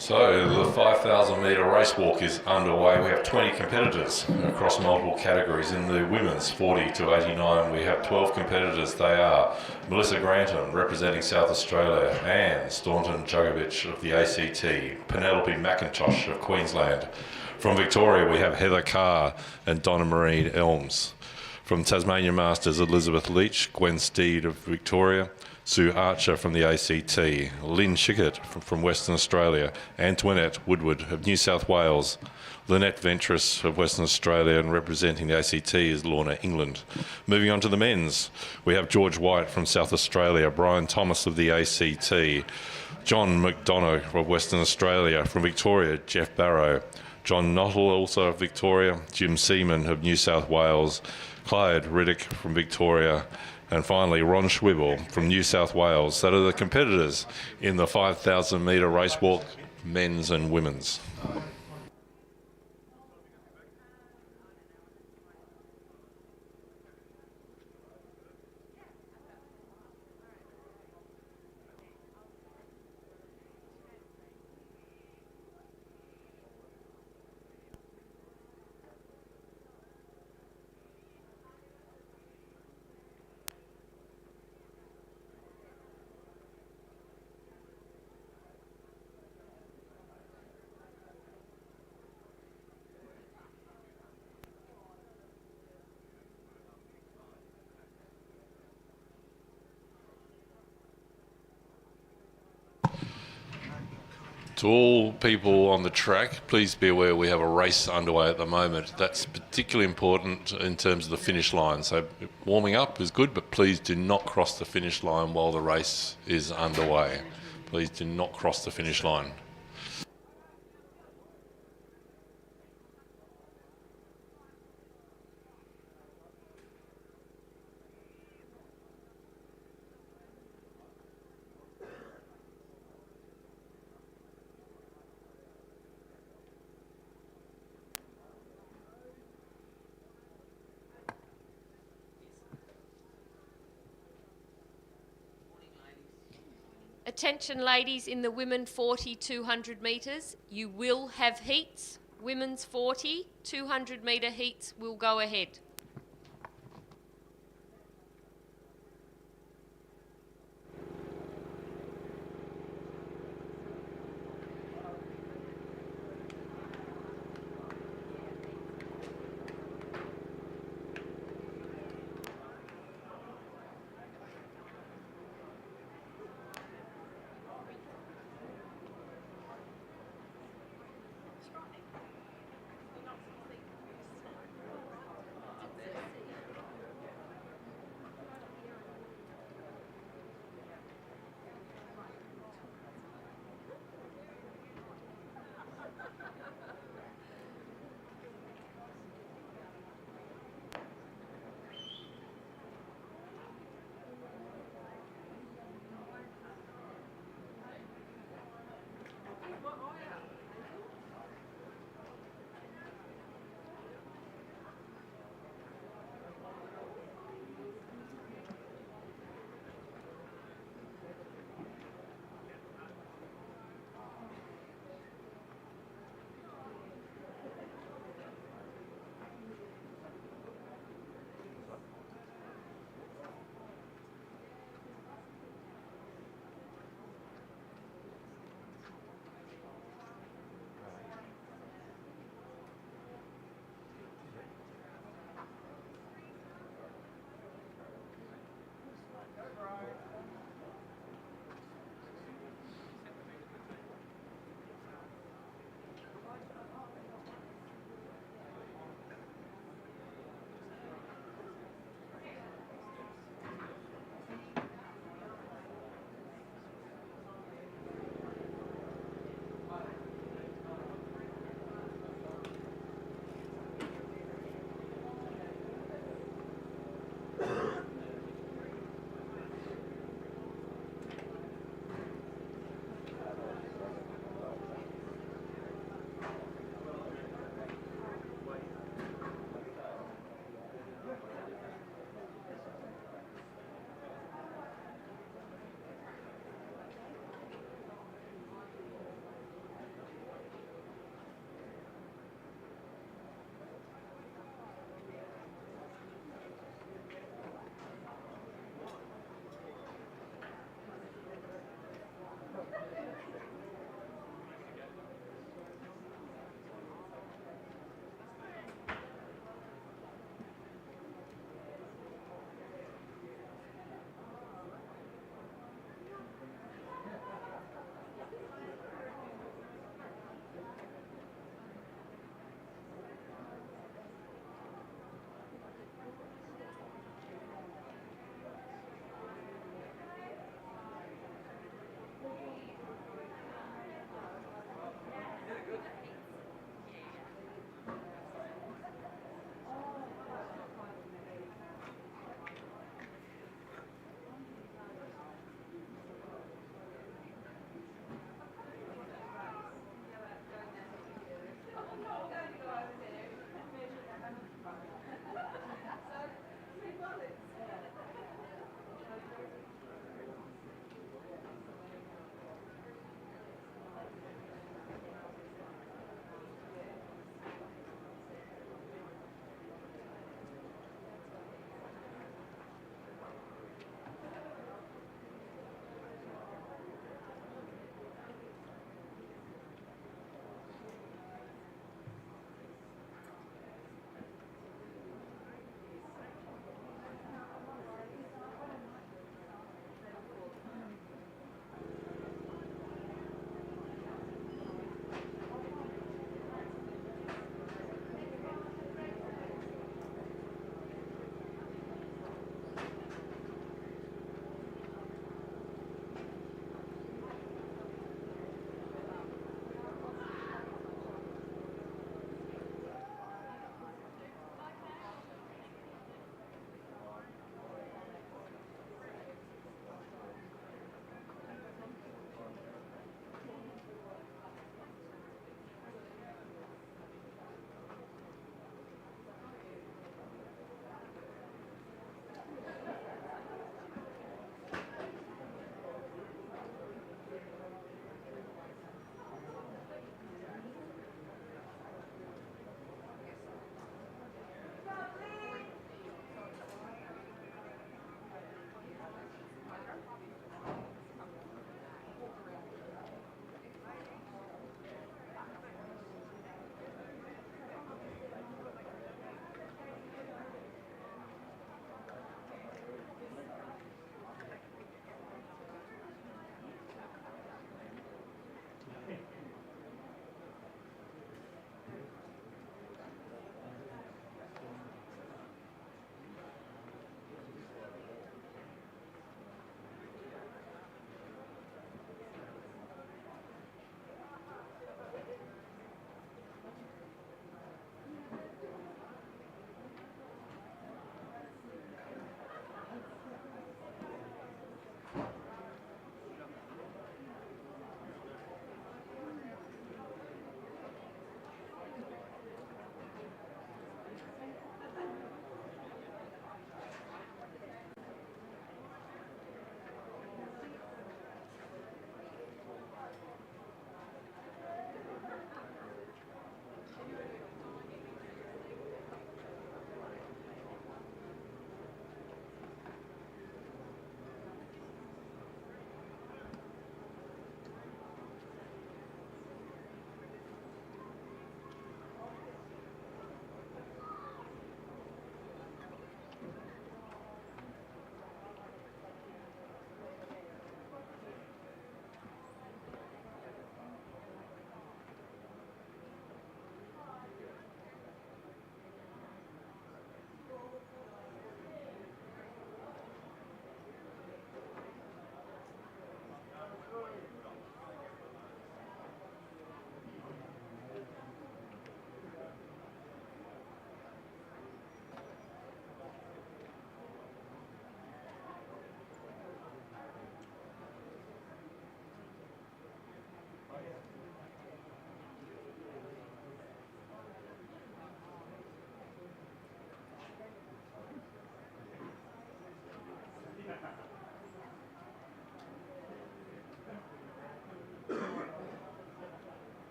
So the 5,000 metre race walk is underway. We have 20 competitors across multiple categories. In the women's 40 to 89, we have 12 competitors. They are Melissa Granton representing South Australia, Anne Staunton-Jugovich of the ACT, Penelope McIntosh of Queensland. From Victoria, we have Heather Carr and Donna Marie Elms. From Tasmania Masters, Elizabeth Leach, Gwen Steed of Victoria, Sue Archer from the ACT, Lynn Schickett from Western Australia, Antoinette Woodward of New South Wales, Lynette Ventris of Western Australia, and representing the ACT is Lorna England. Moving on to the men's, we have George White from South Australia, Brian Thomas of the ACT, John McDonough of Western Australia. From Victoria, Jeff Barrow, John Nottle also of Victoria, Jim Seaman of New South Wales, Clyde Riddick from Victoria, and finally Ron Schwibble from New South Wales. That are the competitors in the 5,000 metre race walk, men's and women's. To all people on the track, please be aware we have a race underway at the moment. That's particularly important in terms of the finish line. So warming up is good, but please do not cross the finish line while the race is underway. Please do not cross the finish line. Attention ladies, in the women 40 200 metres, you will have heats. Women's 40 200 metre heats will go ahead.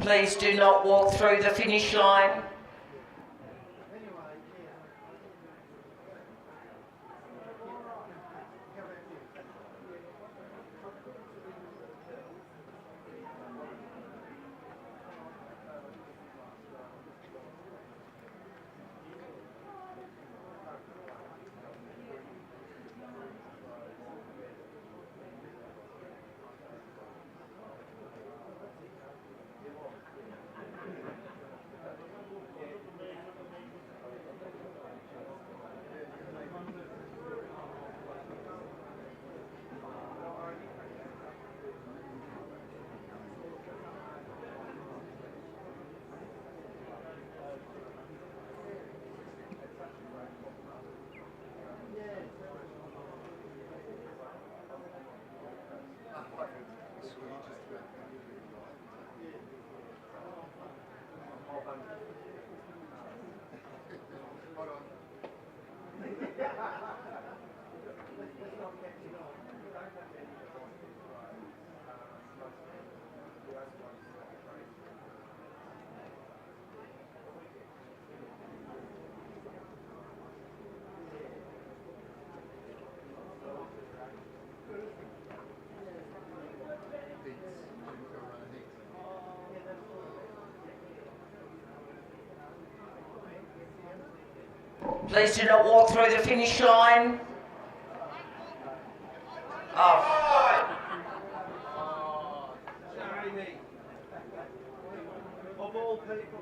Please do not walk through the finish line. Please do not walk through the finish line. Oh. Of all people.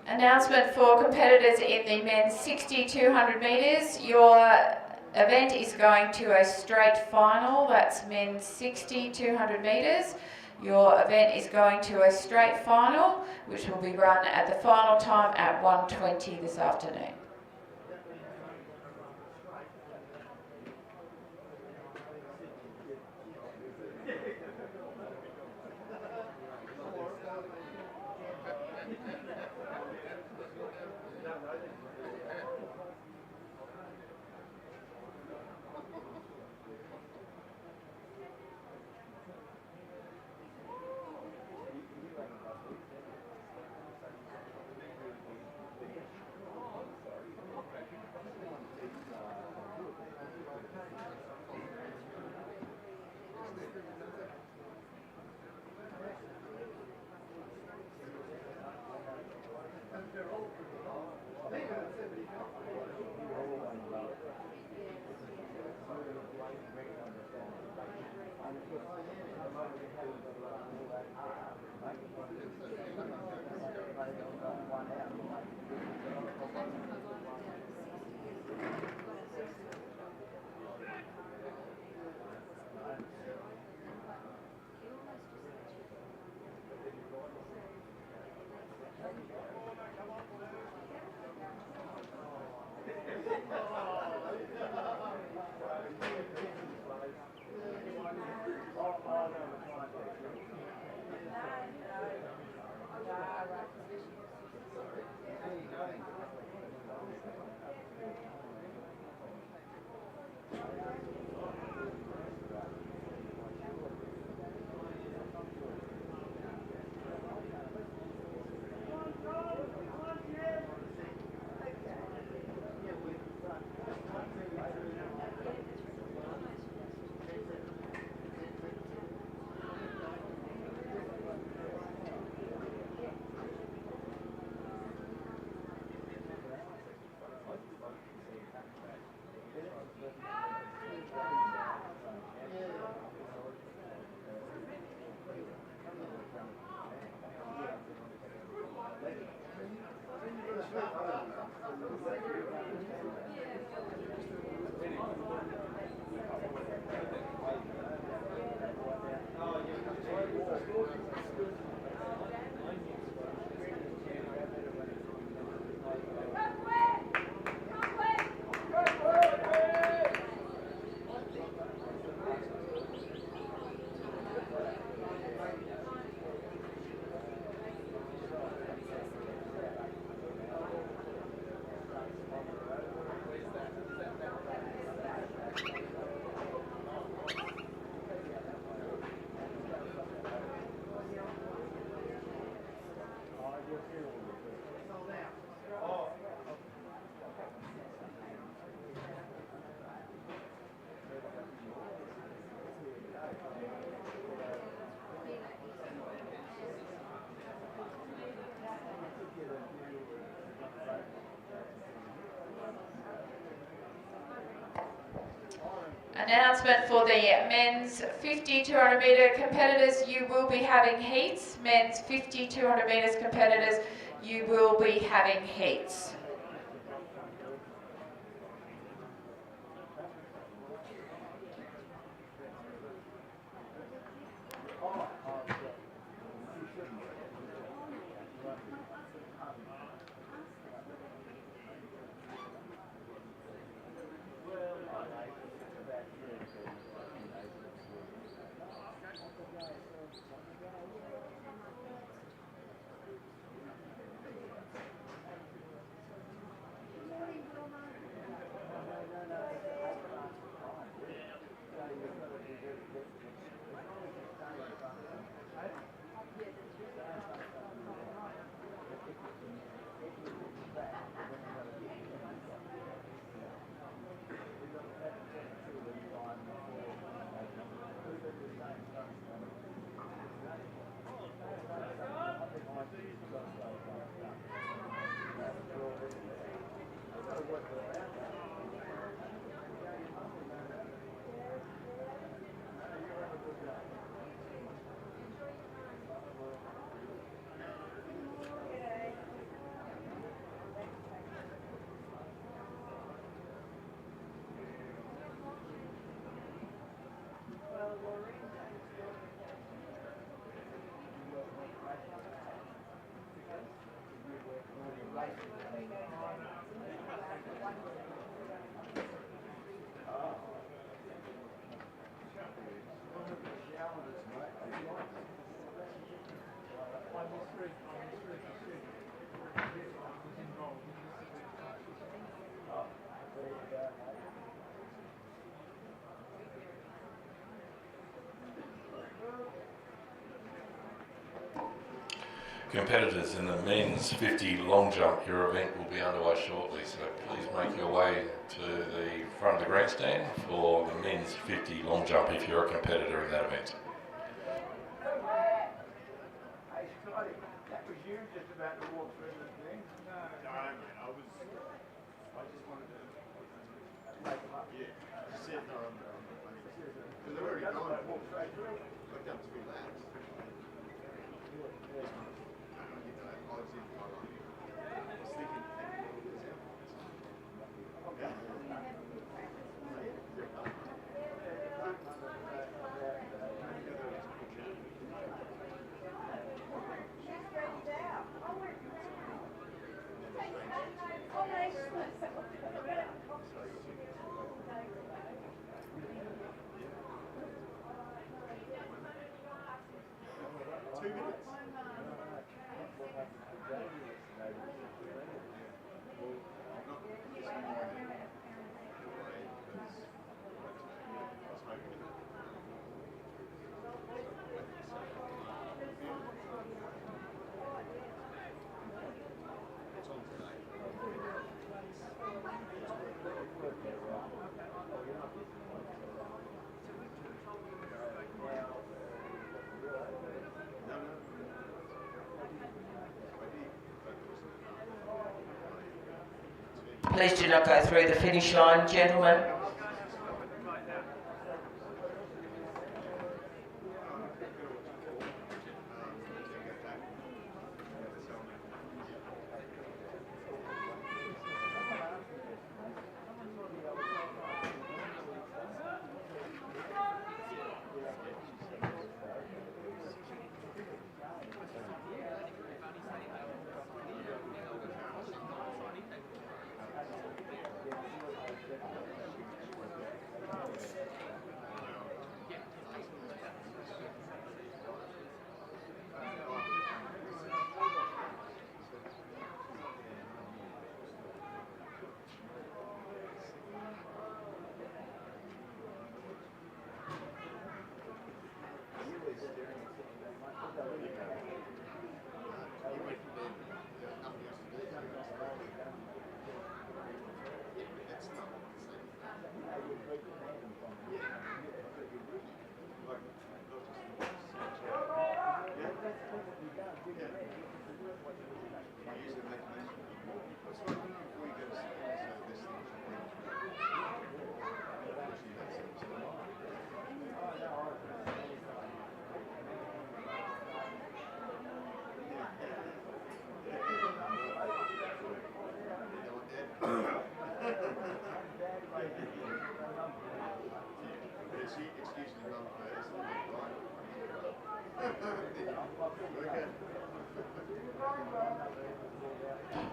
Announcement for competitors in the men's 60-200 metres. Your event is going to a straight final. That's men's 60-200 metres. Your event is going to a straight final, which will be run at the final time at 1:20 this afternoon. Announcement for the men's 50 200 metre competitors, you will be having heats. Men's 50 200 metres competitors, you will be having heats. Competitors in the men's 50 long jump, your event will be underway shortly, so please make your way to the front of the grandstand for the men's 50 long jump if you're a competitor in that event. Hey Scotty, that was you just about to walk through the thing? No, man, I just wanted to make them up. Yeah, I said no, I'm not. Because they've already gone. Walk straight through. I've done 2 laps. Please do not go through the finish line, gentlemen.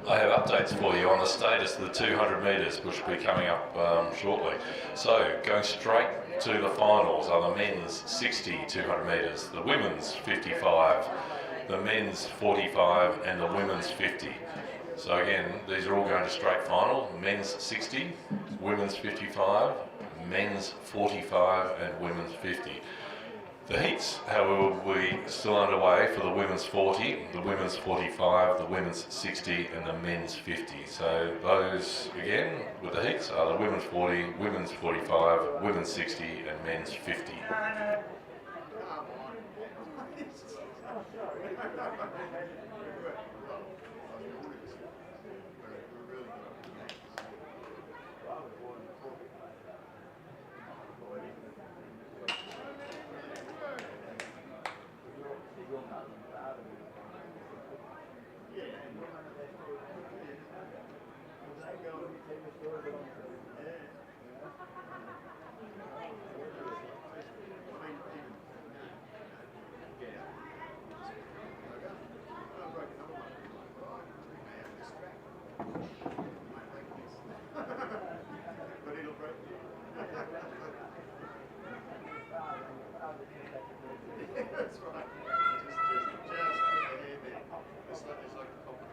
I have updates for you on the status of the 200 metres, which will be coming up shortly. So, going straight to the finals are the men's 60 200 metres, the women's 55, the men's 45 and the women's 50. So again, these are all going to straight final, men's 60, women's 55, men's 45 and women's 50. The heats, however, will be still underway for the women's 40, the women's 45, the women's 60 and the men's 50. So those, again, with the heats are the women's 40, women's 45, women's 60 and men's 50. That's right. Just it's like a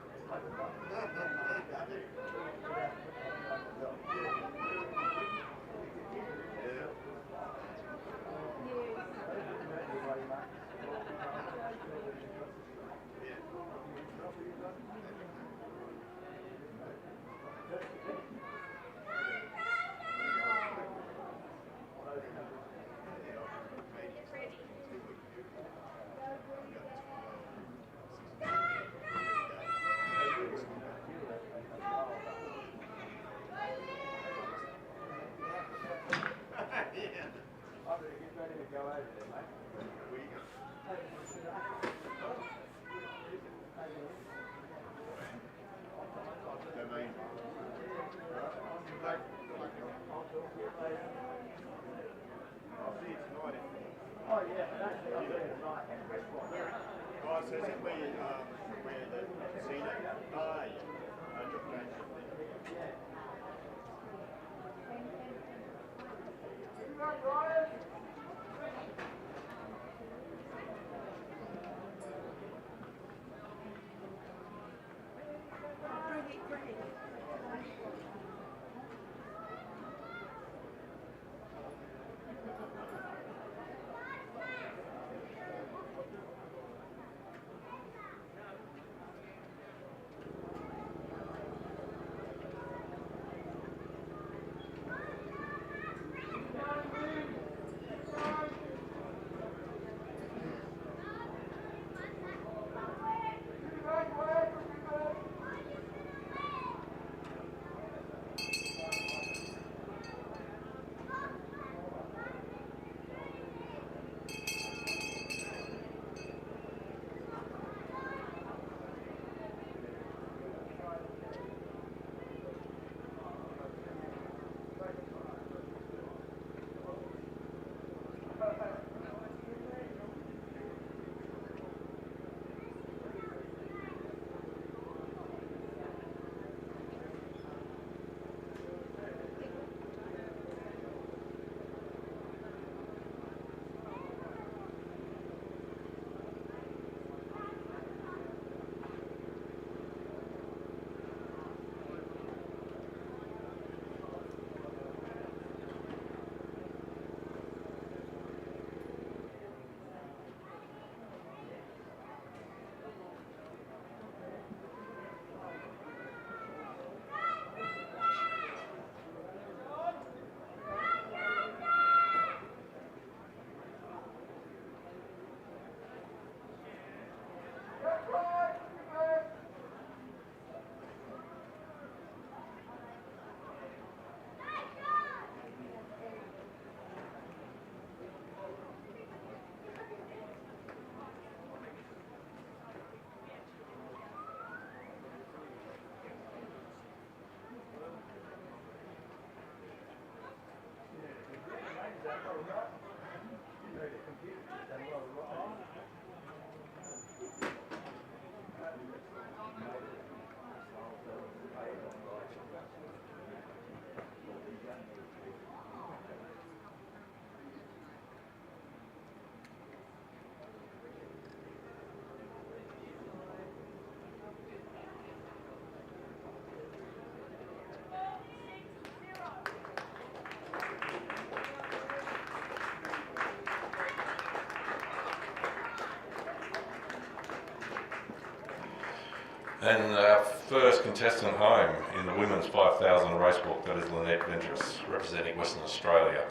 And our first contestant home in the women's 5,000 race walk, that is Lynette Ventris, representing Western Australia.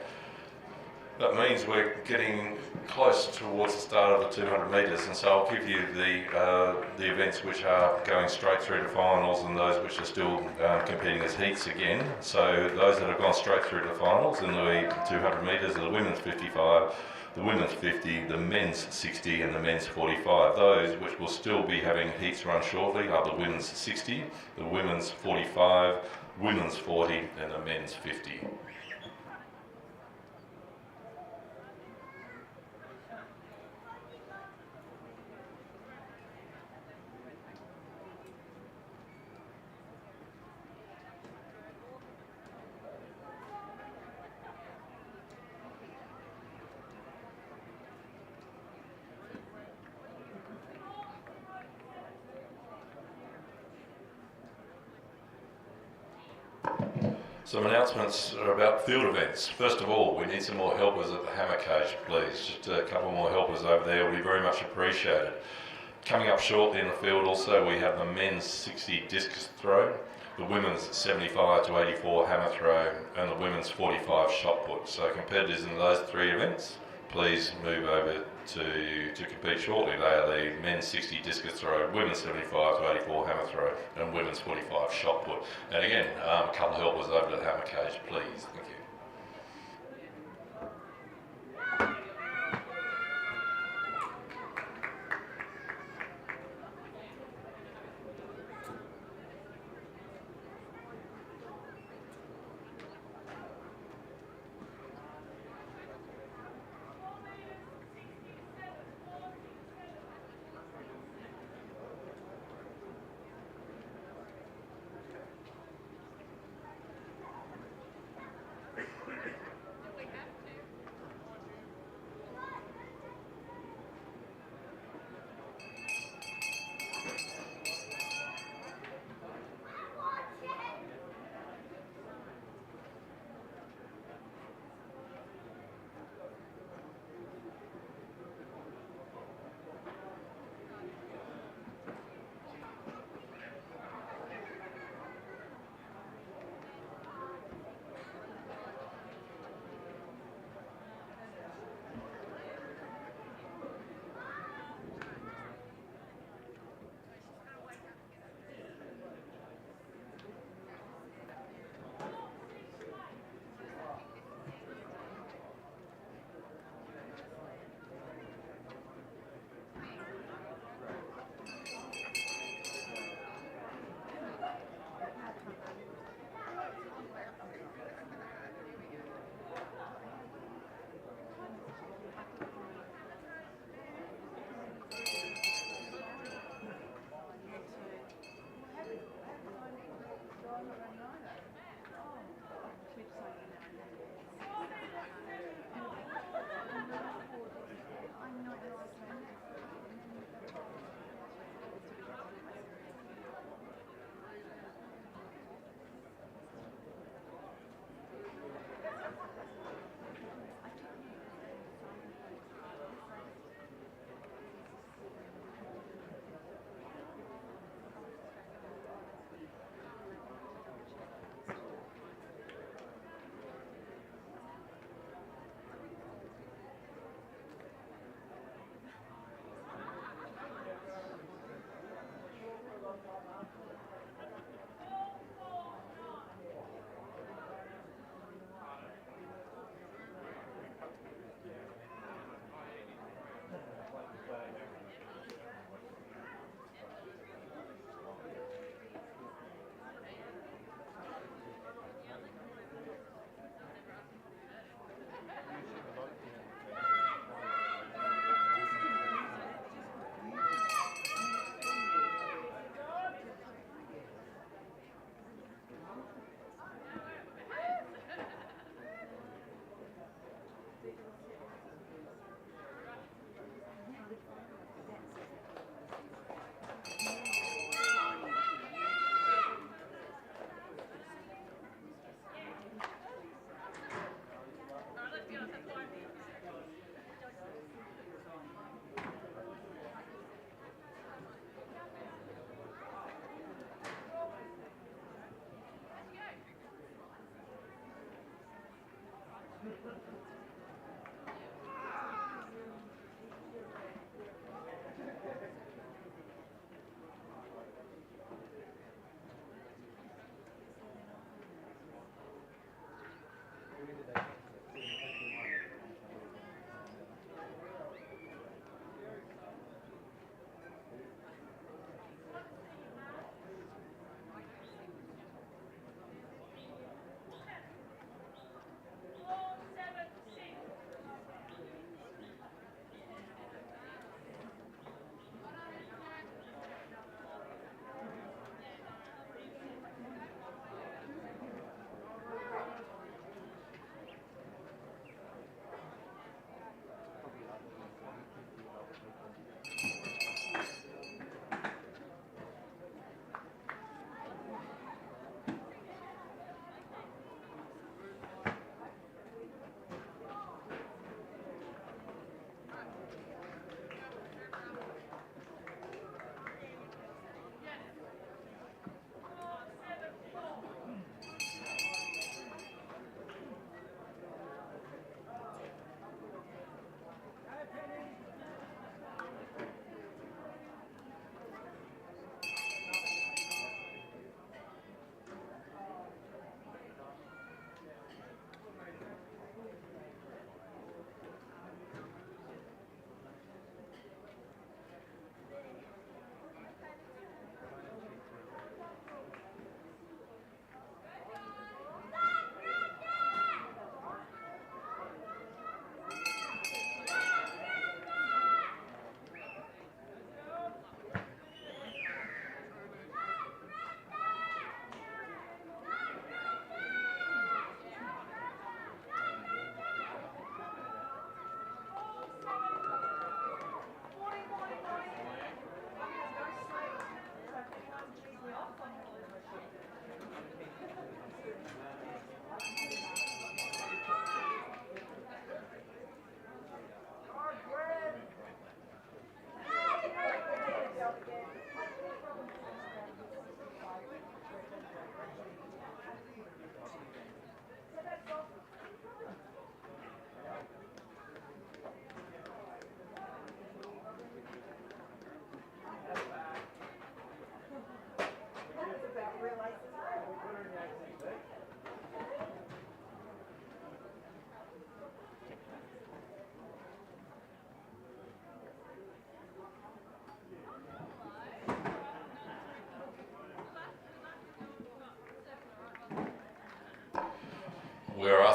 That means we're getting close towards the start of the 200 metres, and so I'll give you the events which are going straight through to finals and those which are still competing as heats again. So those that have gone straight through to the finals in the 200 metres are the women's 55, the women's 50, the men's 60 and the men's 45. Those which will still be having heats run shortly are the women's 60, the women's 45, women's 40 and the men's 50. Some announcements are about field events. First of all, we need some more helpers at the hammer cage, please. Just a couple more helpers over there will be very much appreciated. Coming up shortly in the field also, we have the men's 60 discus throw, the women's 75 to 84 hammer throw, and the women's 45 shot put. So competitors in those three events, please move over to compete shortly. They are the men's 60 discus throw, women's 75 to 84 hammer throw, and women's 45 shot put. And again, a couple of helpers over to the hammer cage, please. Thank you.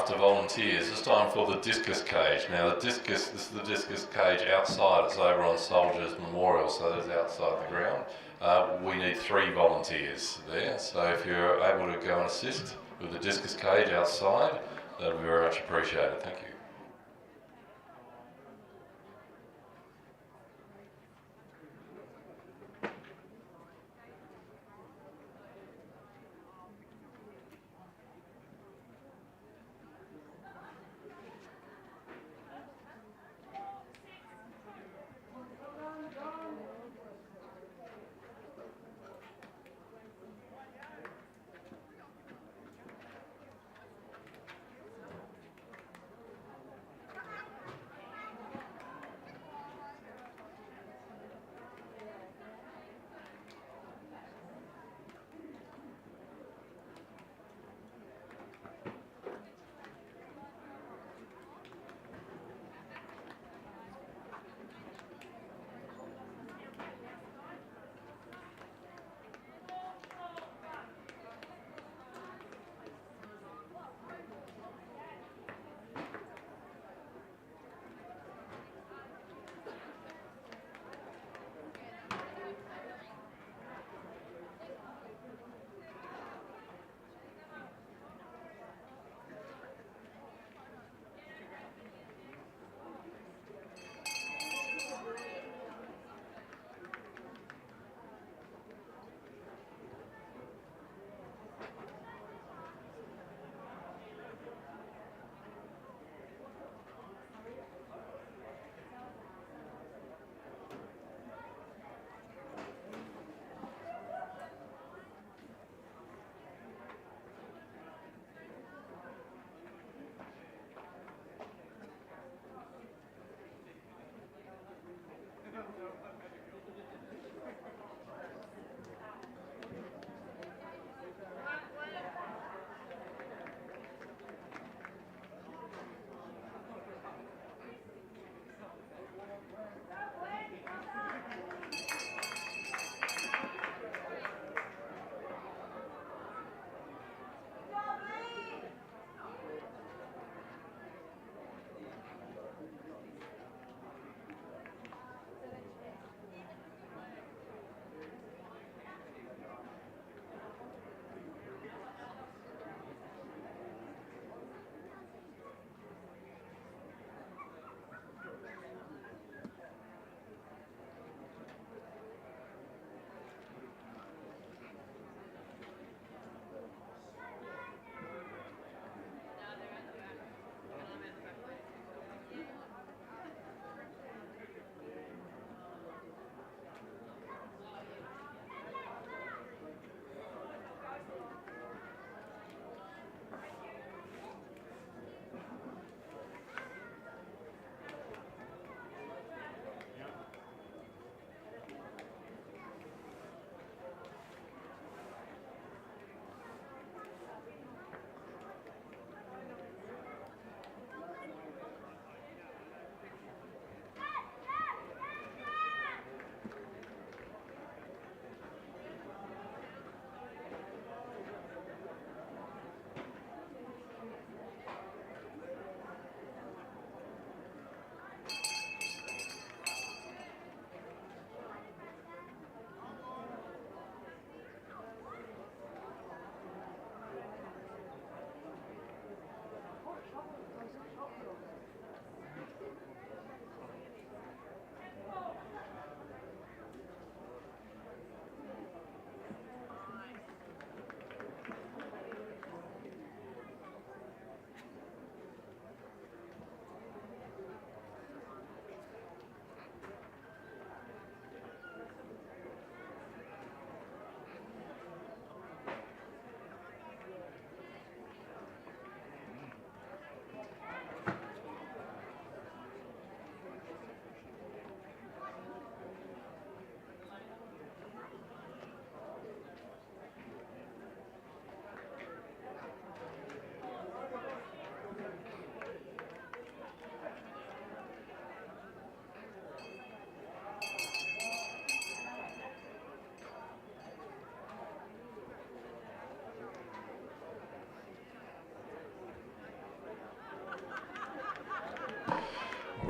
after volunteers, it's time for the discus cage. Now this is the discus cage outside. It's over on Soldiers Memorial, so it's outside the ground. We need 3 volunteers there, so if you're able to go and assist with the discus cage outside, that would be very much appreciated. Thank you.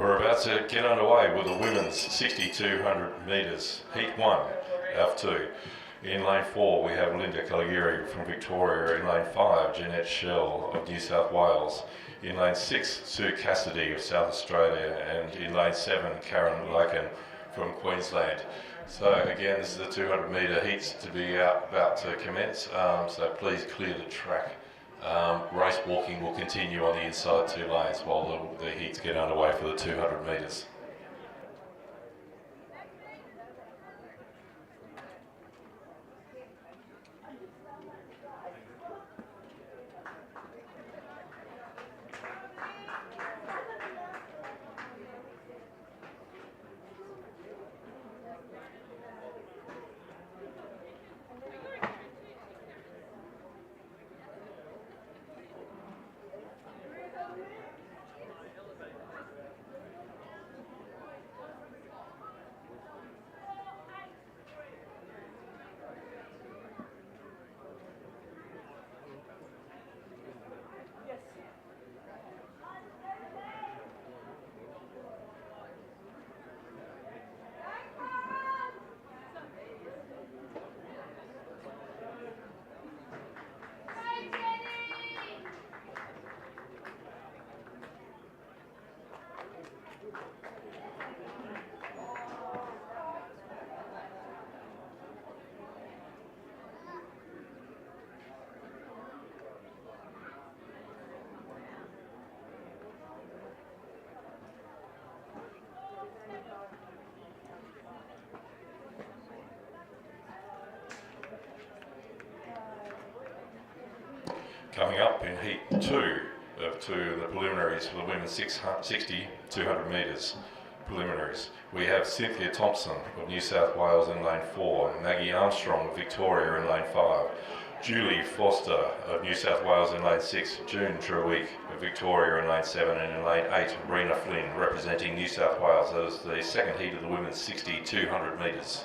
We're about to get underway with the women's 6,200 metres, heat 1, out 2. In lane 4 we have Linda Caligari from Victoria. In lane 5, Jeanette Shell of New South Wales. In lane 6, Sue Cassidy of South Australia. And in lane 7, Karen Lakin from Queensland. So again, this is the 200 metre heats to be about to commence, so please clear the track. Race walking will continue on the inside 2 lanes while the heats get underway for the 200 metres. Coming up in heat 2 of the preliminaries for the women's 60, 200 metres preliminaries, we have Cynthia Thompson of New South Wales in lane 4, Maggie Armstrong of Victoria in lane 5, Julie Foster of New South Wales in lane 6, June Treweek of Victoria in lane 7, and in lane 8, Rena Flynn representing New South Wales as the second heat of the women's 60, 200 metres.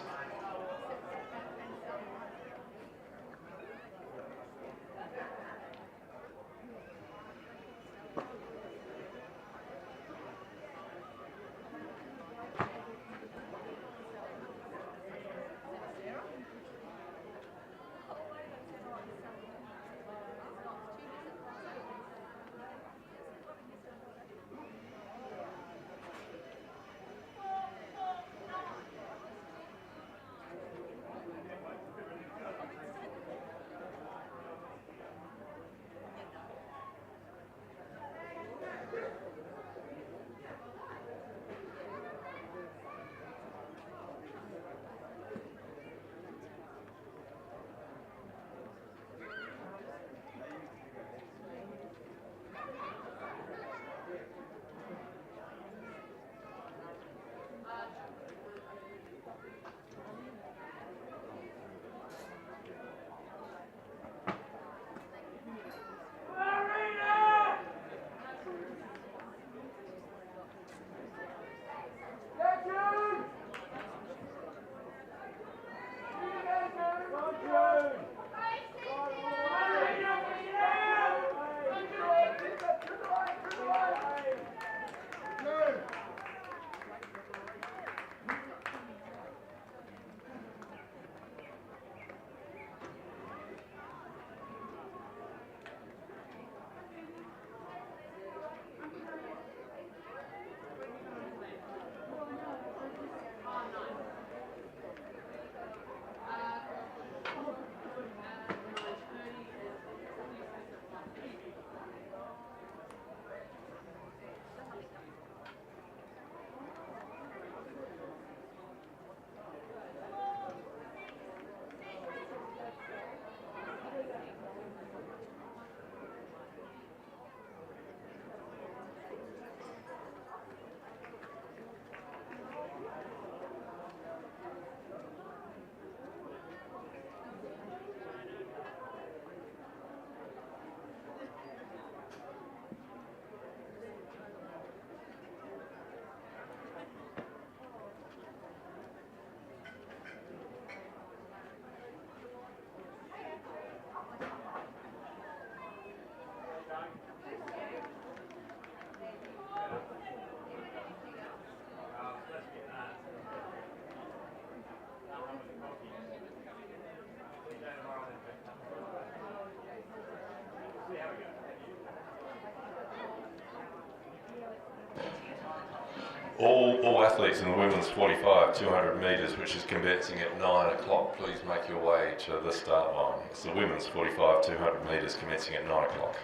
All athletes in the women's 45, 200 metres, which is commencing at 9 o'clock, please make your way to the start line. It's the women's 45, 200 metres commencing at 9 o'clock.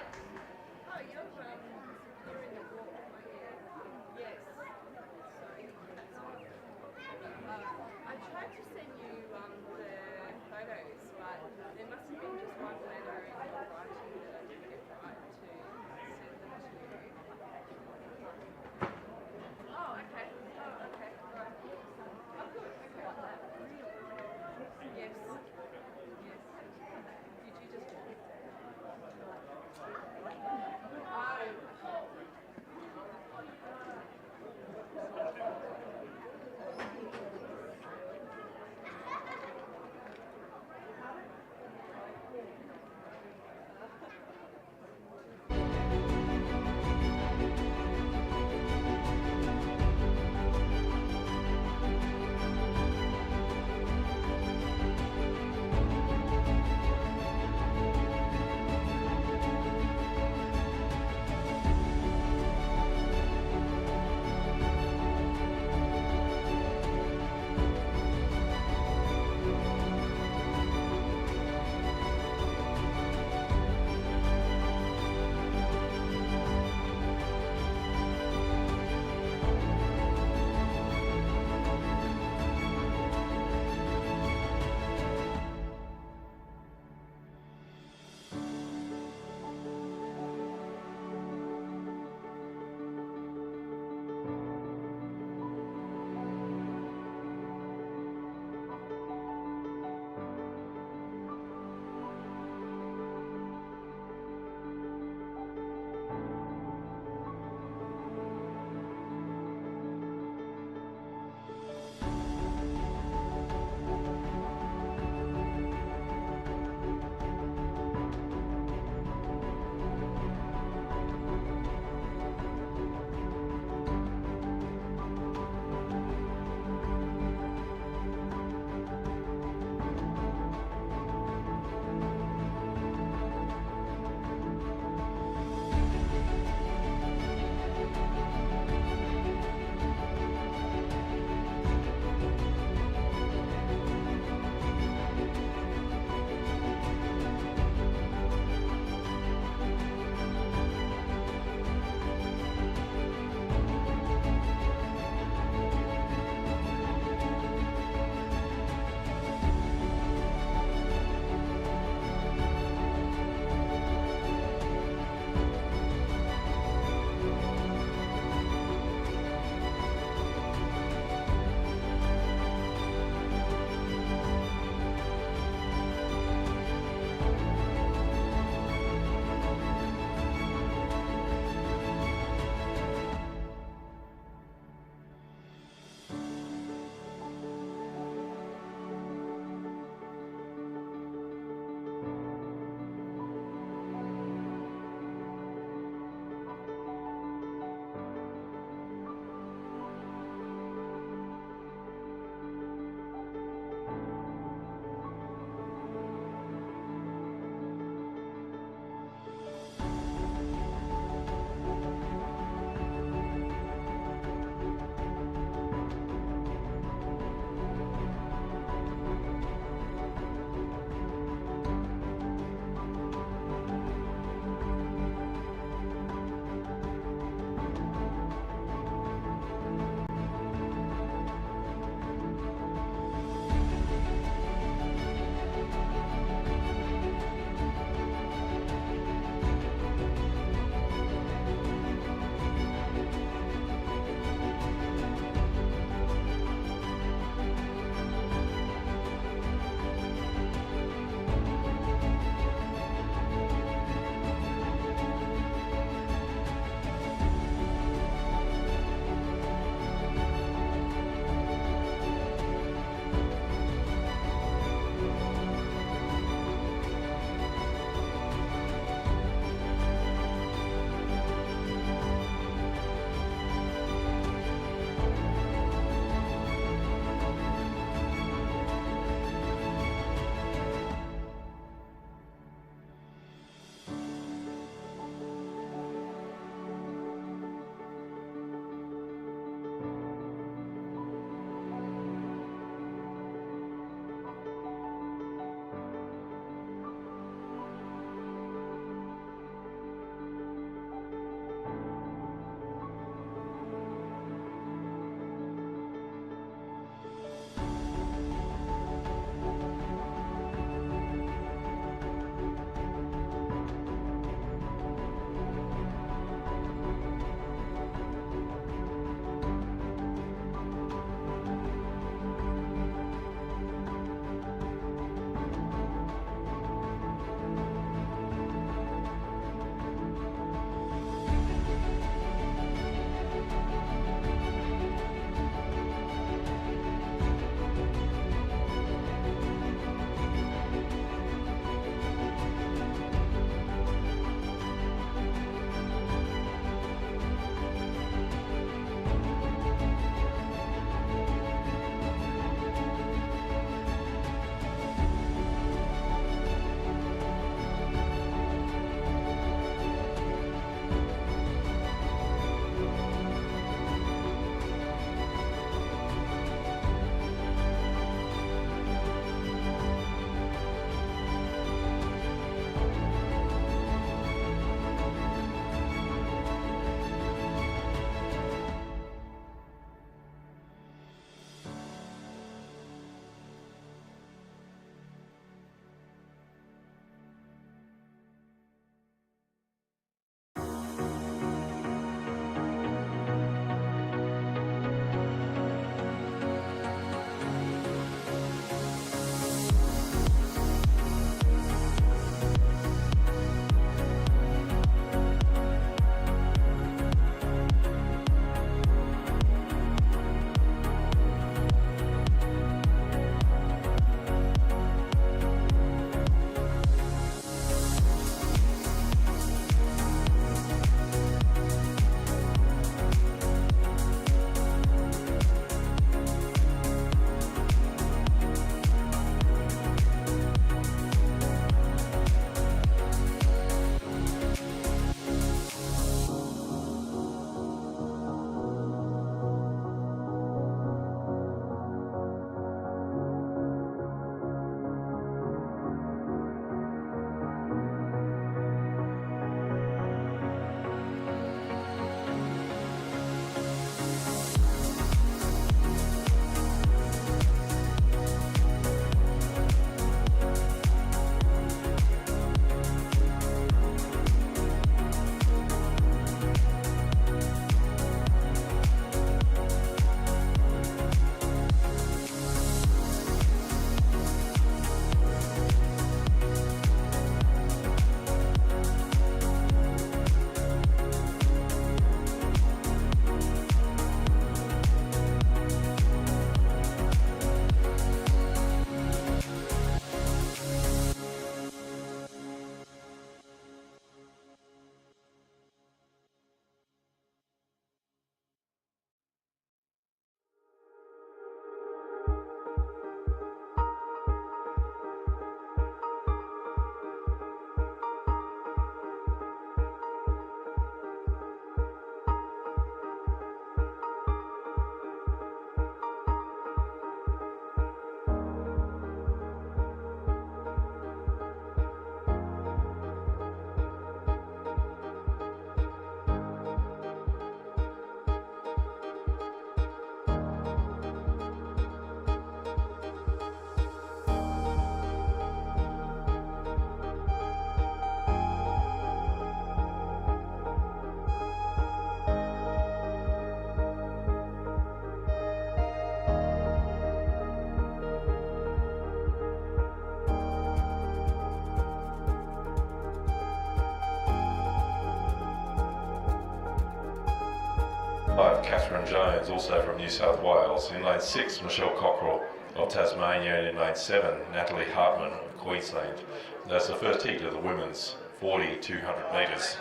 Catherine Jones, also from New South Wales. In lane 6, Michelle Cockrell of Tasmania, and in lane 7, Natalie Hartman of Queensland. That's the first heat of the women's 40, 200 metres.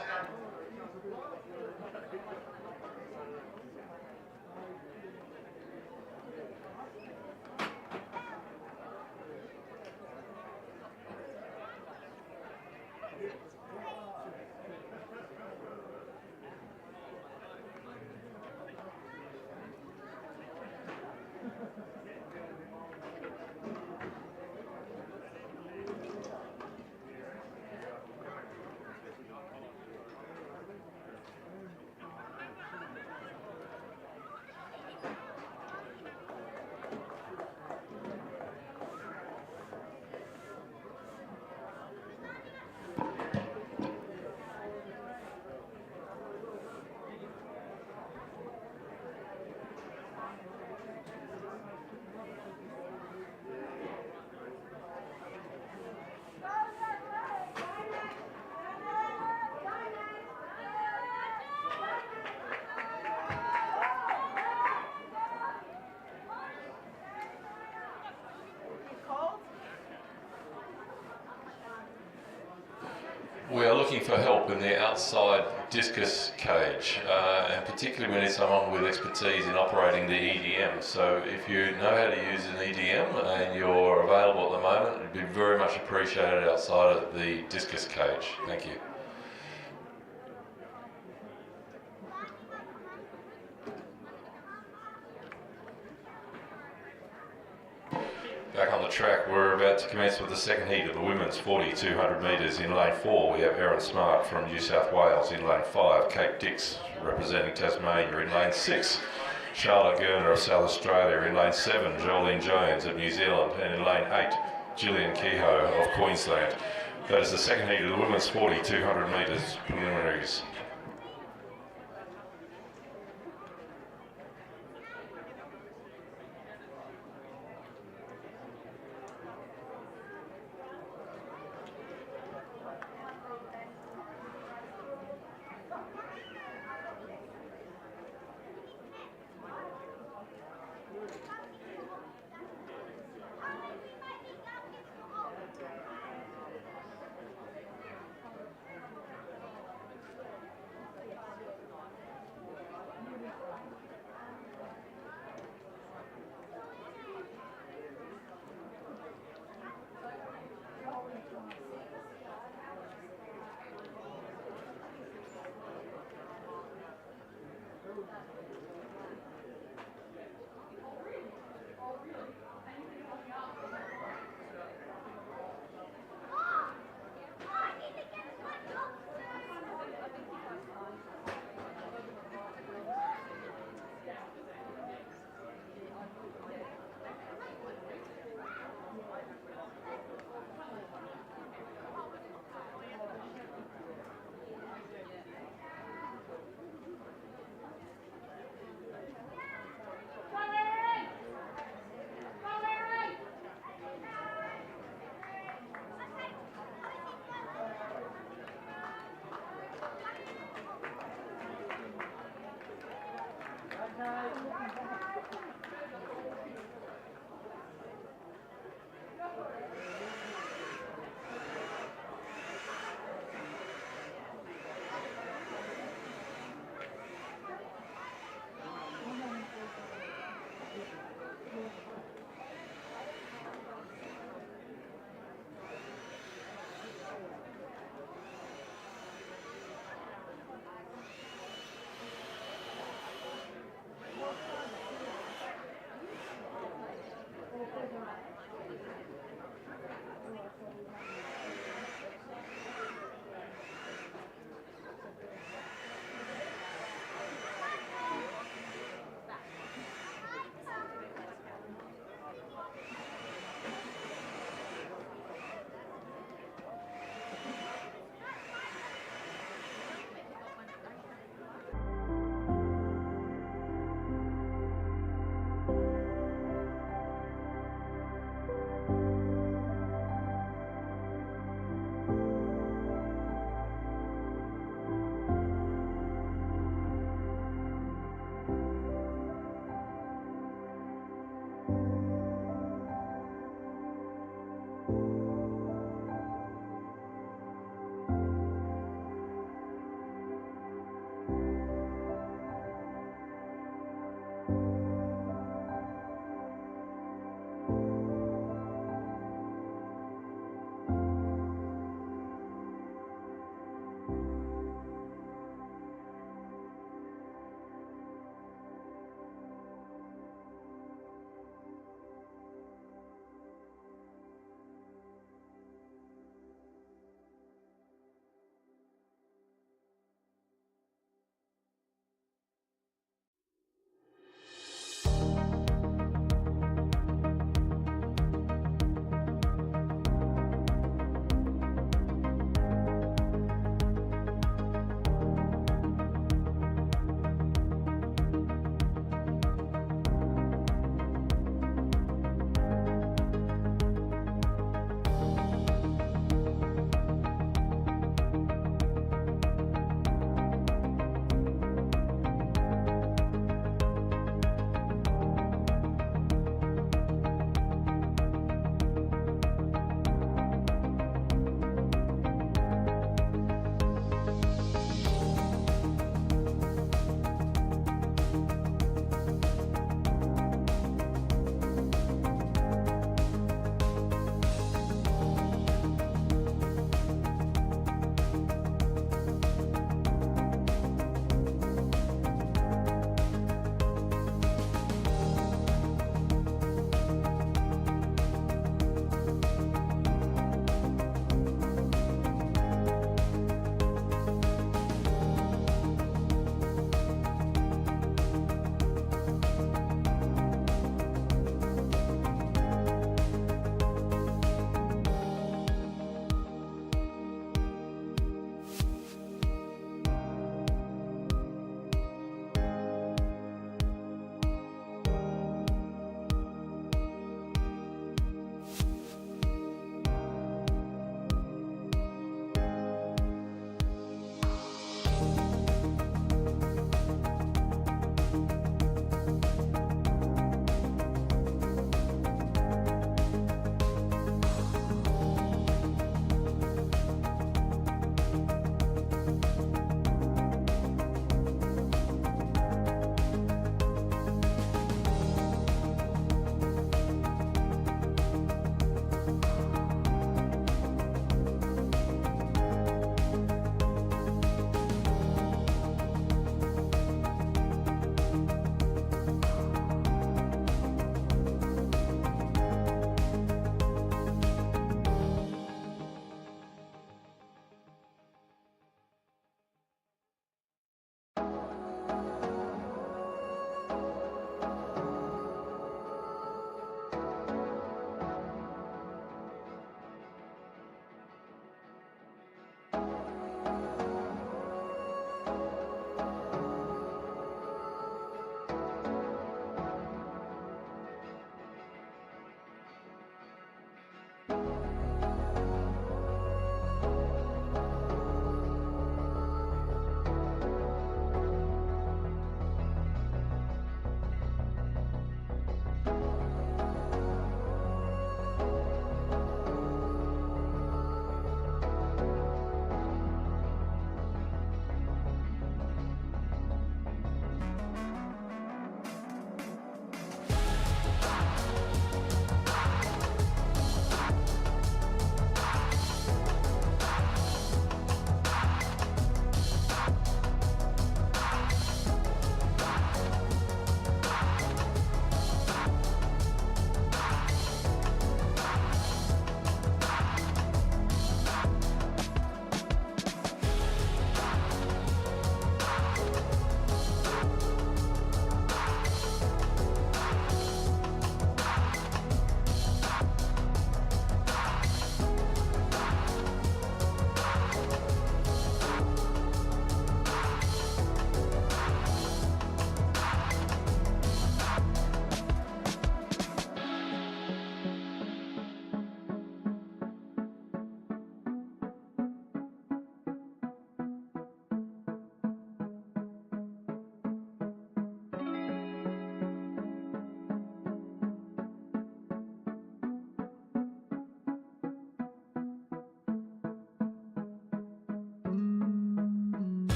We are looking for help in the outside discus cage, and particularly we need someone with expertise in operating the EDM. So if you know how to use an EDM and you're available at the moment, it'd be very much appreciated outside of the discus cage. Thank you. Back on the track, we're about to commence with the second heat of the women's 40, 200 metres. In lane 4, we have Erin Smart from New South Wales. In lane 5, Kate Dix representing Tasmania. In lane 6, Charlotte Gurner of South Australia. In lane 7, Jolene Jones of New Zealand. And in lane 8, Gillian Kehoe of Queensland. That is the second heat of the women's 40, 200 metres preliminaries.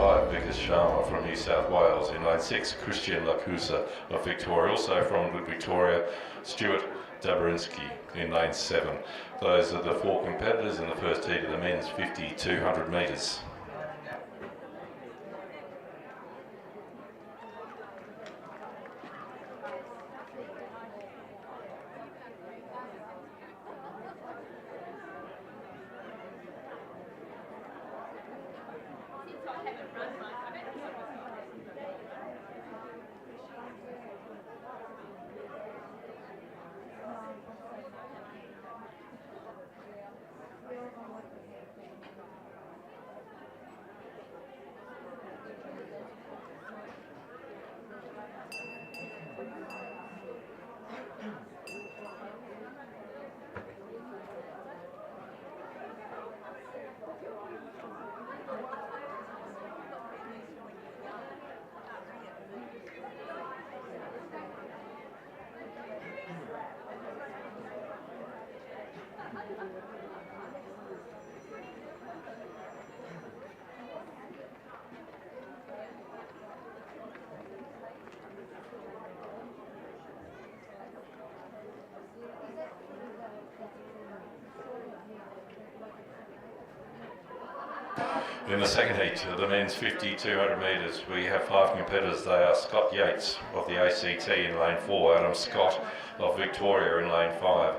5, Vickers Sharma from New South Wales. In lane 6, Christian Lacusa of Victoria. Also from Victoria, Stuart Dabrinski in lane 7. Those are the 4 competitors in the first heat of the men's 50-200 metres. In the second heat of the men's 50-200 metres, we have 5 competitors. They are Scott Yates of the ACT in lane 4, Adam Scott of Victoria in lane 5,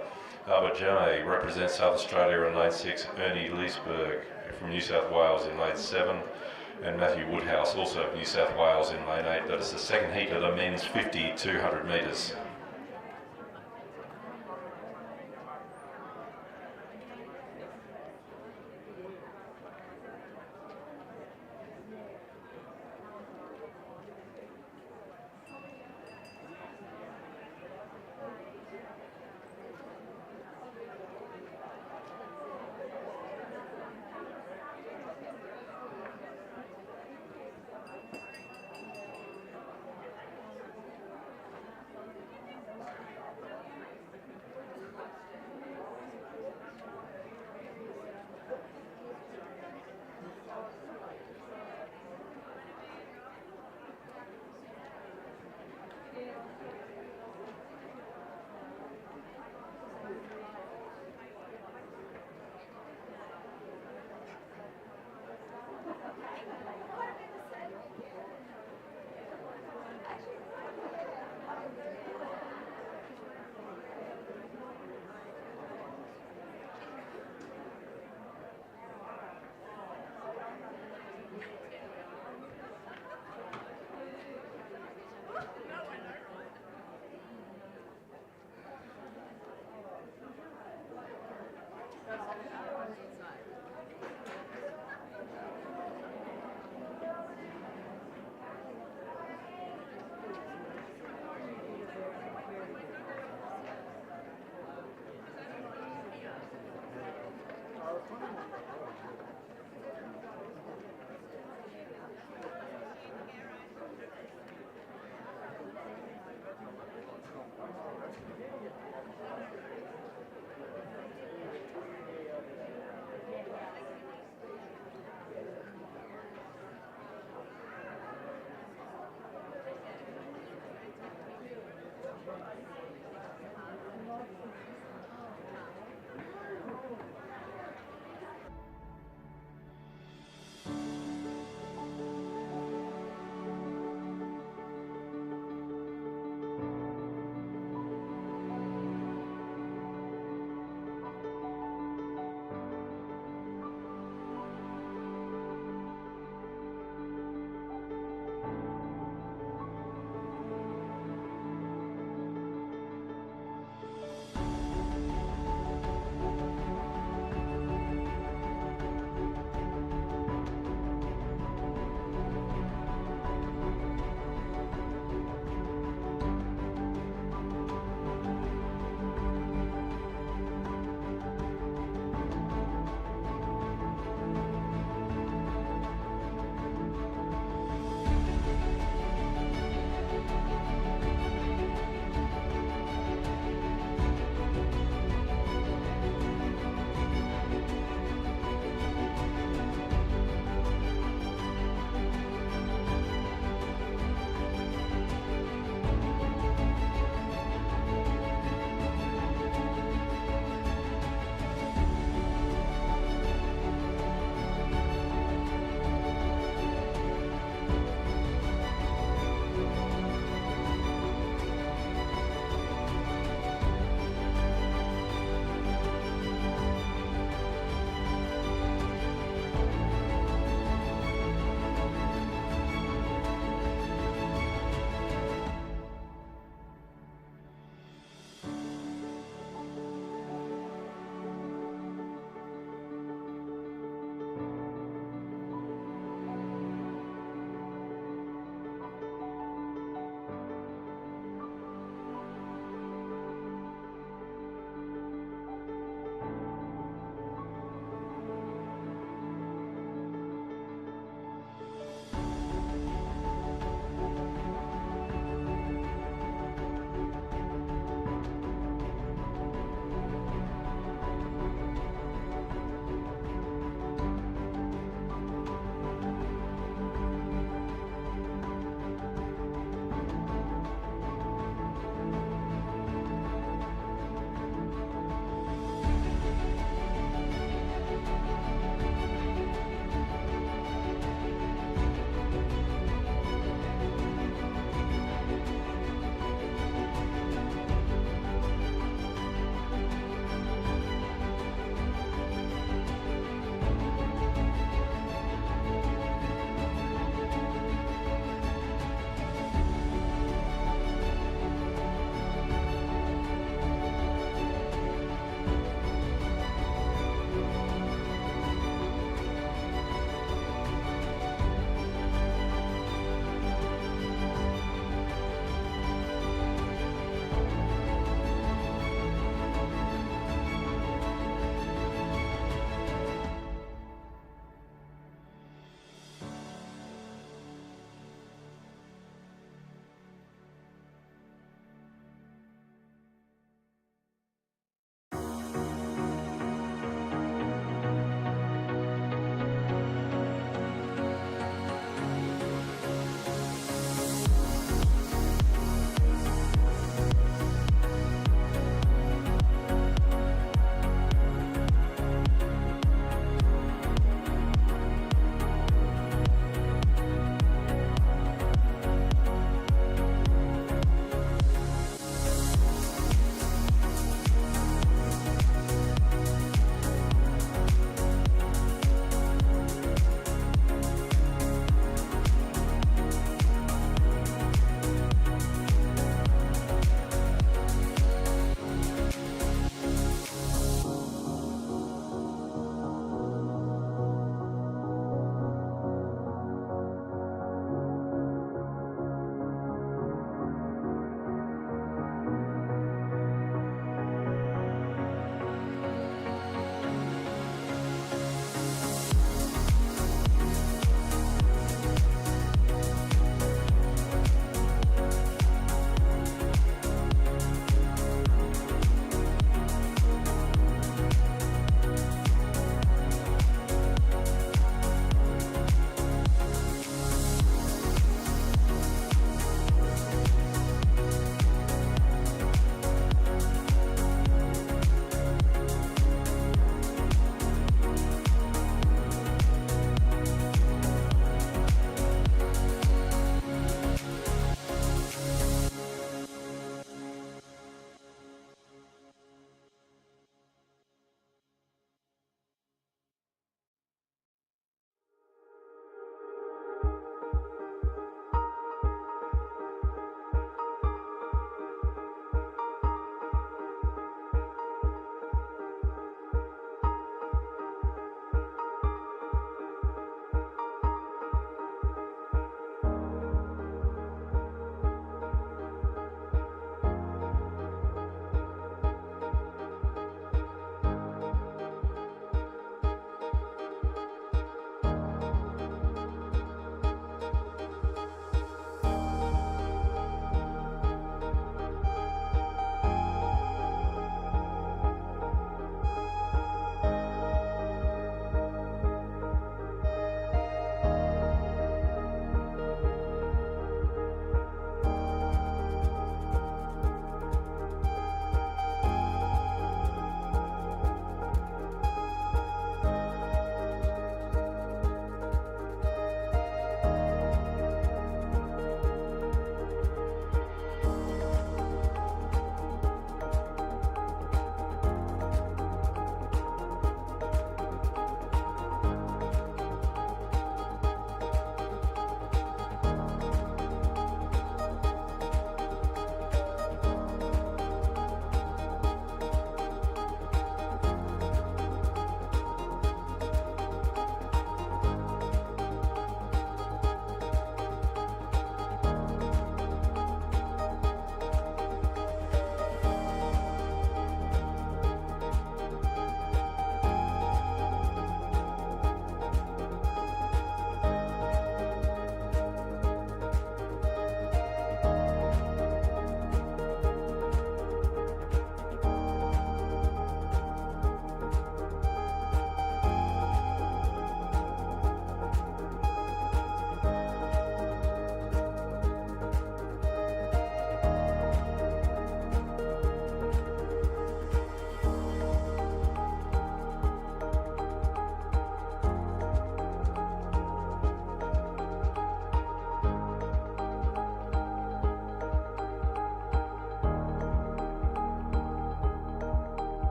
Hobart J represents South Australia in lane 6, Ernie Leesburg from New South Wales in lane 7, and Matthew Woodhouse, also of New South Wales, in lane 8. That is the second heat of the men's 50-200 metres.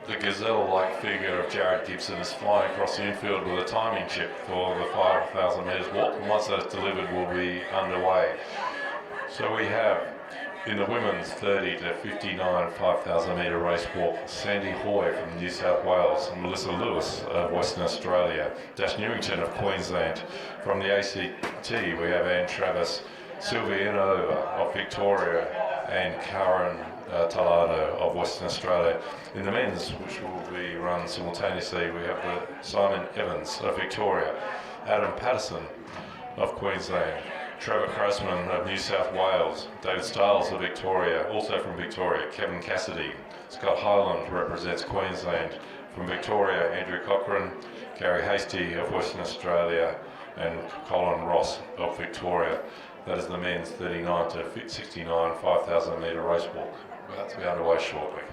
The gazelle-like figure of Jared Gibson is flying across the infield with a timing chip for the 5,000 metres walk, and once that's delivered we'll be underway. So we have in the women's 30 to 59 5,000 metre race walk, Sandy Hoy from New South Wales, Melissa Lewis of Western Australia, Dash Newington of Queensland. From the ACT we have Anne Travis, Sylvia Inova of Victoria, and Karen Talado of Western Australia. In the men's, which will be run simultaneously, we have Simon Evans of Victoria, Adam Patterson of Queensland, Trevor Crossman of New South Wales, David Stiles of Victoria, also from Victoria, Kevin Cassidy, Scott Hyland represents Queensland, from Victoria, Andrew Cochrane, Gary Hasty of Western Australia, and Colin Ross of Victoria. That is the men's 39 to 69 5,000 metre race walk. About to be underway shortly.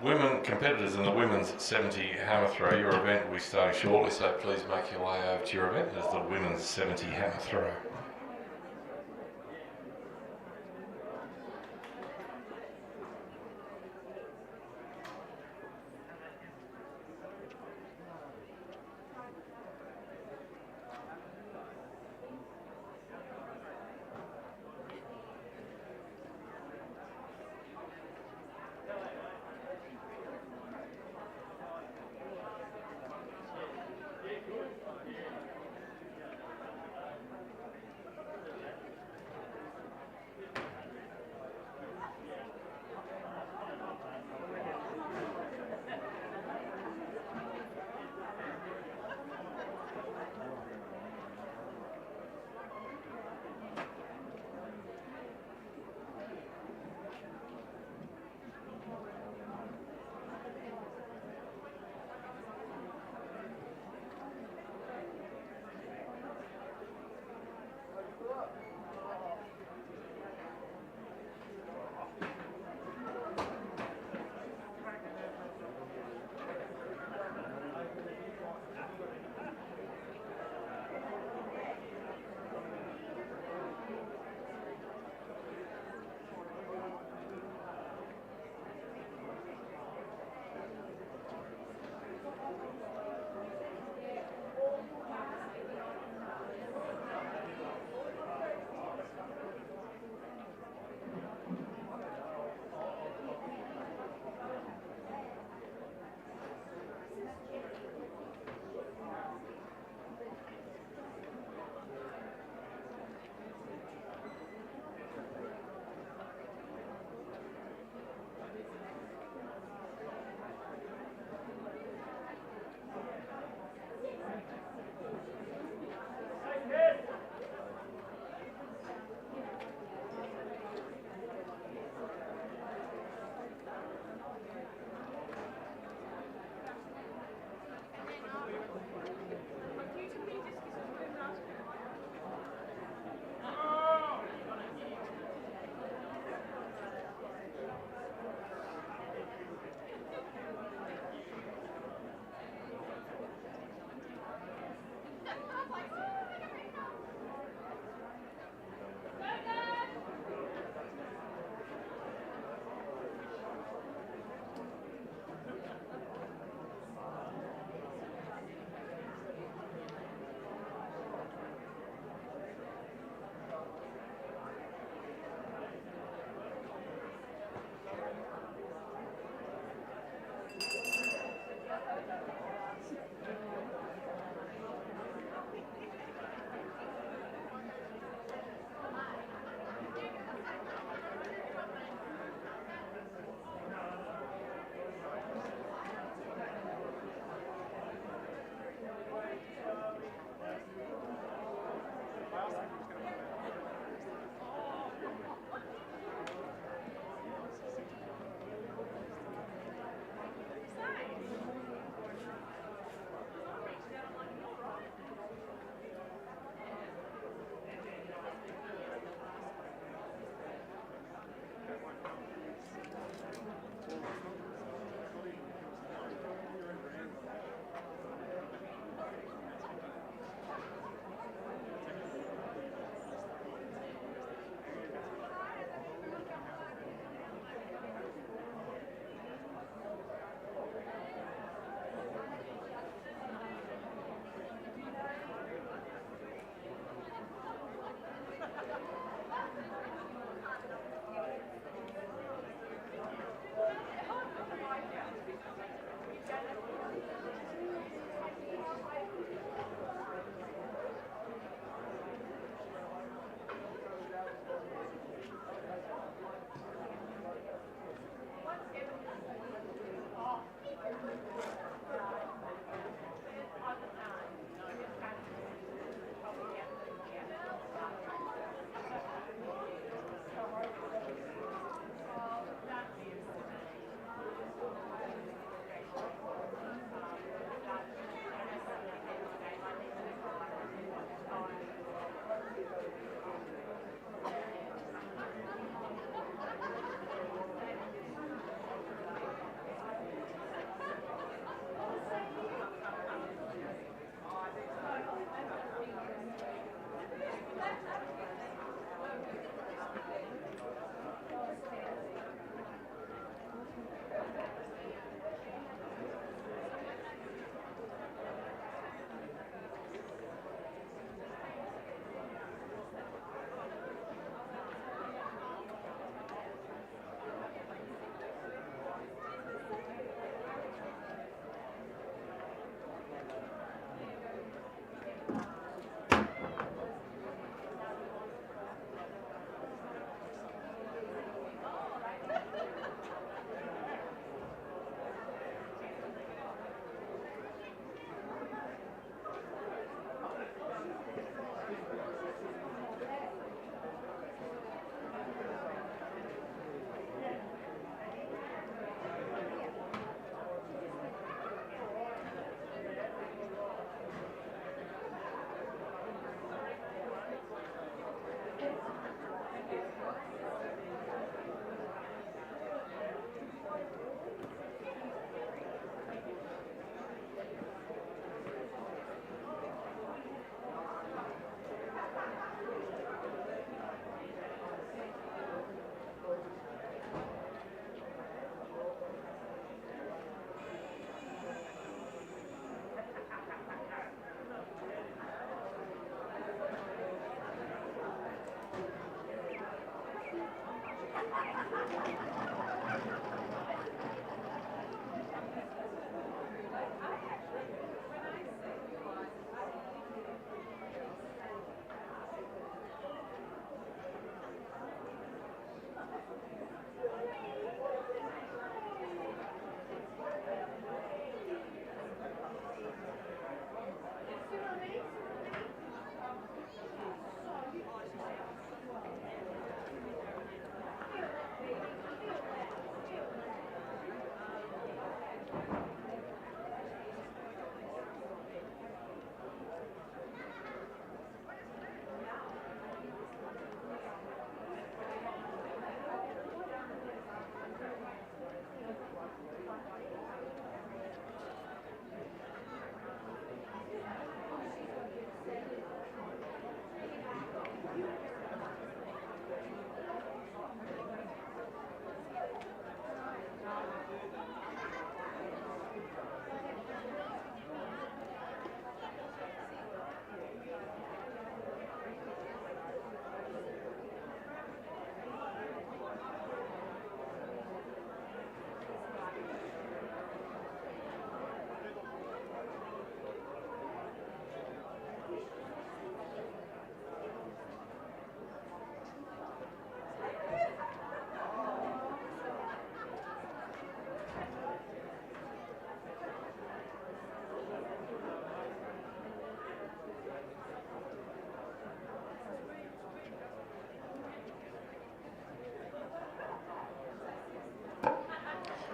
Women competitors in the women's 70 hammer throw, your event will be starting shortly, so please make your way over to your event. There's the women's 70 hammer throw.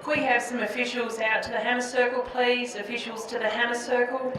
Could we have some officials out to the hammer circle, please? Officials to the hammer circle.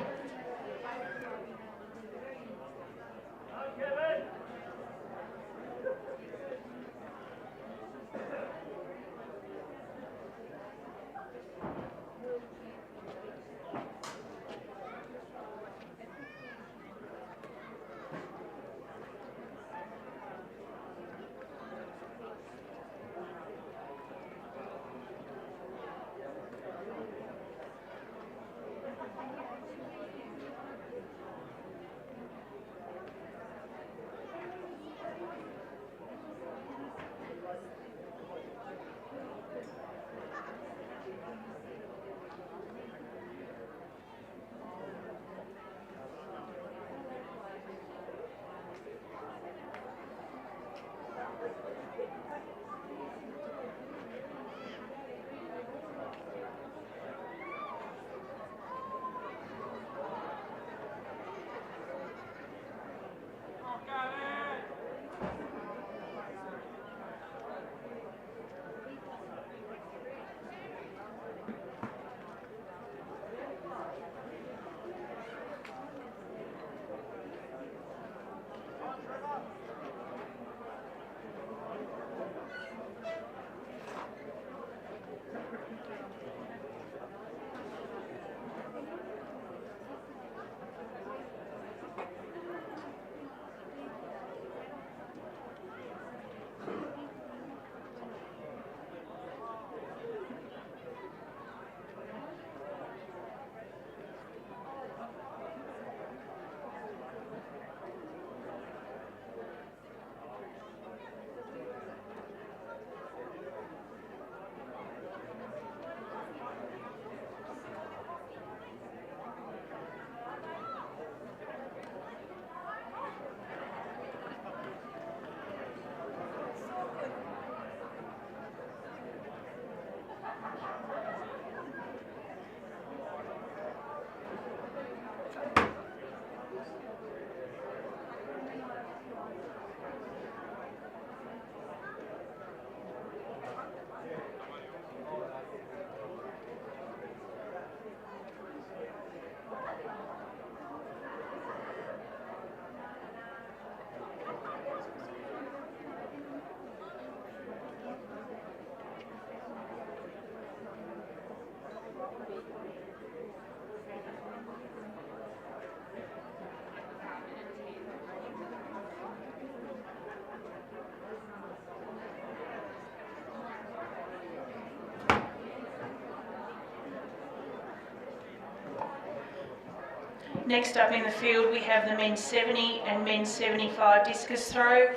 Next up in the field we have the men's 70 and men's 75 discus throw.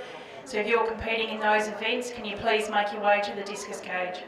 So if you're competing in those events, can you please make your way to the discus cage?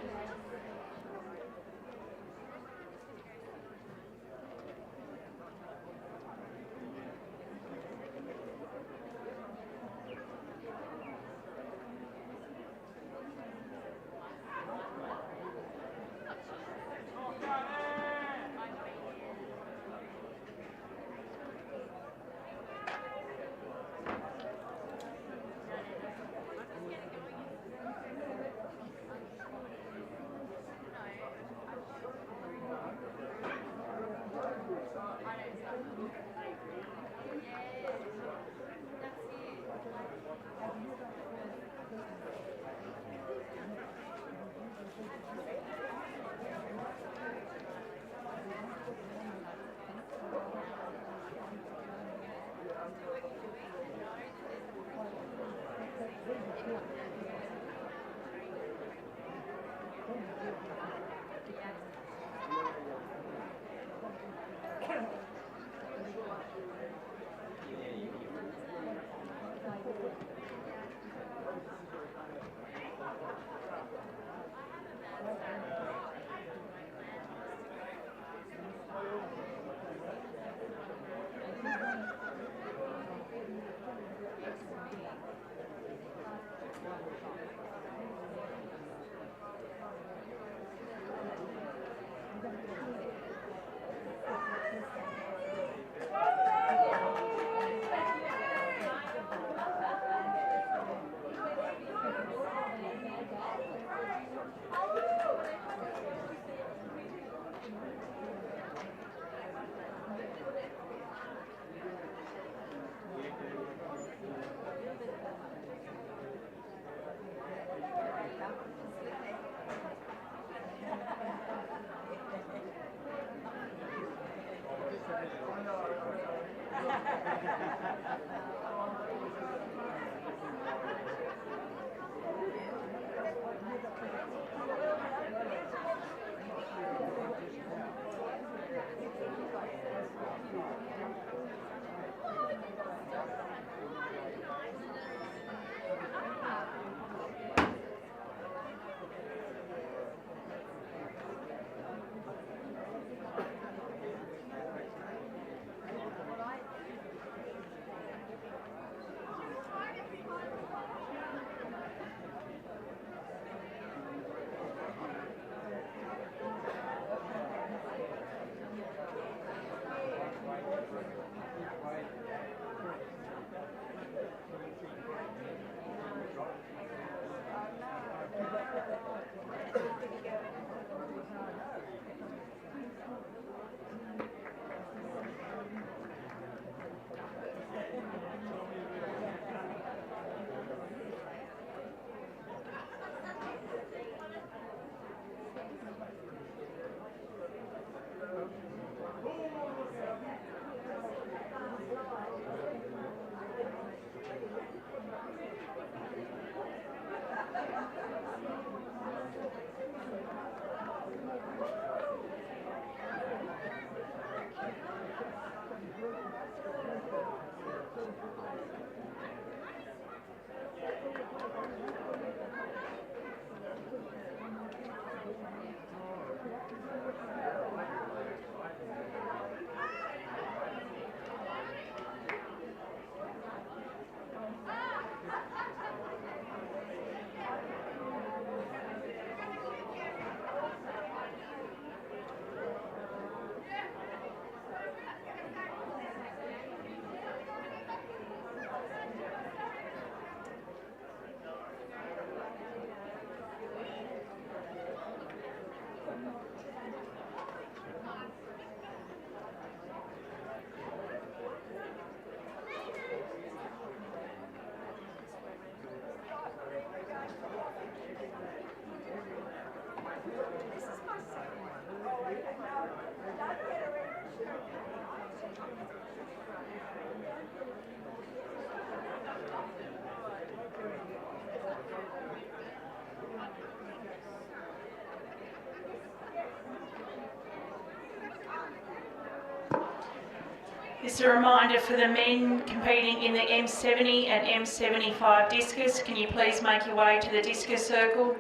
Just a reminder for the men competing in the M70 and M75 discus, can you please make your way to the discus circle?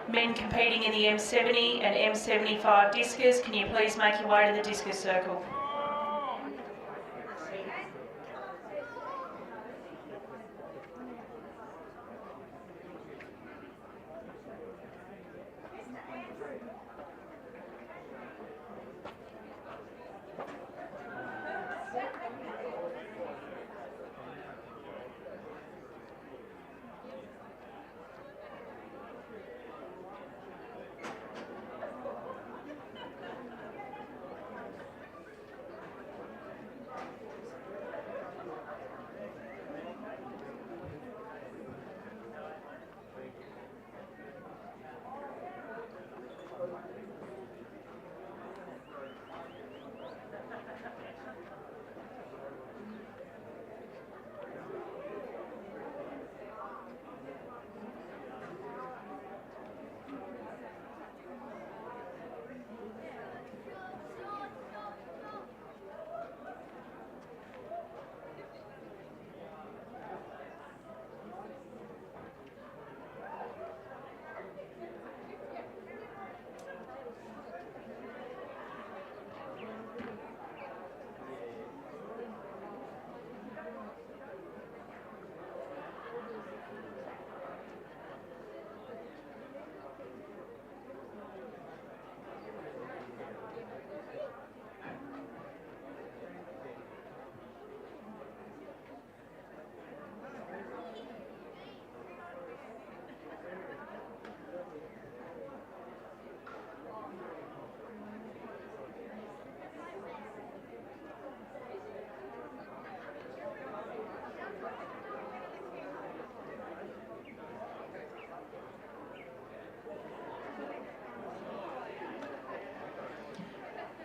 Men competing in the M70 and M75 discus, can you please make your way to the discus circle?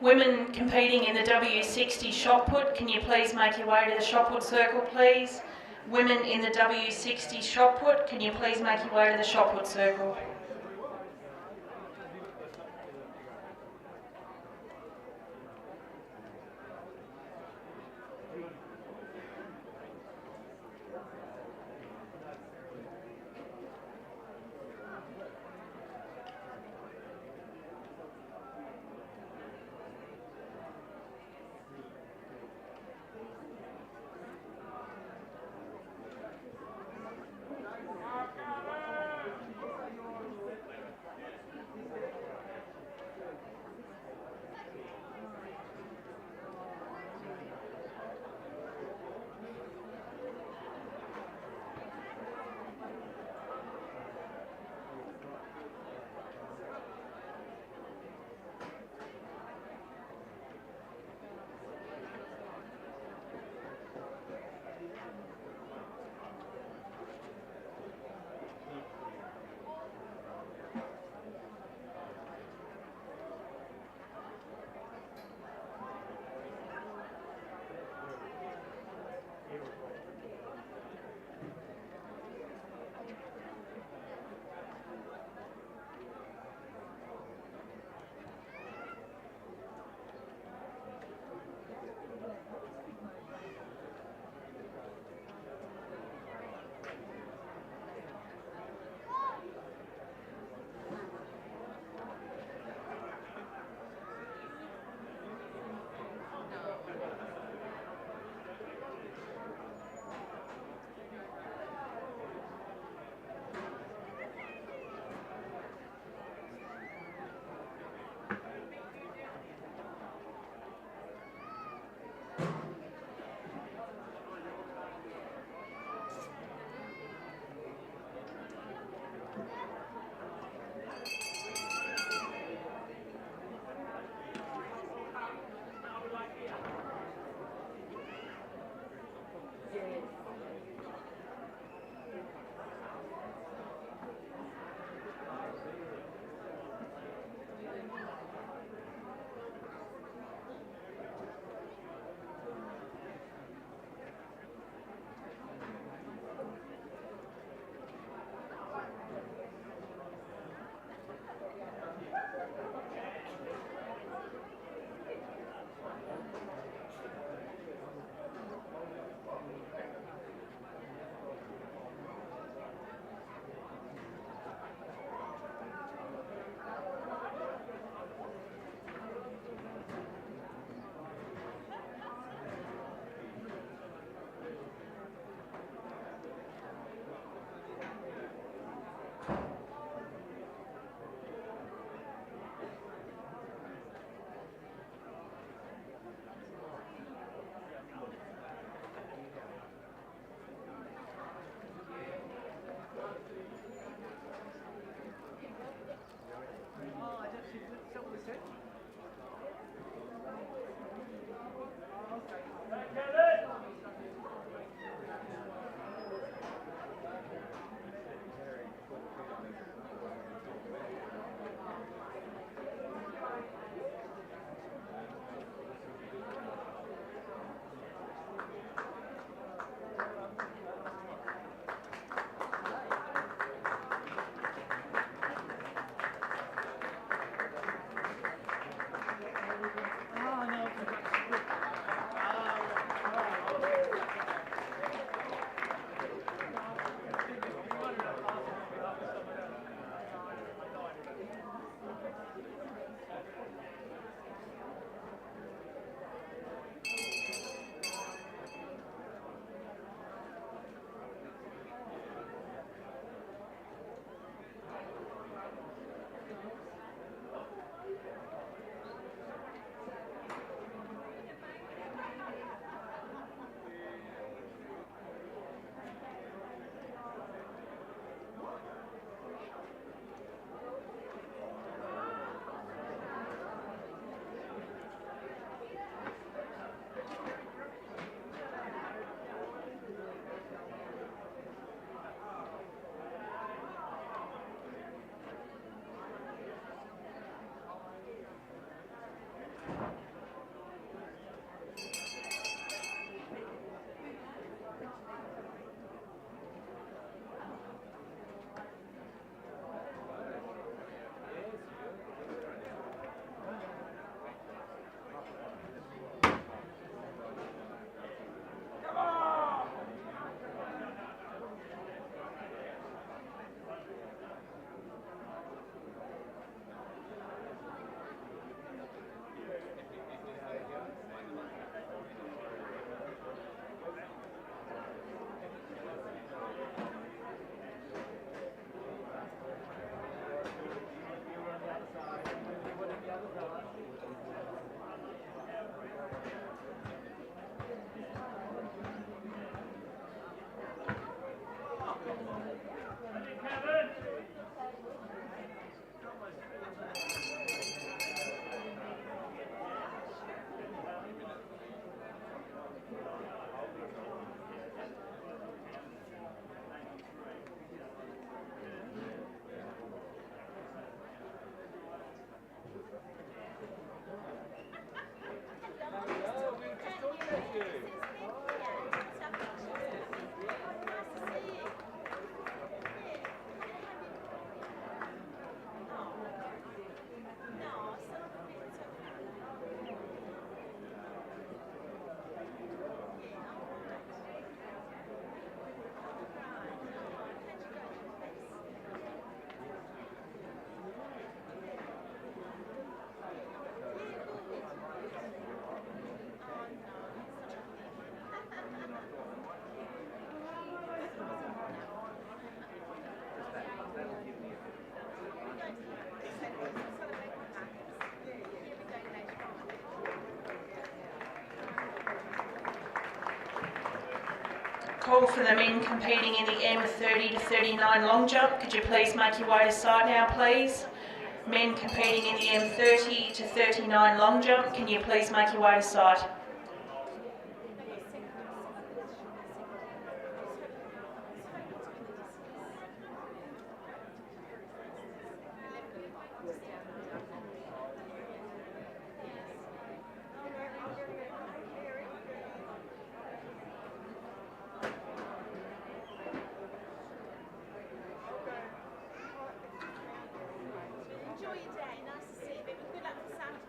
Women competing in the W60 shot put, can you please make your way to the shot put circle, please? Women in the W60 shot put, can you please make your way to the shot put circle? Call for the men competing in the M30 to 39 long jump. Could you please make your way to site now, please? Men competing in the M30 to 39 long jump, can you please make your way to site? Enjoy your day. Nice to see you, baby. Good luck for this afternoon.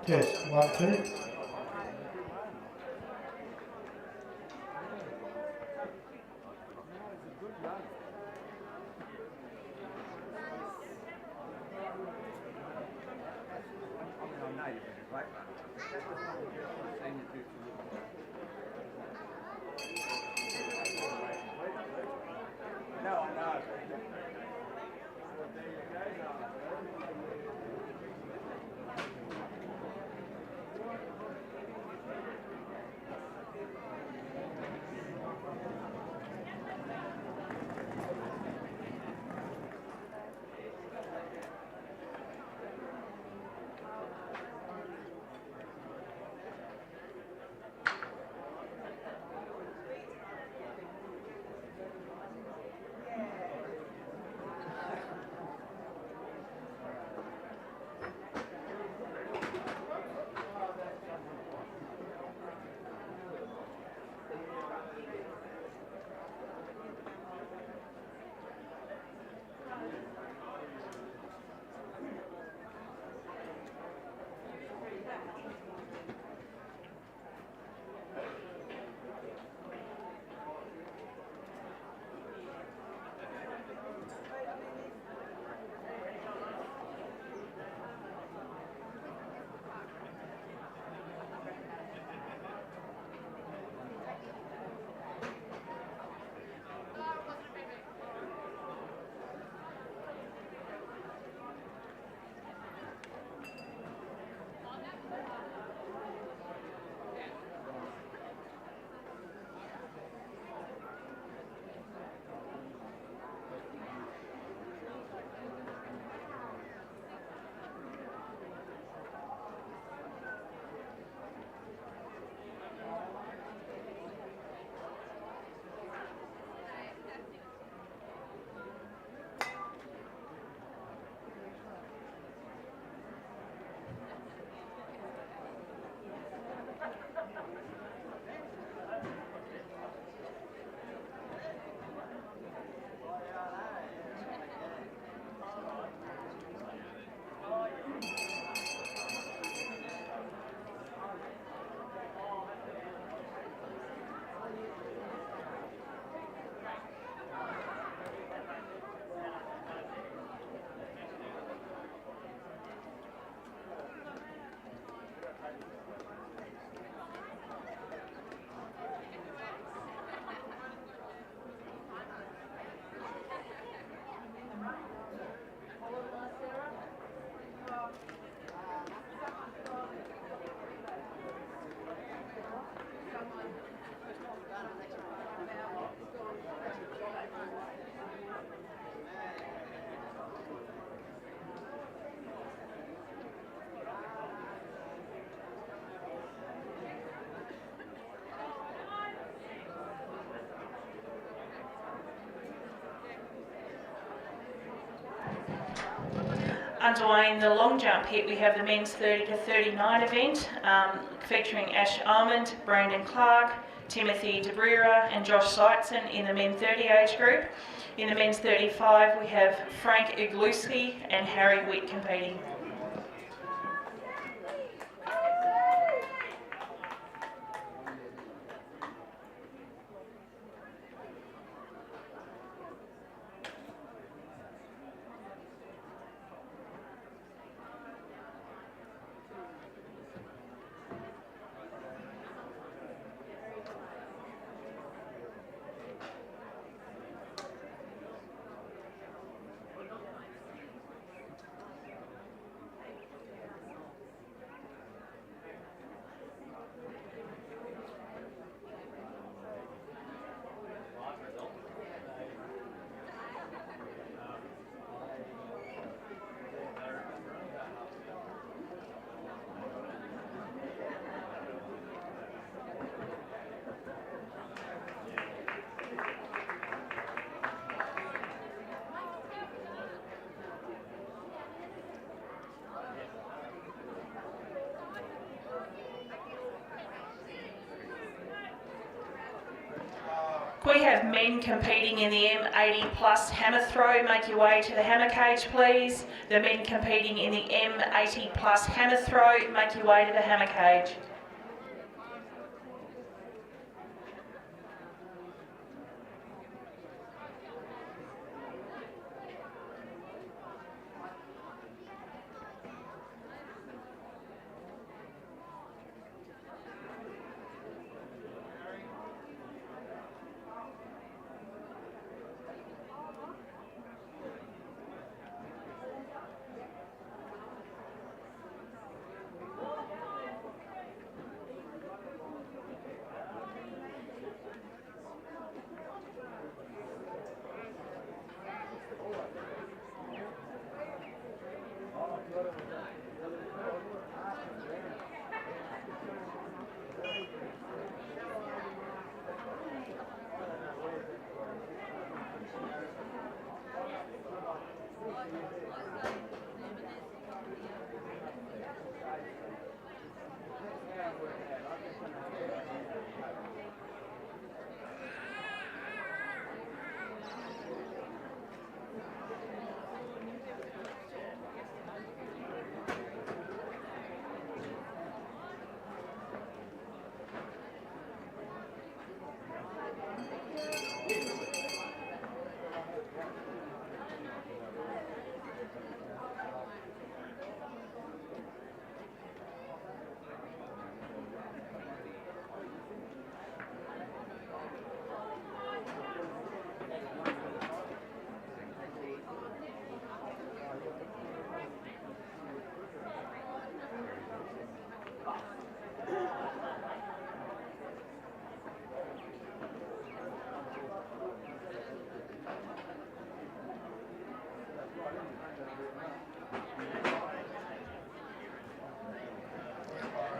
Test, 1, 2. Underway in the long jump heat, we have the men's 30 to 39 event, featuring Ash Almond, Brandon Clark, Timothy DeBrera and Josh Seitzen in the men 30 age group. In the men's 35, we have Frank Igluski and Harry Witt competing. We have men competing in the M80 plus hammer throw. Make your way to the hammer cage, please. The men competing in the M80 plus hammer throw. Make your way to the hammer cage.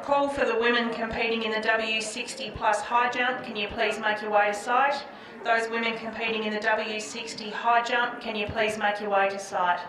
Call for the women competing in the W60 plus high jump. Can you please make your way to site? Those women competing in the W60 high jump, can you please make your way to site?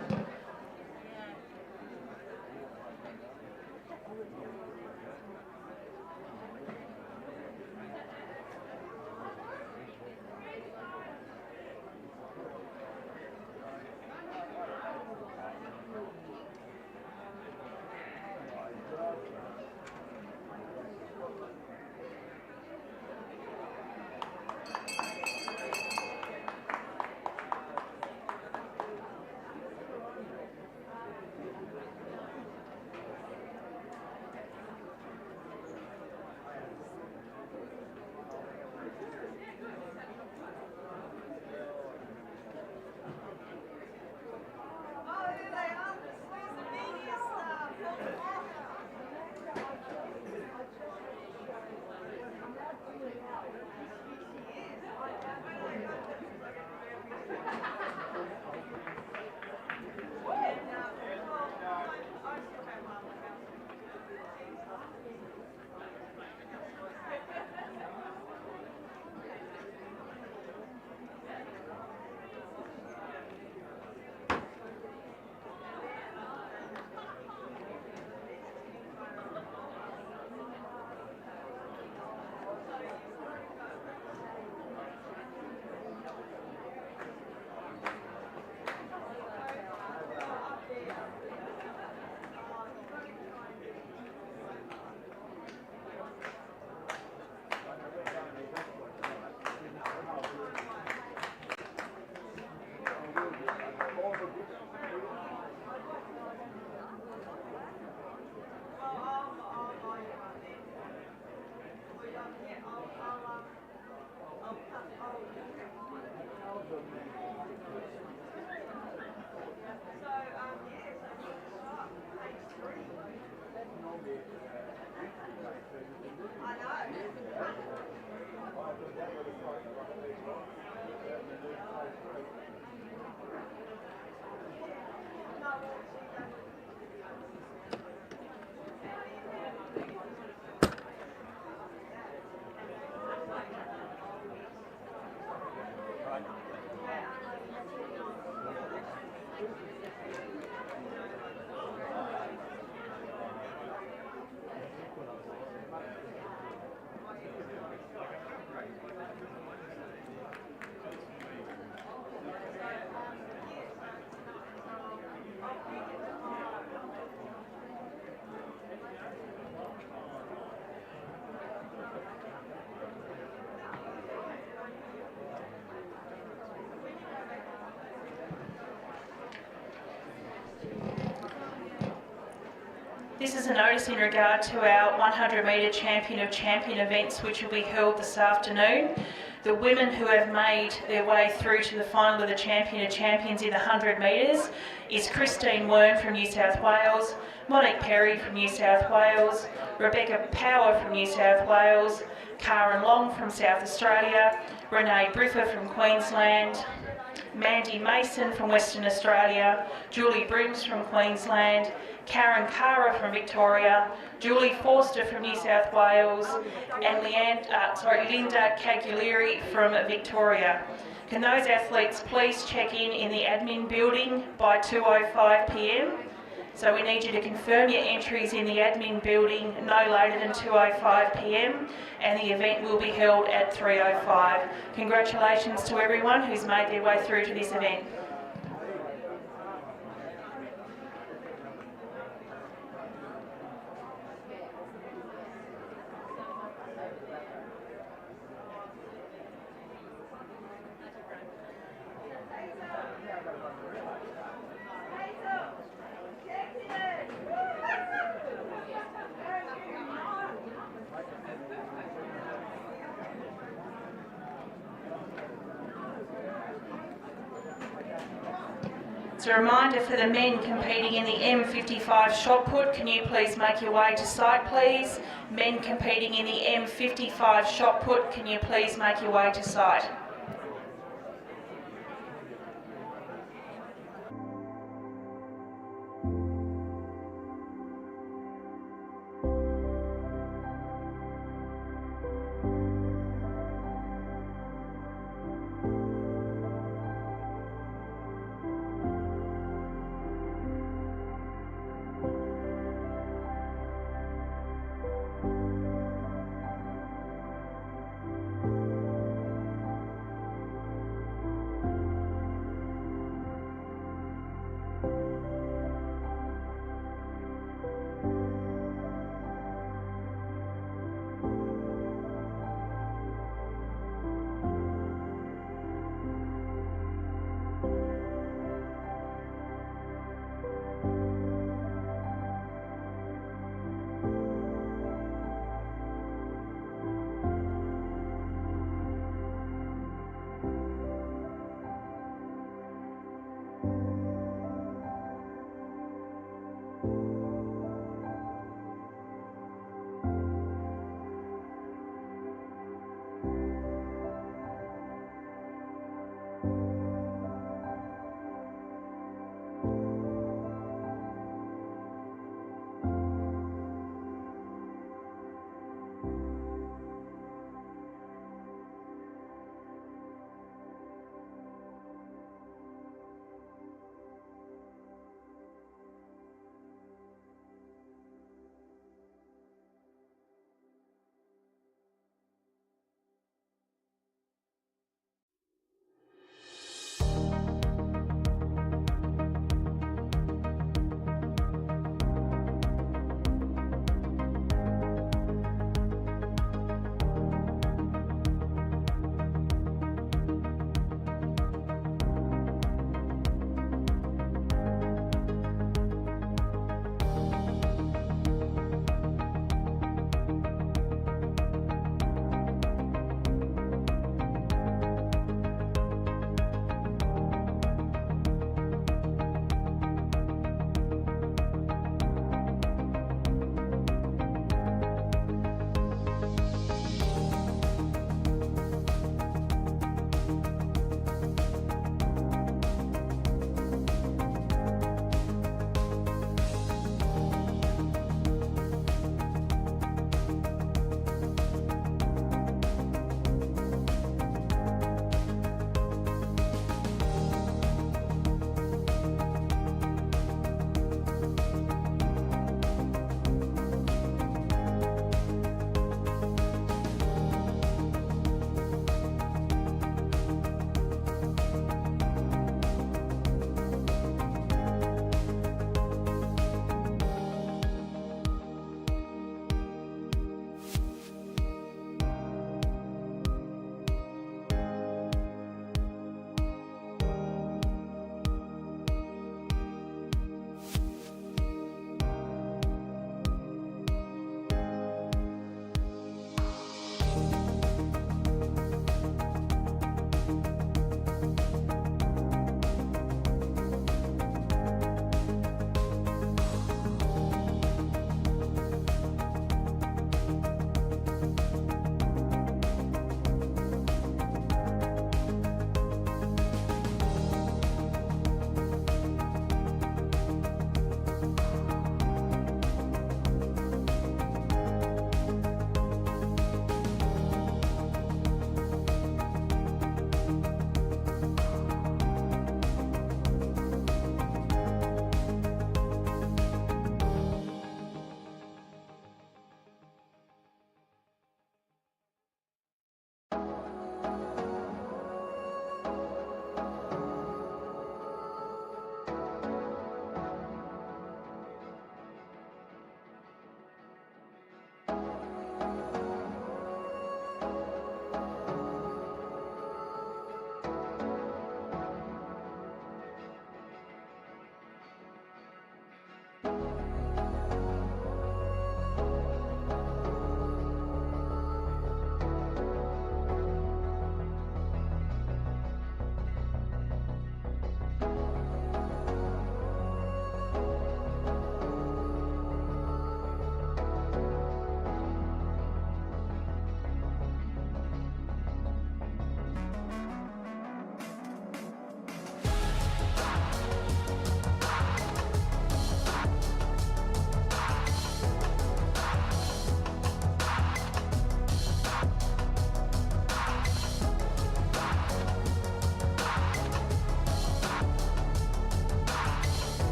This is a notice in regard to our 100 metre Champion of Champion events, which will be held this afternoon. The women who have made their way through to the final of the Champion of Champions in the 100 metres is Christine Wern from New South Wales, Monique Perry from New South Wales, Rebecca Power from New South Wales, Karen Long from South Australia, Renee Briffer from Queensland, Mandy Mason from Western Australia, Julie Brims from Queensland, Karen Cara from Victoria, Julie Forster from New South Wales, and Linda Cagliari from Victoria. Can those athletes please check in the admin building by 2:05 p.m? So we need you to confirm your entries in the admin building no later than 2:05 p.m, and the event will be held at 3:05. Congratulations to everyone who's made their way through to this event. As a reminder for the men competing in the M55 shot put, can you please make your way to site, please? Men competing in the M55 shot put, can you please make your way to site?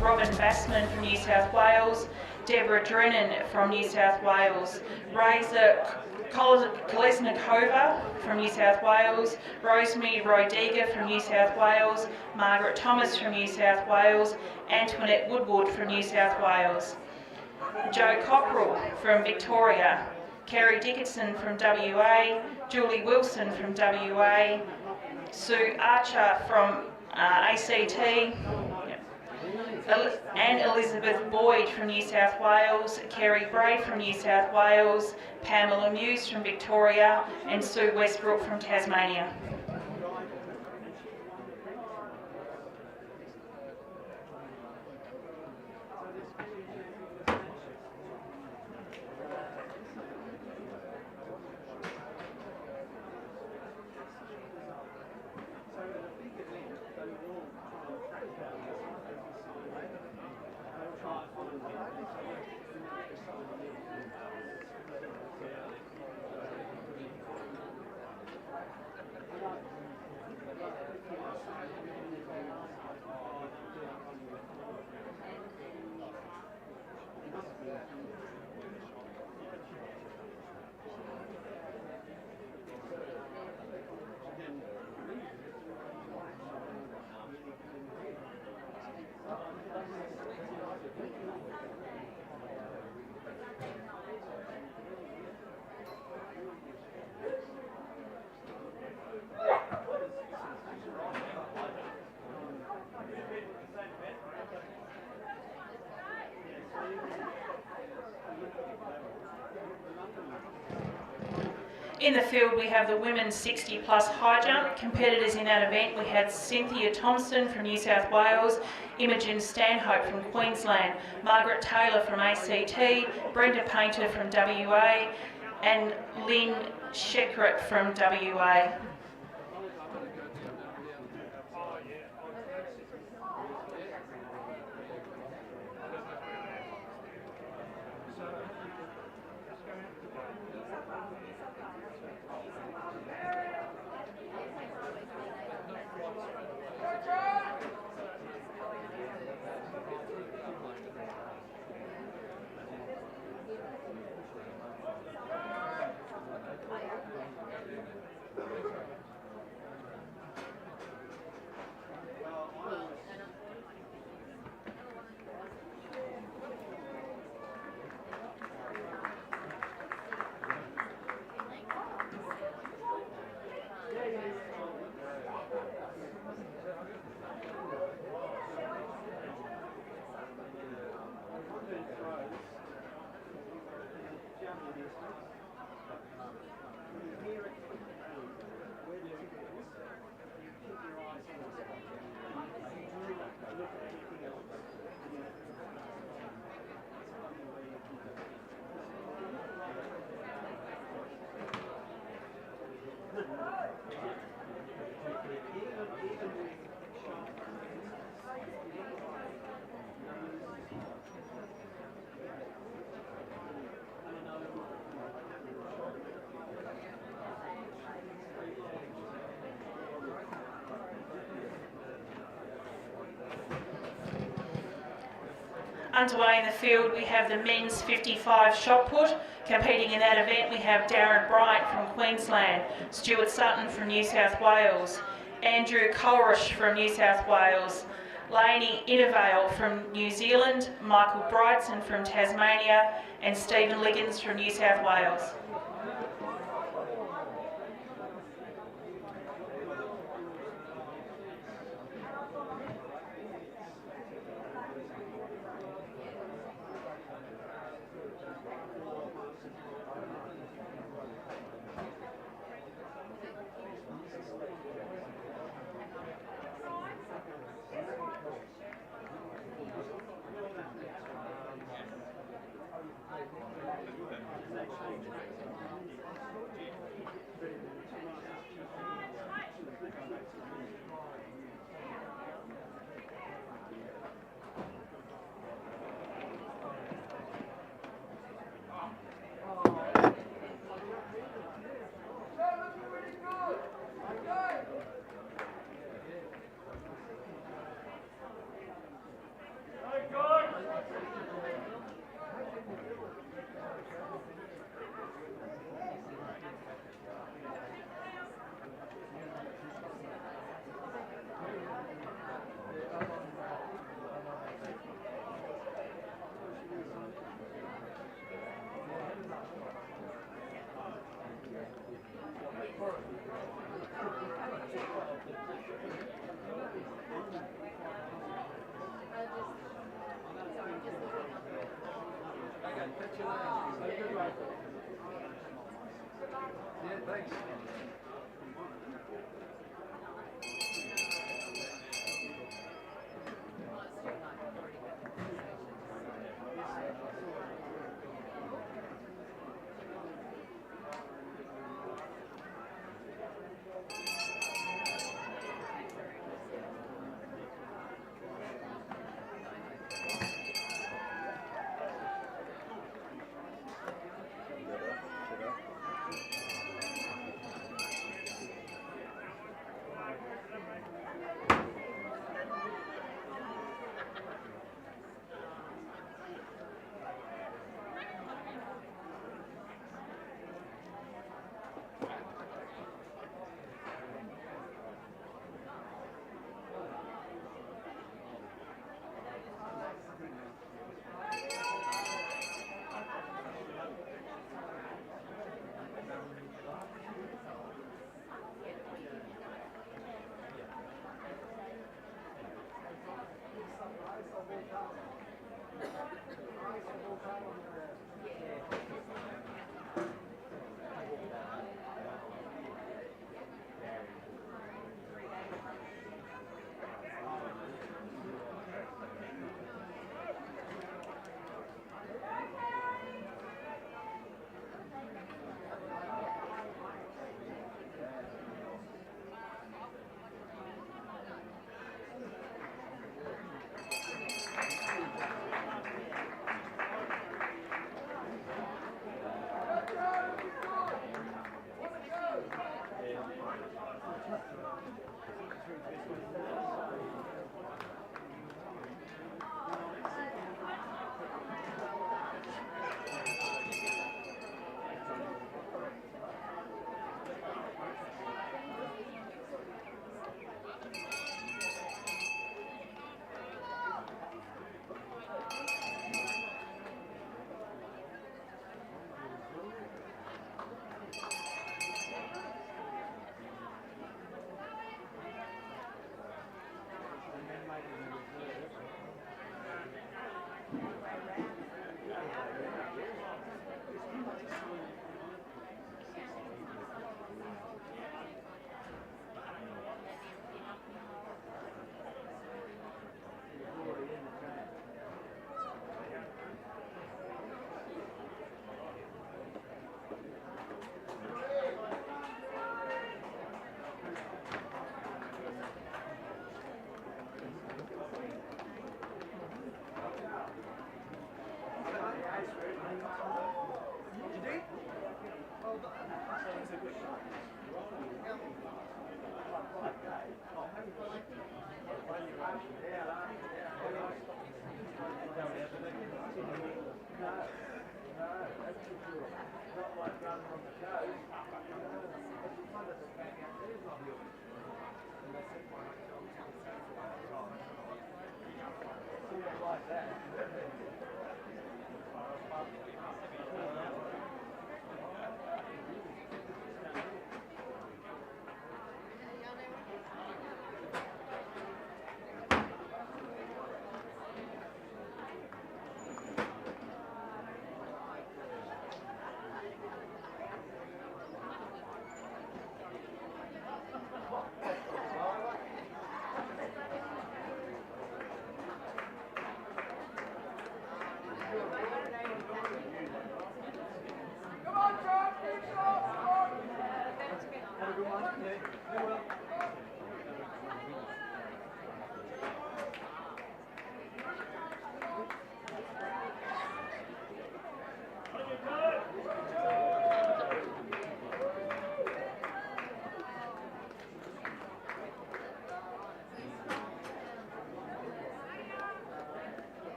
Robin Bassman from New South Wales, Deborah Drennan from New South Wales, Razor Kolesnikova from New South Wales, Rosemary Rodega from New South Wales, Margaret Thomas from New South Wales, Antoinette Woodward from New South Wales, Joe Cockrell from Victoria, Kerry Dickinson from WA, Julie Wilson from WA, Sue Archer from ACT, and Elizabeth Boyd from New South Wales, Kerry Bray from New South Wales, Pamela Muse from Victoria, and Sue Westbrook from Tasmania. In the field, we have the women's 60 plus high jump. Competitors in that event, we had Cynthia Thompson from New South Wales, Imogen Stanhope from Queensland, Margaret Taylor from ACT, Brenda Painter from WA, and Lynn Shekret from WA. Underway in the field, we have the men's 55 shot put. Competing in that event, we have Darren Bryant from Queensland, Stuart Sutton from New South Wales, Andrew Colrish from New South Wales, Lainey Innervale from New Zealand, Michael Brightson from Tasmania, and Stephen Liggins from New South Wales. Yeah, thanks.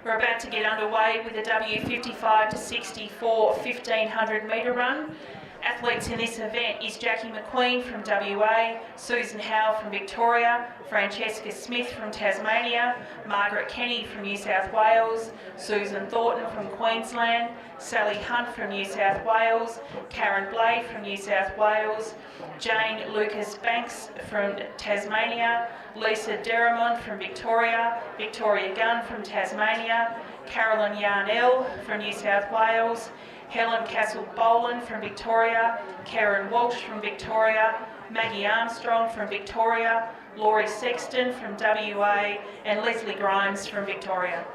We're about to get underway with the W55 to 64 1500 metre run. Athletes in this event is Jackie McQueen from WA, Susan Howe from Victoria, Francesca Smith from Tasmania, Margaret Kenny from New South Wales, Susan Thornton from Queensland, Sally Hunt from New South Wales, Karen Blade from New South Wales, Jane Lucas Banks from Tasmania, Lisa Deramond from Victoria, Victoria Gunn from Tasmania, Carolyn Yarnell from New South Wales, Helen Castle-Boland from Victoria, Karen Walsh from Victoria, Maggie Armstrong from Victoria, Laurie Sexton from WA, and Leslie Grimes from Victoria.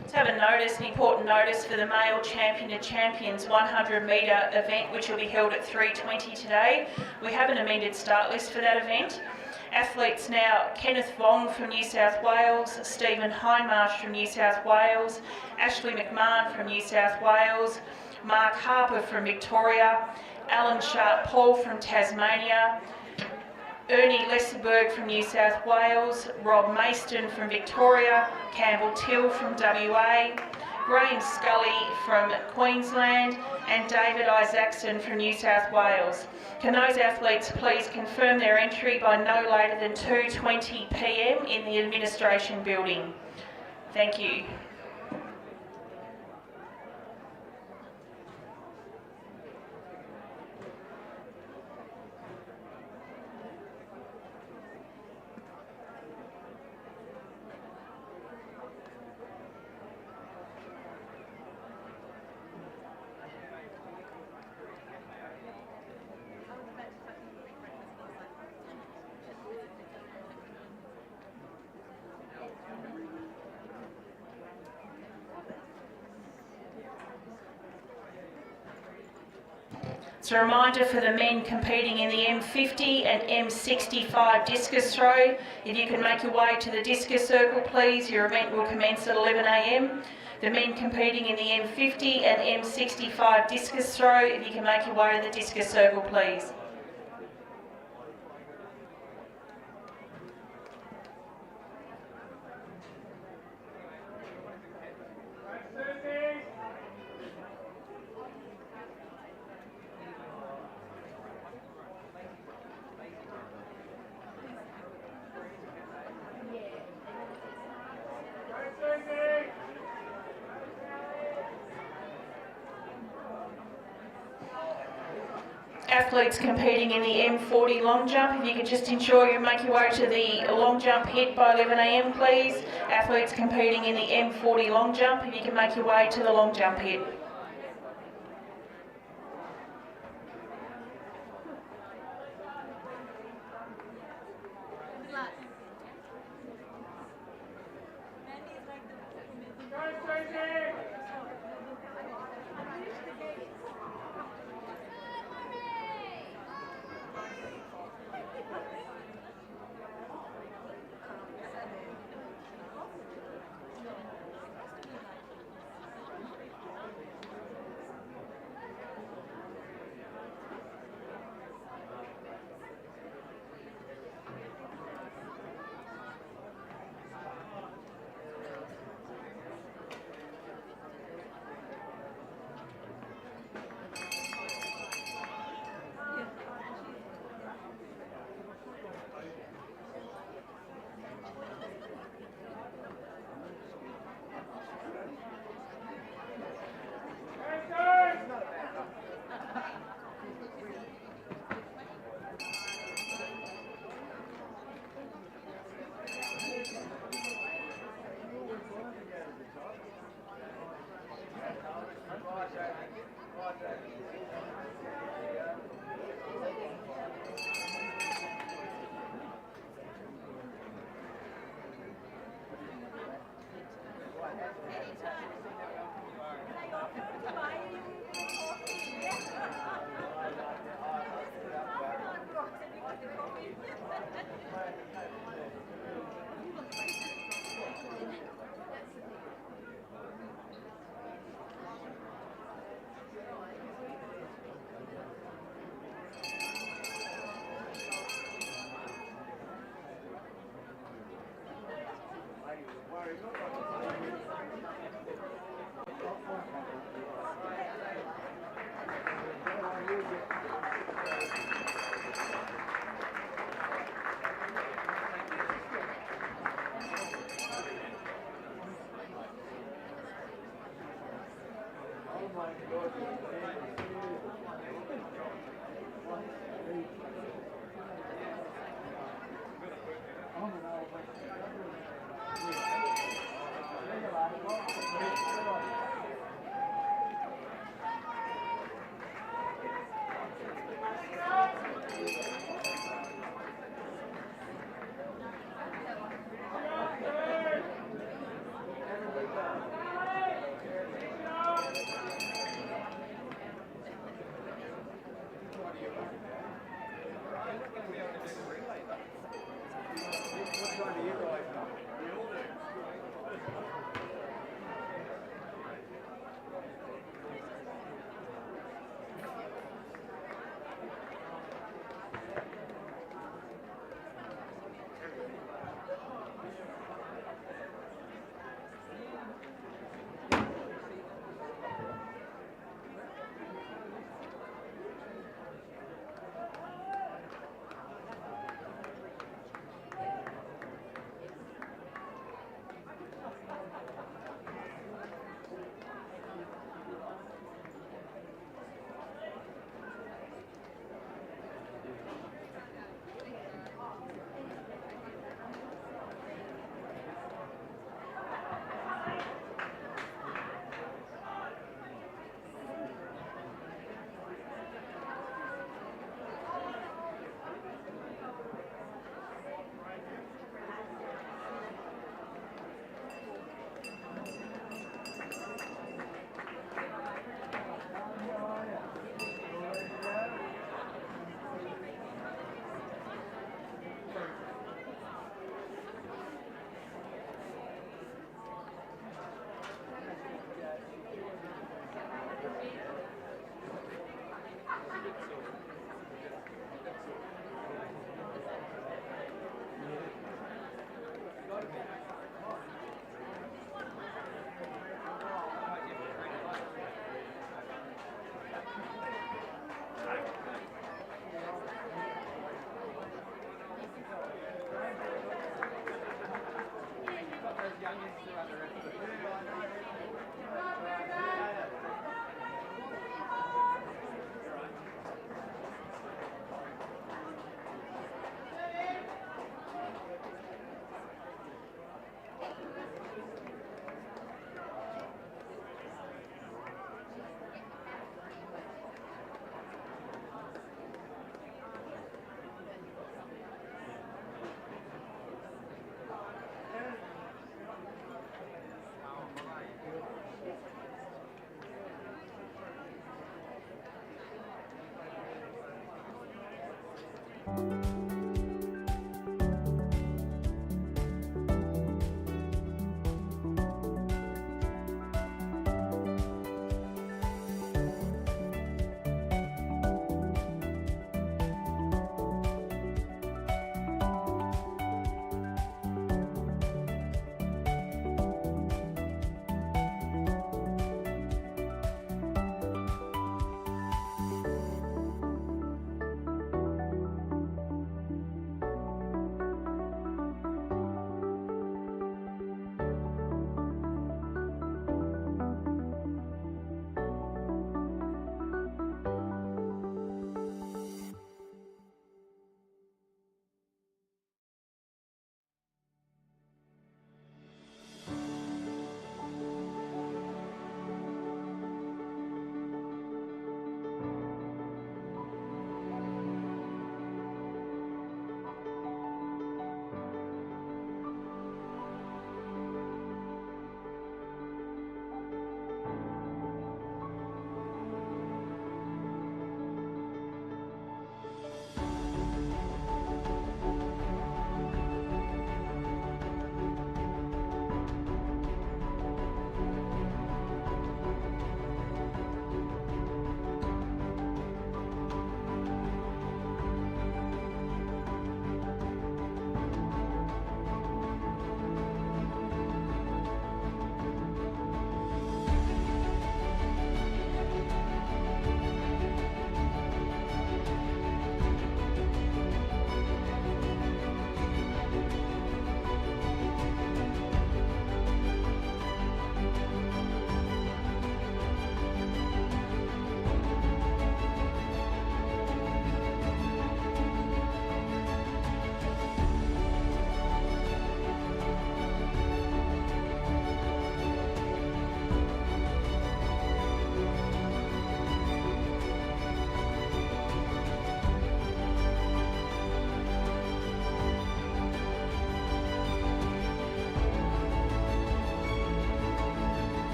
Let's have a notice, an important notice for the male champion of champions 100 metre event, which will be held at 3:20 today. We have an amended start list for that event. Athletes now: Kenneth Wong from New South Wales, Stephen Hindmarsh from New South Wales, Ashley McMahon from New South Wales, Mark Harper from Victoria, Alan Sharp-Paul from Tasmania, Ernie Lesserberg from New South Wales, Rob Mayston from Victoria, Campbell Till from WA, Graham Scully from Queensland, and David Isaacson from New South Wales. Can those athletes please confirm their entry by no later than 2:20 p.m. in the administration building? Thank you. It's a reminder for the men competing in the M50 and M65 discus throw. If you can make your way to the discus circle, please. Your event will commence at 11 a.m. The men competing in the M50 and M65 discus throw, if you can make your way to the discus circle, please. Athletes competing in the M40 long jump, if you could just ensure you make your way to the long jump hit by 11 a.m, please. Athletes competing in the M40 long jump, if you can make your way to the long jump hit.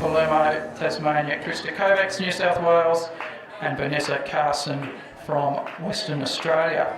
Palermo, Tasmania, Krista Kovacs, New South Wales, and Vanessa Carson from Western Australia.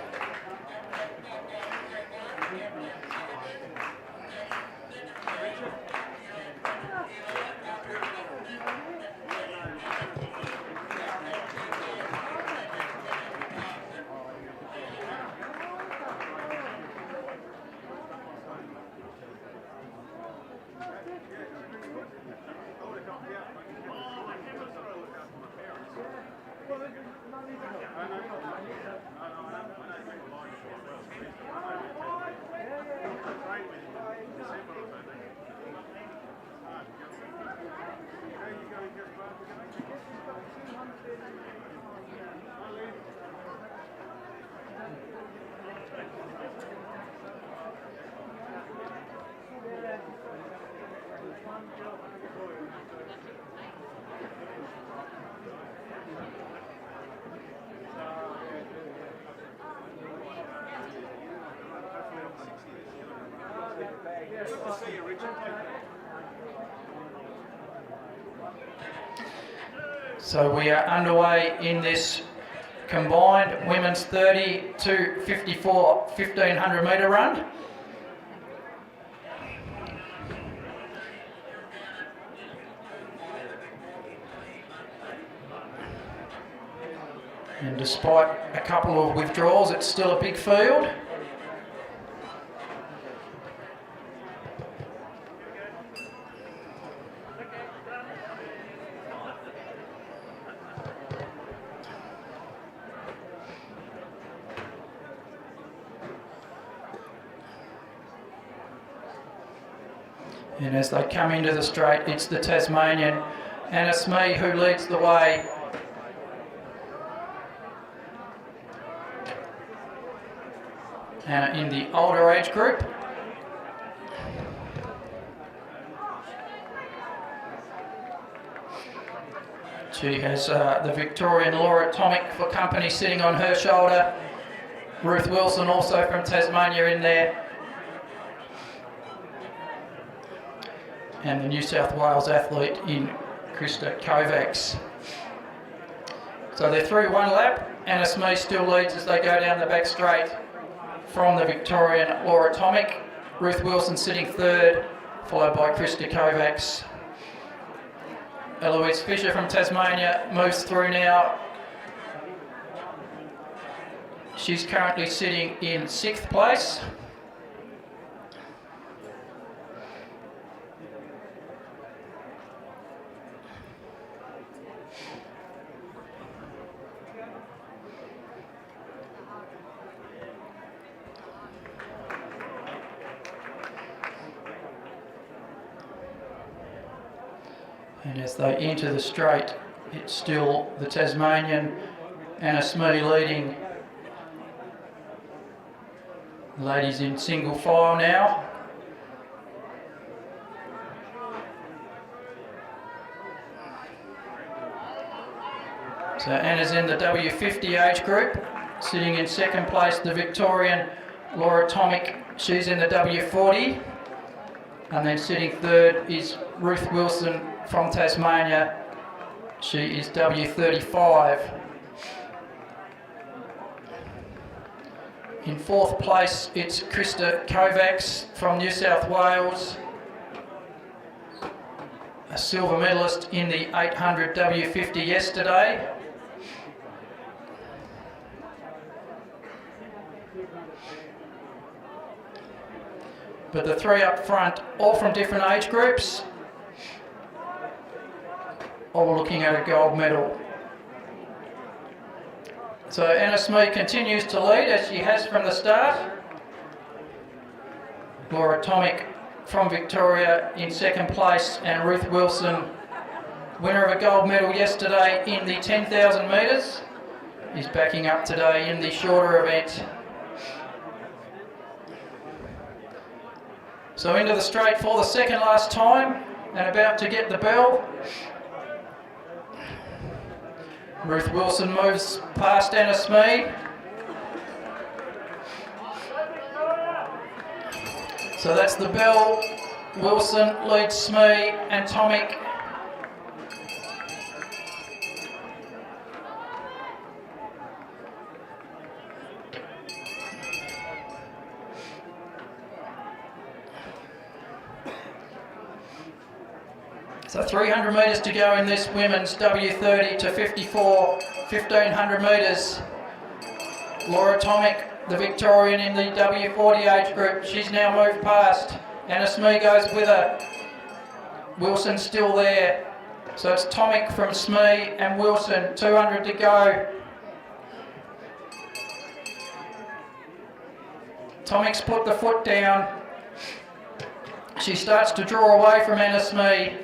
So we are underway in this combined women's 30 to 54 1500 metre run. And despite a couple of withdrawals, it's still a big field. And as they come into the straight, it's the Tasmanian Anna Smee who leads the way. Anna in the older age group. She has the Victorian Laura Tomic for company sitting on her shoulder. Ruth Wilson also from Tasmania in there. And the New South Wales athlete in Krista Kovacs. So they're through one lap. Anna Smee still leads as they go down the back straight from the Victorian Laura Tomic. Ruth Wilson sitting third, followed by Krista Kovacs. Eloise Fisher from Tasmania moves through now. She's currently sitting in 6th place. And as they enter the straight, it's still the Tasmanian Anna Smee leading. Ladies in single file now. So Anna's in the W50 age group, sitting in 2nd place, the Victorian Laura Tomic. She's in the W40. And then sitting 3rd is Ruth Wilson from Tasmania. She is W35. In 4th place, it's Krista Kovacs from New South Wales, a silver medalist in the 800 W50 yesterday. But the three up front, all from different age groups, all looking at a gold medal. So Anna Smee continues to lead as she has from the start. Laura Tomic from Victoria in 2nd place, and Ruth Wilson, winner of a gold medal yesterday in the 10,000 metres, is backing up today in the shorter event. So into the straight for the second last time, and about to get the bell. Ruth Wilson moves past Anna Smee. So that's the bell. Wilson leads Smee and Tomic So 300 metres to go in this women's W30 to 54, 1500 metres. Laura Tomic, the Victorian in the W40 age group, she's now moved past. Anna Smee goes with her. Wilson's still there. So it's Tomic from Smee and Wilson, 200 to go. Tomic's put the foot down. She starts to draw away from Anna Smee.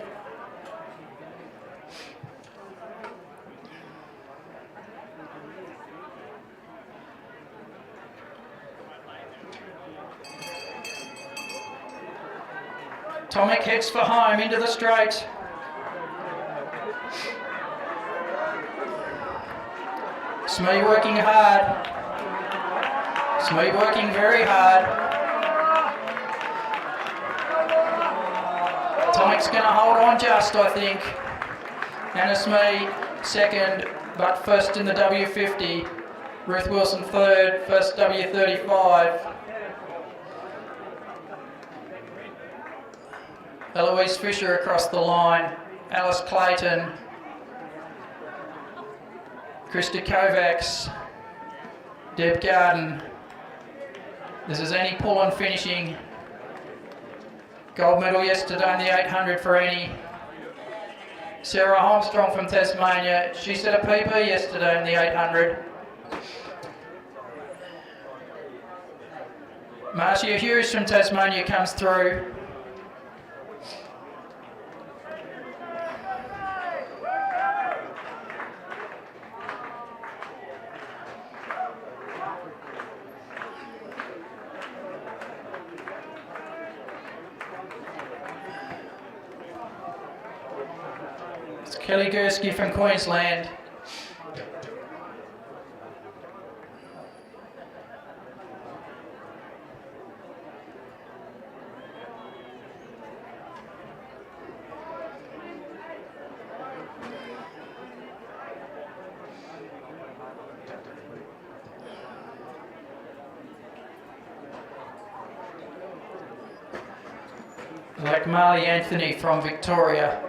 Tomic heads for home into the straight. Smee working hard. Smee working very hard. Tomic's going to hold on just, I think. Anna Smee second, but first in the W50. Ruth Wilson third, first W35. Eloise Fisher across the line. Alice Clayton. Krista Kovacs. Deb Garden. This is Annie Pullen finishing. Gold medal yesterday in the 800 for Annie. Sarah Armstrong from Tasmania. She set a PB yesterday in the 800. Marcia Hughes from Tasmania comes through. Kelly Gursky from Queensland. Like Marley Anthony from Victoria.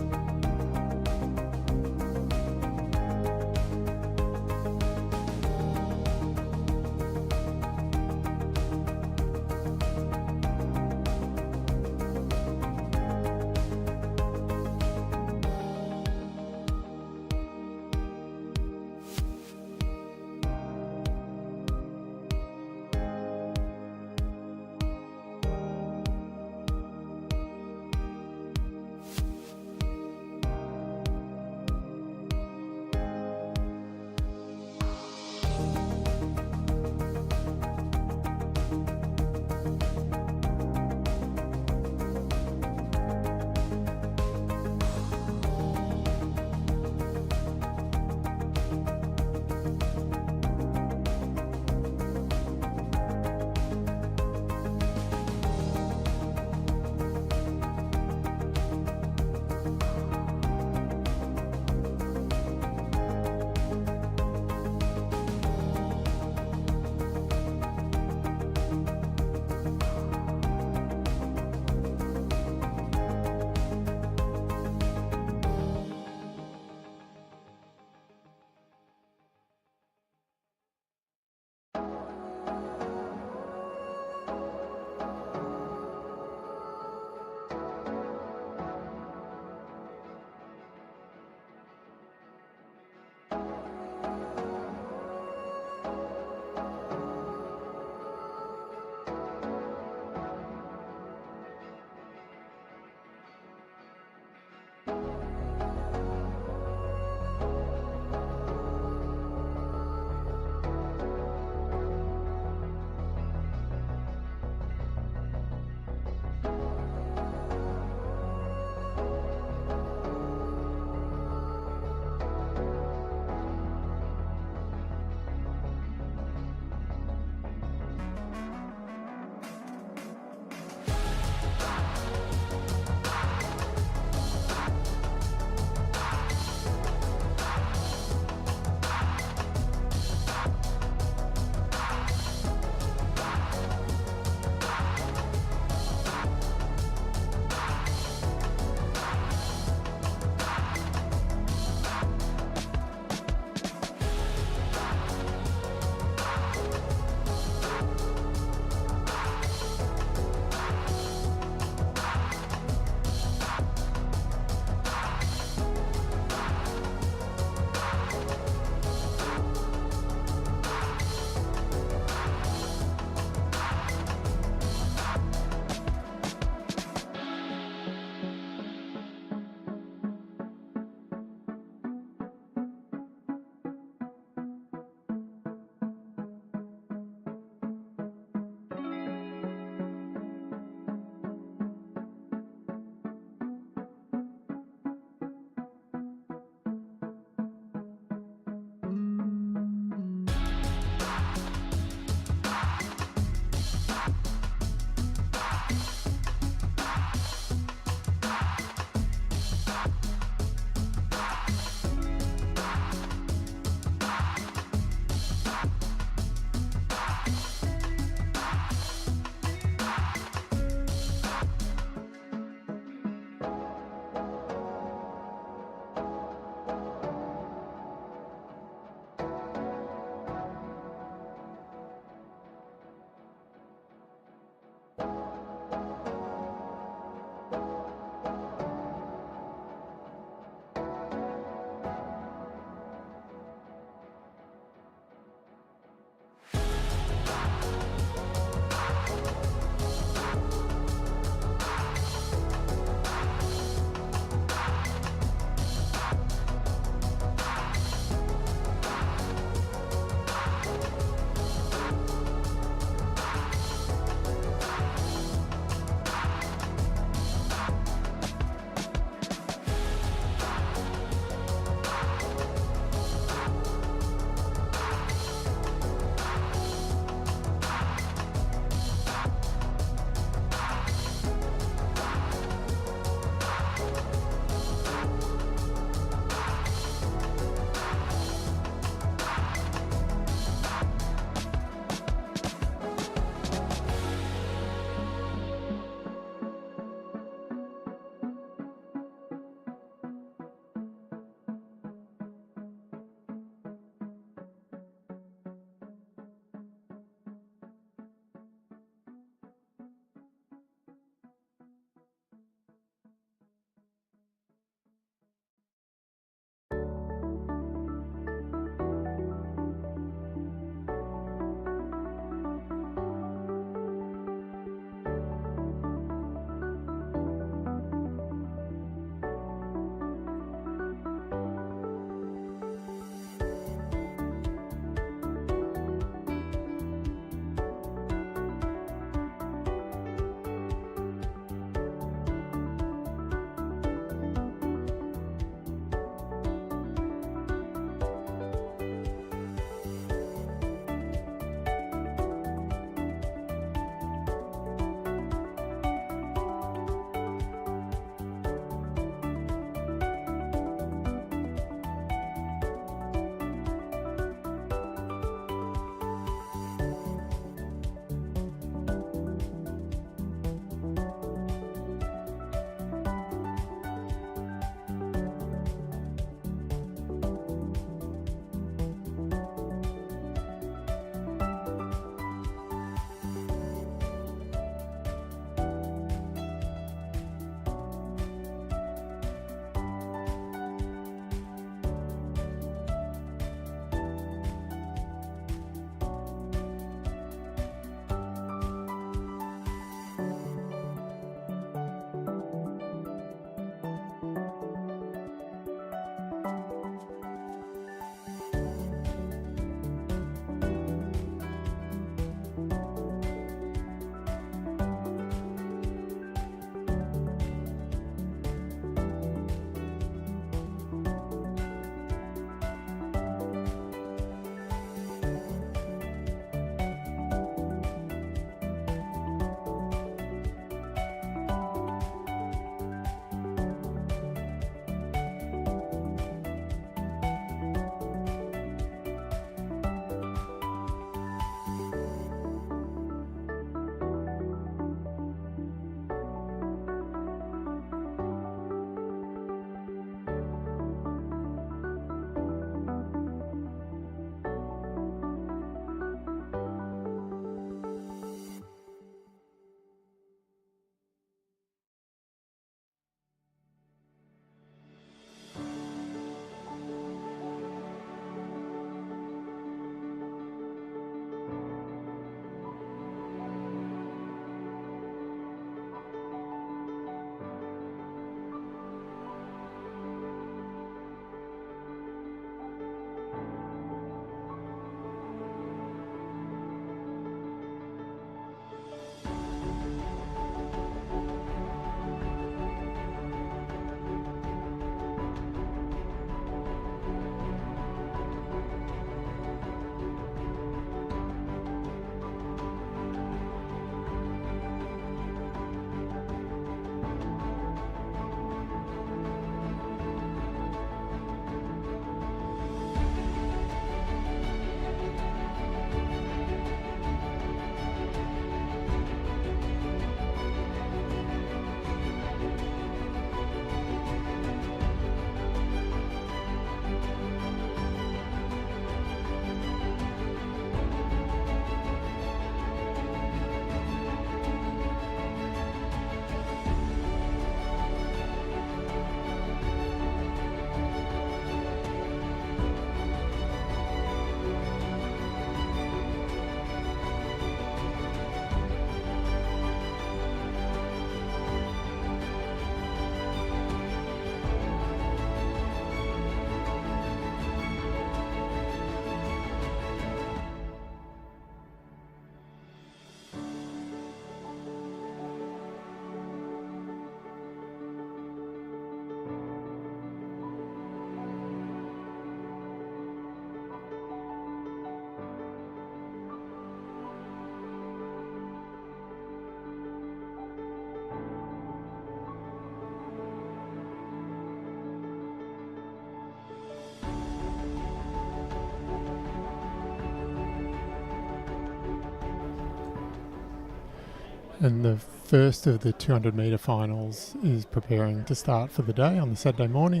And the first of the 200 metre finals is preparing to start for the day on the Saturday morning.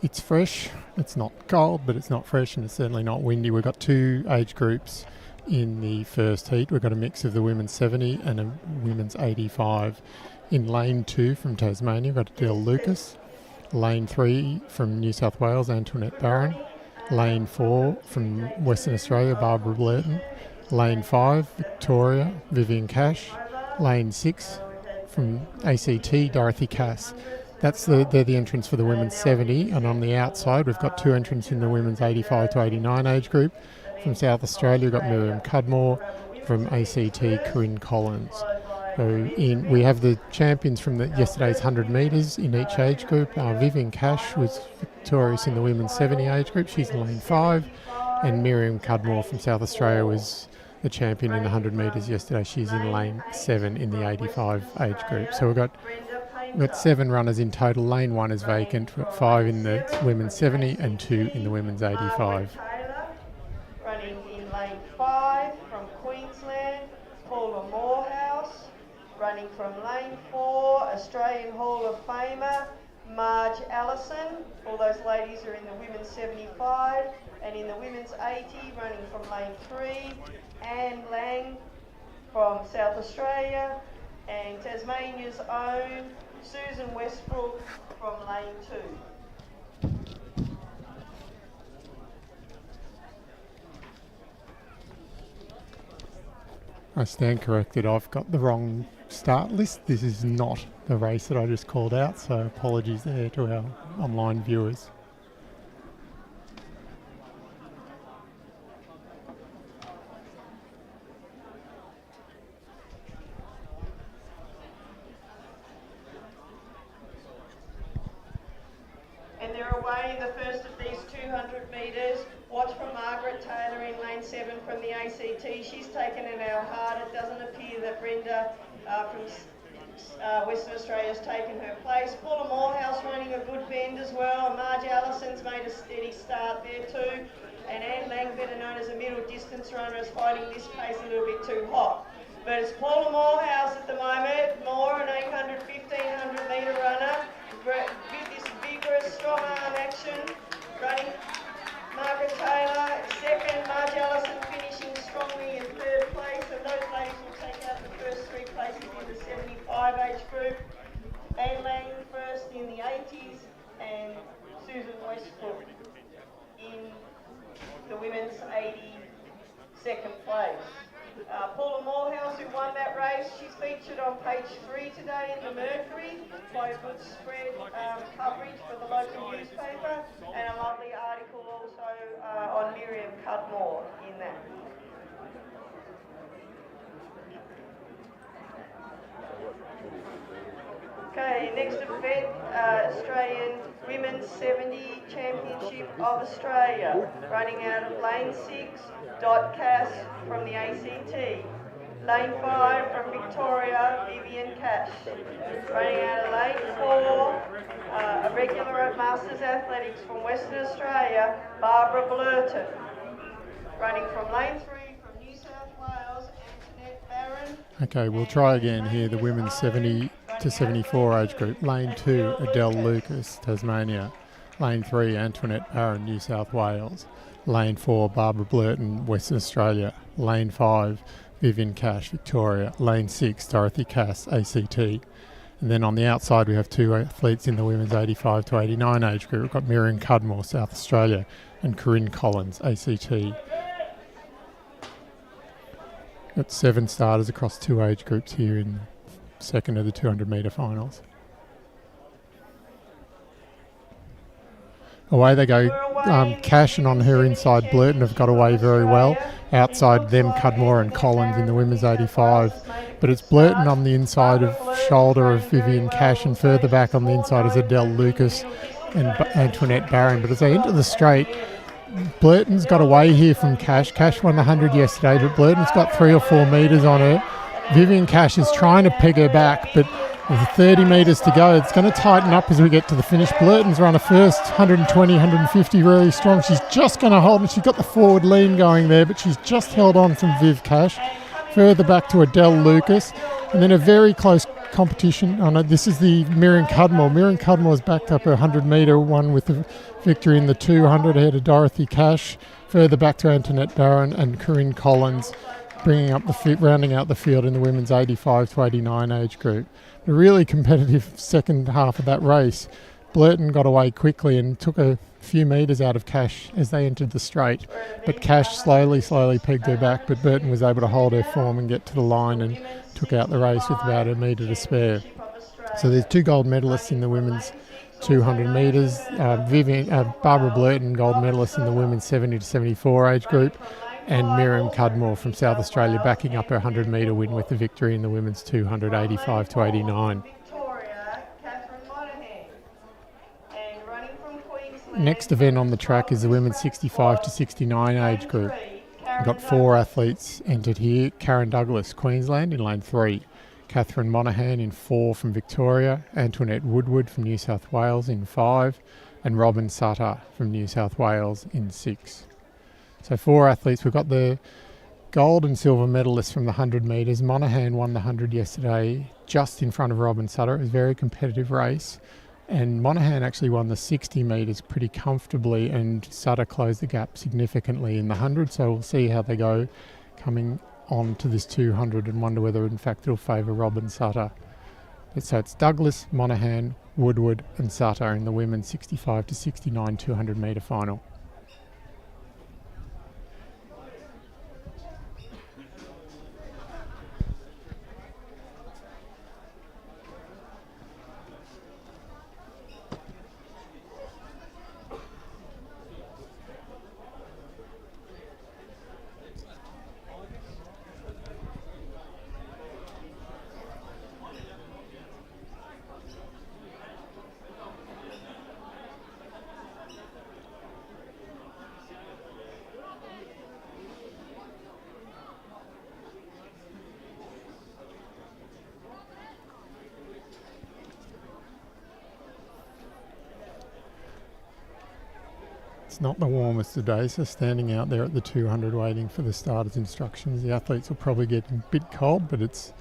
It's fresh. It's not cold, but it's not fresh, and it's certainly not windy. We've got two age groups in the first heat. We've got a mix of the women's 70 and a women's 85. In lane 2 from Tasmania, we've got Adele Lucas. Lane 3 from New South Wales, Antoinette Barron. Lane 4 from Western Australia, Barbara Blurton. Lane 5, Victoria, Vivian Cash. Lane 6 from ACT, Dorothy Cass. They're the entrants for the women's 70, and on the outside we've got two entrants in the women's 85 to 89 age group. From South Australia we've got Miriam Cudmore, from ACT Corinne Collins. So we have the champions from yesterday's 100 metres in each age group. Vivian Cash was victorious in the women's 70 age group, she's in lane 5, and Miriam Cudmore from South Australia was the champion in the 100 metres yesterday. She's in lane 7 in the 85 age group. So we've got 7 runners in total. Lane 1 is vacant. We've got 5 in the women's 70 and 2 in the women's 85. Running in lane 5 from Queensland, Paula Morehouse. Running from lane 4, Australian Hall of Famer, Marge Allison. All those ladies are in the women's 75. And in the women's 80, running from lane 3, Anne Lang from South Australia, and Tasmania's own Susan Westbrook from lane 2. I stand corrected, I've got the wrong start list. This is not the race that I just called out, so apologies there to our online viewers. And they're away in the first of these 200 metres. Watch for Margaret Taylor in lane 7 from the ACT. She's taken it out hard. It doesn't appear that Brenda from Western Australia has taken her place. Paula Morehouse running a good bend as well. And Marge Allison's made a steady start there too. And Anne Lang, better known as a middle distance runner, is finding this pace a little bit too hot. But it's Paula Morehouse at the moment. More an 800, 1500 metre runner. With this vigorous strong arm action. Running Margaret Taylor second, Marge Allison finishing strongly in third place, and those ladies will take out the first 3 places in the 75 age group. Anne Lang first in the 80s, and Susan Westbrook in the women's 80 second place. Paula Morehouse, who won that race, she's featured on page 3 today in the Mercury by a good spread coverage for the local newspaper, and a lovely article also on Miriam Cudmore in that. Okay, next event, Australian Women's 70 Championship of Australia, running out of lane 6, Dot Cass from the ACT. Lane 5 from Victoria, Vivian Cash. Running out of lane 4, a regular at Masters Athletics from Western Australia, Barbara Blurton. Running from lane 3 from New South Wales, Antoinette Barron. Okay, we'll try again here. The women's 70 to 74 age group. Lane 2, Adele Lucas, Tasmania. Lane 3, Antoinette Barron, New South Wales. Lane 4, Barbara Blurton, Western Australia. Lane 5, Vivian Cash, Victoria. Lane 6, Dorothy Cass, ACT. And then on the outside we have 2 athletes in the women's 85 to 89 age group. We've got Miriam Cudmore, South Australia, and Corinne Collins, ACT. Got 7 starters across 2 age groups here in the second of the 200 metre finals. Away they go. Cash and on her inside Blurton have got away very well. Outside them Cudmore and Collins in the women's 85. But it's Blurton on the inside of shoulder of Vivian Cash, and further back on the inside is Adele Lucas and Antoinette Barron. But as they enter the straight, Blurton's got away here from Cash. Cash won the 100 yesterday, but Blurton's got 3 or 4 metres on her. Vivian Cash is trying to peg her back, but with 30 metres to go, it's going to tighten up as we get to the finish. Blurton's run a first 120, 150 really strong. She's just going to hold it. She's got the forward lean going there, but she's just held on from Viv Cash. further back to Adele Lucas, and then a very close competition. Oh no, this is the Miriam Cudmore. Miriam Cudmore has backed up her 100 metre, won with the victory in the 200 ahead of Dorothy Cash. Further back to Antoinette Barron and Corinne Collins, bringing up rounding out the field in the women's 85 to 89 age group. A really competitive second half of that race. Blurton got away quickly and took a few metres out of Cash as they entered the straight, but Cash slowly pegged her back, but Burton was able to hold her form and get to the line and took out the race with about a metre to spare. So there's 2 gold medalists in the women's 200 metres. Barbara Blurton, gold medalist in the women's 70 to 74 age group, and Miriam Cudmore from South Australia backing up her 100 metre win with the victory in the women's 200 85 to 89. Next event on the track is the women's 65 to 69 age group. We've got 4 athletes entered here. Karen Douglas, Queensland, in lane 3. Catherine Monaghan in 4 from Victoria. Antoinette Woodward from New South Wales in 5. And Robin Sutter from New South Wales in 6. So 4 athletes. We've got the gold and silver medalists from the 100 metres. Monaghan won the 100 yesterday just in front of Robin Sutter. It was a very competitive race. And Monaghan actually won the 60 metres pretty comfortably, and Sutter closed the gap significantly in the 100, so we'll see how they go coming on to this 200 and wonder whether in fact it'll favour Robin Sutter. So it's Douglas, Monaghan, Woodward and Sutter in the women's 65 to 69 200 metre final. It's not the warmest today, so standing out there at the 200 waiting for the starters' instructions. The athletes will probably get a bit cold, but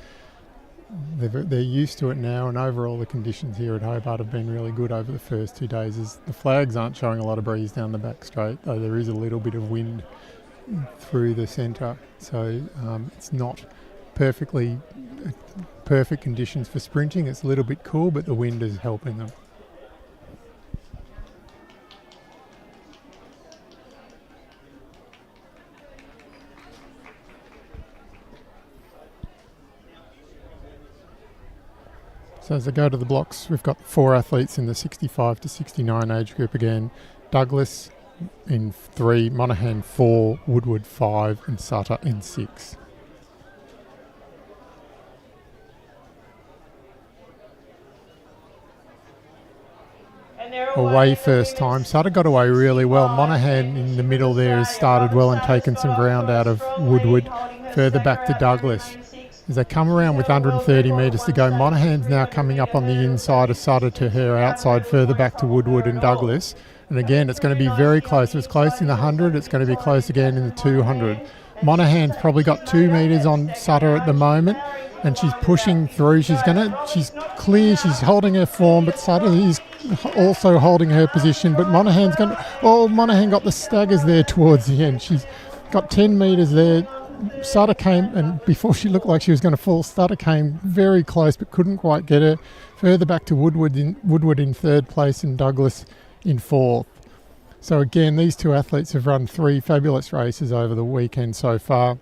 they're used to it now, and overall the conditions here at Hobart have been really good over the first 2 days. The flags aren't showing a lot of breeze down the back straight, though there is a little bit of wind through the centre, so it's not perfect conditions for sprinting. It's a little bit cool, but the wind is helping them. So as I go to the blocks, we've got 4 athletes in the 65 to 69 age group again. Douglas in 3, Monaghan 4, Woodward 5 and Sutter in 6. Away first time. Sutter got away really well. Monaghan in the middle there has started well and taken some ground out of Woodward. Further back to Douglas. As they come around with 130 metres to go, Monaghan's now coming up on the inside of Sutter to her outside, further back to Woodward and Douglas. And again, it's going to be very close. It was close in the 100, it's going to be close again in the 200. Monaghan's probably got 2 metres on Sutter at the moment, and she's pushing through. She's clear, she's holding her form, but Sutter is also holding her position. But Monaghan got the staggers there towards the end. She's got 10 metres there. Sutter came, and before she looked like she was going to fall, Sutter came very close but couldn't quite get her. Further back to Woodward in 3rd place and Douglas in 4th. So again, these 2 athletes have run 3 fabulous races over the weekend so far.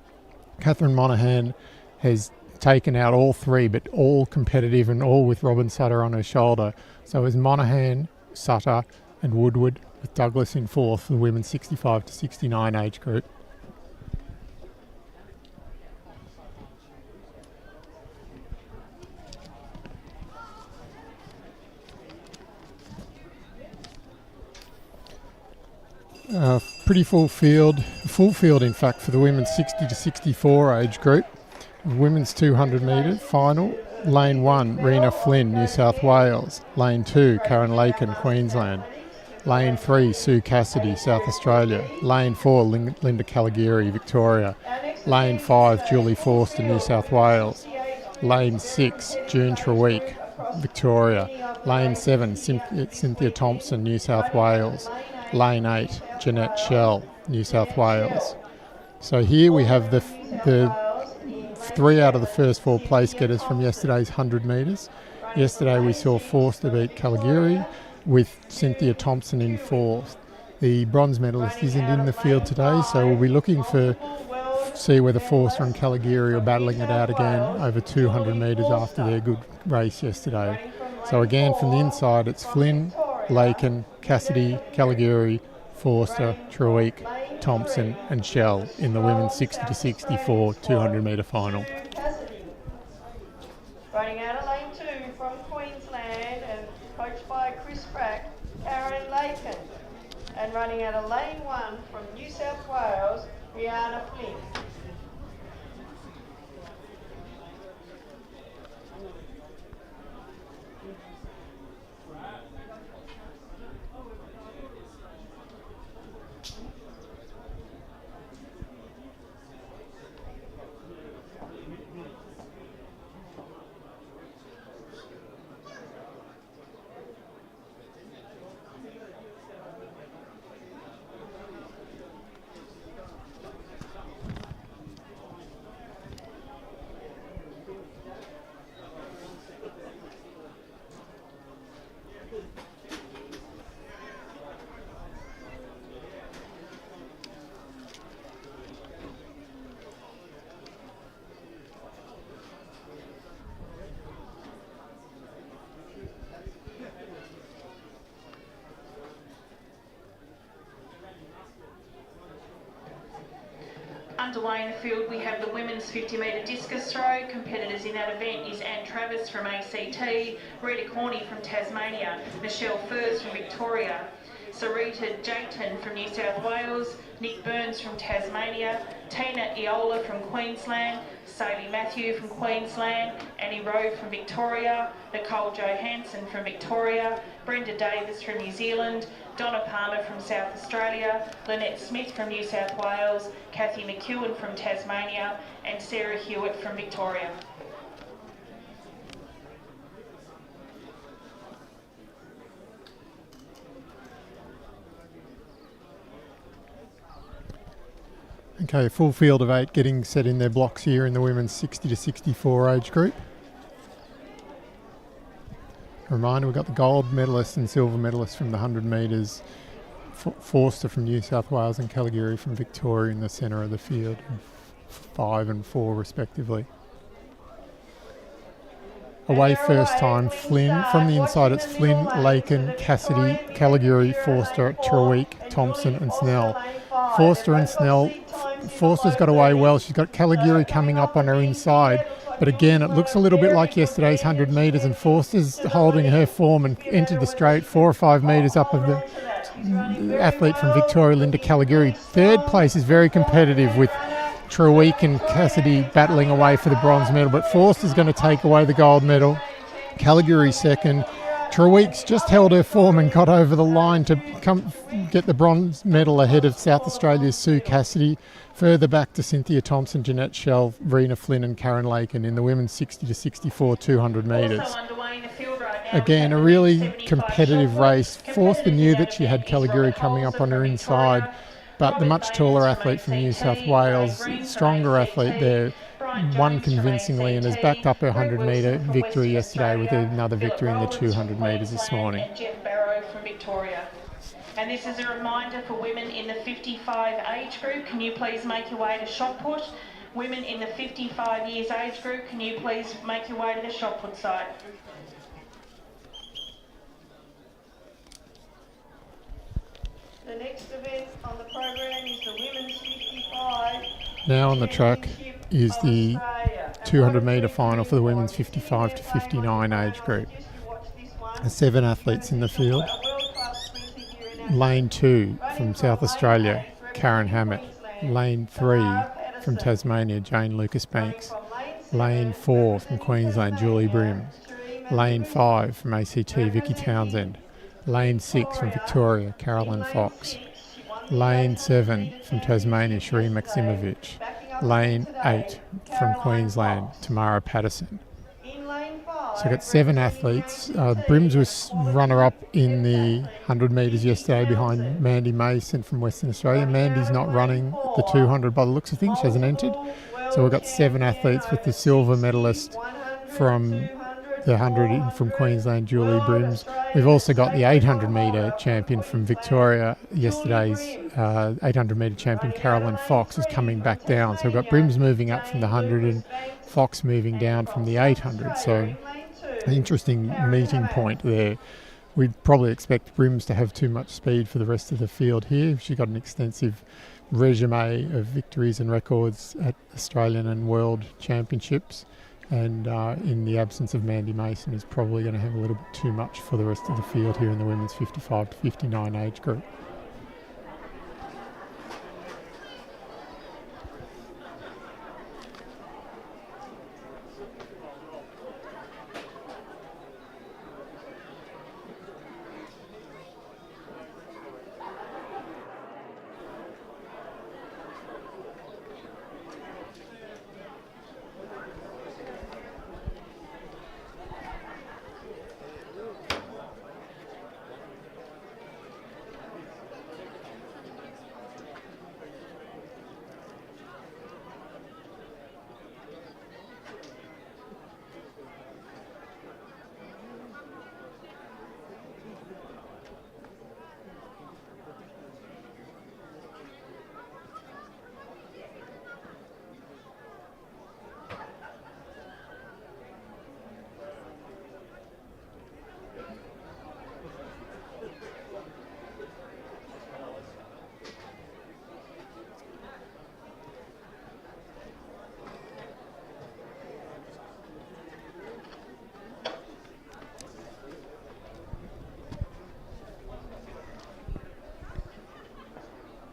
Catherine Monaghan has taken out all 3, but all competitive and all with Robin Sutter on her shoulder. So as Monaghan, Sutter and Woodward, with Douglas in 4th for the women's 65 to 69 age group. Pretty full field in fact for the women's 60 to 64 age group. Women's 200 metre final, lane 1 Rena Flynn, New South Wales, lane 2 Karen Lakin, Queensland, lane 3 Sue Cassidy, South Australia, lane 4 Linda Caligari, Victoria, Lane 5, Julie Forster, New South Wales. Lane 6, June Treweek, Victoria. Lane 7, Cynthia Thompson, New South Wales. Lane 8, Jeanette Shell, New South Wales. So here we have the 3 out of the first 4 place getters from yesterday's 100 metres. Yesterday we saw Forster beat Caligari with Cynthia Thompson in 4th. The bronze medalist isn't in the field today, so we'll be looking for see whether Forster and Caligari are battling it out again over 200 metres after their good race yesterday. So again, from the inside, it's Flynn, Lakin, Cassidy, Caligari, Forster, Treweek, Thompson and Shell in the women's 60 to 64 200 metre final. Running out of lane 2 from Queensland and coached by Chris Pratt, Karen Lakin. And running out of lane 1 from New South Wales, Rihanna Flynn. Underway in the field, we have the women's 50 metre discus throw. Competitors in that event is Anne Travis from ACT, Rita Corney from Tasmania, Michelle Furs from Victoria, Sarita Jayton from New South Wales, Nick Burns from Tasmania, Tina Iola from Queensland, Saley Matthew from Queensland, Annie Rowe from Victoria, Nicole Johansson from Victoria, Brenda Davis from New Zealand, Donna Palmer from South Australia, Lynette Smith from New South Wales, Kathy McEwen from Tasmania and Sarah Hewitt from Victoria. Okay, full field of 8 getting set in their blocks here in the women's 60 to 64 age group. A reminder, we've got the gold medalist and silver medalist from the 100 metres, Forster from New South Wales and Caligari from Victoria in the centre of the field, 5 and 4 respectively. Away first time, Flynn. From the inside it's Flynn, Lakin, Cassidy, Caligari, Forster, Treweek, Thompson and Snell. Forster and Snell, Forster's got away well. She's got Caligari coming up on her inside. But again, it looks a little bit like yesterday's 100 metres and Forster's holding her form and entered the straight 4 or 5 metres up of the athlete from Victoria, Linda Caligari. Third place is very competitive with Treweek and Cassidy battling away for the bronze medal, but Forster's going to take away the gold medal. Caligari second. Treweek's just held her form and got over the line to get the bronze medal ahead of South Australia's Sue Cassidy. Further back to Cynthia Thompson, Jeanette Shell, Rena Flynn and Karen Lakin in the women's 60 to 64 200 metres. Again, a really competitive race. Forster knew that she had Caligari coming up on her inside, but the much taller athlete from New South Wales, stronger athlete there, won convincingly and has backed up her 100 metre victory yesterday with another victory in the 200 metres this morning. Jeff Barrow from Victoria. And this is a reminder for women in the 55 age group. Can you please make your way to shot put? Women in the 55 years age group, can you please make your way to the shot put side? The next event on the program is the women's 55. Now on the track is the 200 metre final for the women's 55 to 59 age group. 7 athletes in the field. Lane 2 from South Australia, Karen Hammett. Lane 3 from Tasmania, Jane Lucas Banks. Lane 4 from Queensland, Julie Brim. Lane 5 from ACT, Vicky Townsend. Lane 6 from Victoria, Carolyn Fox. Lane 7 from Tasmania, Sheree Maximovich. lane 8 from Queensland, Tamara Patterson. In lane 5. So we've got 7 athletes. Brims was runner-up in the 100 metres yesterday behind Mandy Mason from Western Australia. Mandy's not running the 200 by the looks of things. She hasn't entered. So we've got 7 athletes with the silver medalist from the 100 from Queensland, Julie Brims. We've also got the 800 metre champion from Victoria. Yesterday's 800 metre champion, Carolyn Fox, is coming back down. So we've got Brims moving up from the 100 and Fox moving down from the 800. So an interesting meeting point there. We'd probably expect Brims to have too much speed for the rest of the field here. She got an extensive resume of victories and records at Australian and World Championships, and in the absence of Mandy Mason is probably going to have a little bit too much for the rest of the field here in the women's 55 to 59 age group.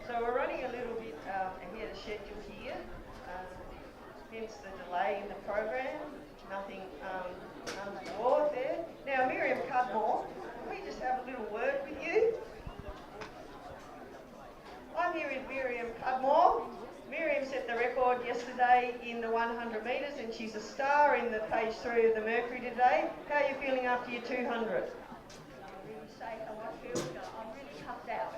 So we're running a little bit ahead of schedule here, hence the delay in the program. Nothing untoward there. Now, Miriam Cudmore, can we just have a little word with you? I'm here with Miriam Cudmore. Miriam set the record yesterday in the 100 metres, and she's a star in the page 3 of the Mercury today. How are you feeling after your 200? I'm really puffed out.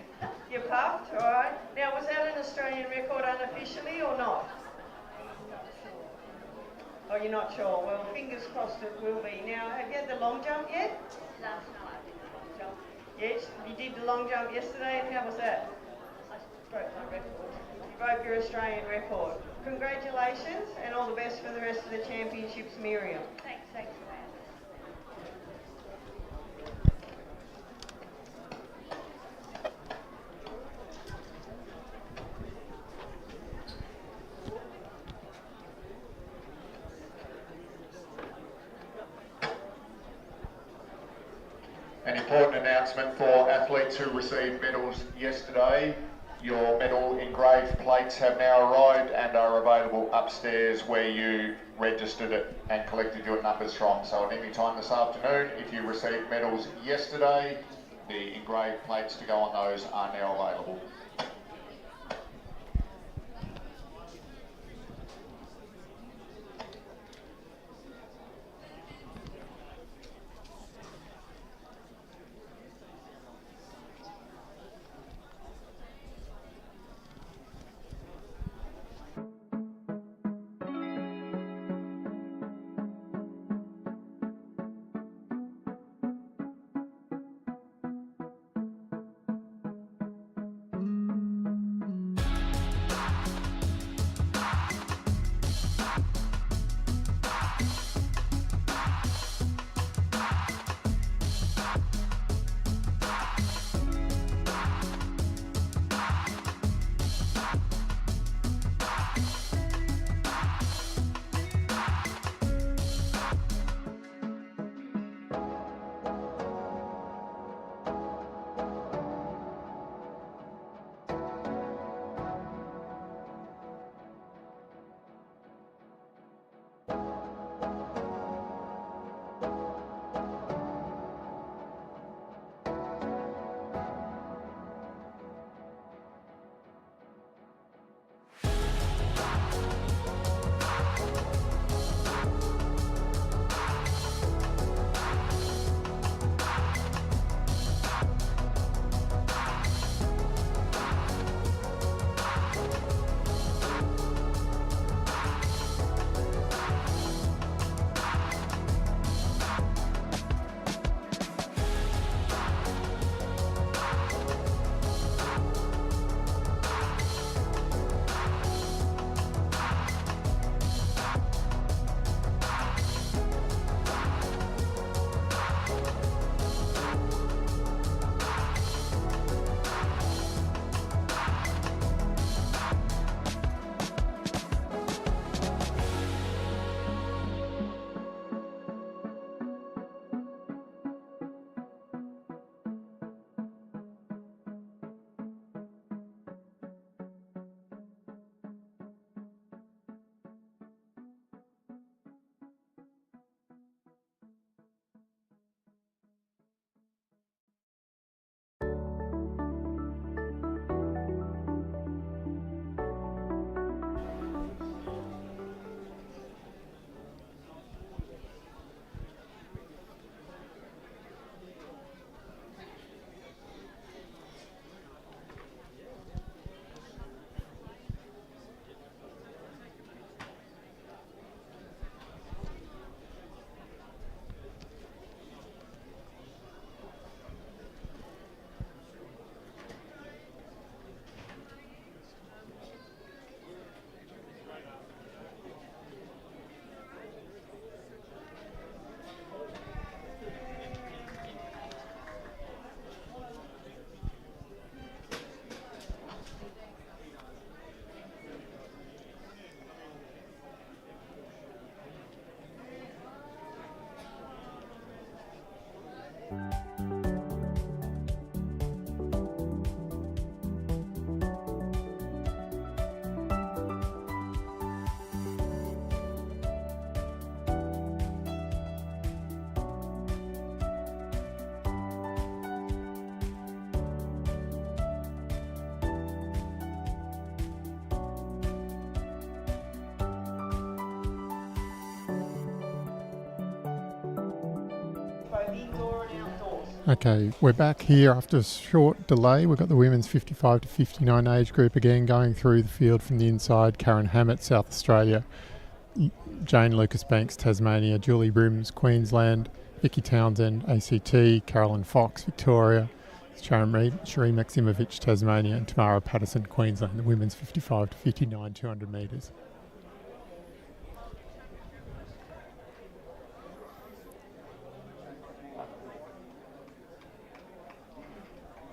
You're puffed, all right. Now, was that an Australian record unofficially or not? Oh, you're not sure. Well, fingers crossed it will be. Now, have you had the long jump yet? Last night I did the long jump. Yes, you did the long jump yesterday, and how was that? I broke my record. You broke your Australian record. Congratulations, and all the best for the rest of the championships, Miriam. Thanks for that. An important announcement for athletes who received medals yesterday. Your medal engraved plates have now arrived and are available upstairs where you registered it and collected your numbers from. So at any time this afternoon, if you received medals yesterday, the engraved plates to go on those are now available. Both indoor and outdoors. Okay, we're back here after a short delay. We've got the women's 55 to 59 age group again going through the field from the inside. Karen Hammett, South Australia. Jane Lucas Banks, Tasmania. Julie Brims, Queensland. Vicky Townsend, ACT. Carolyn Fox, Victoria. Sheree Maximovic, Tasmania. And Tamara Patterson, Queensland. The women's 55 to 59 200 metres.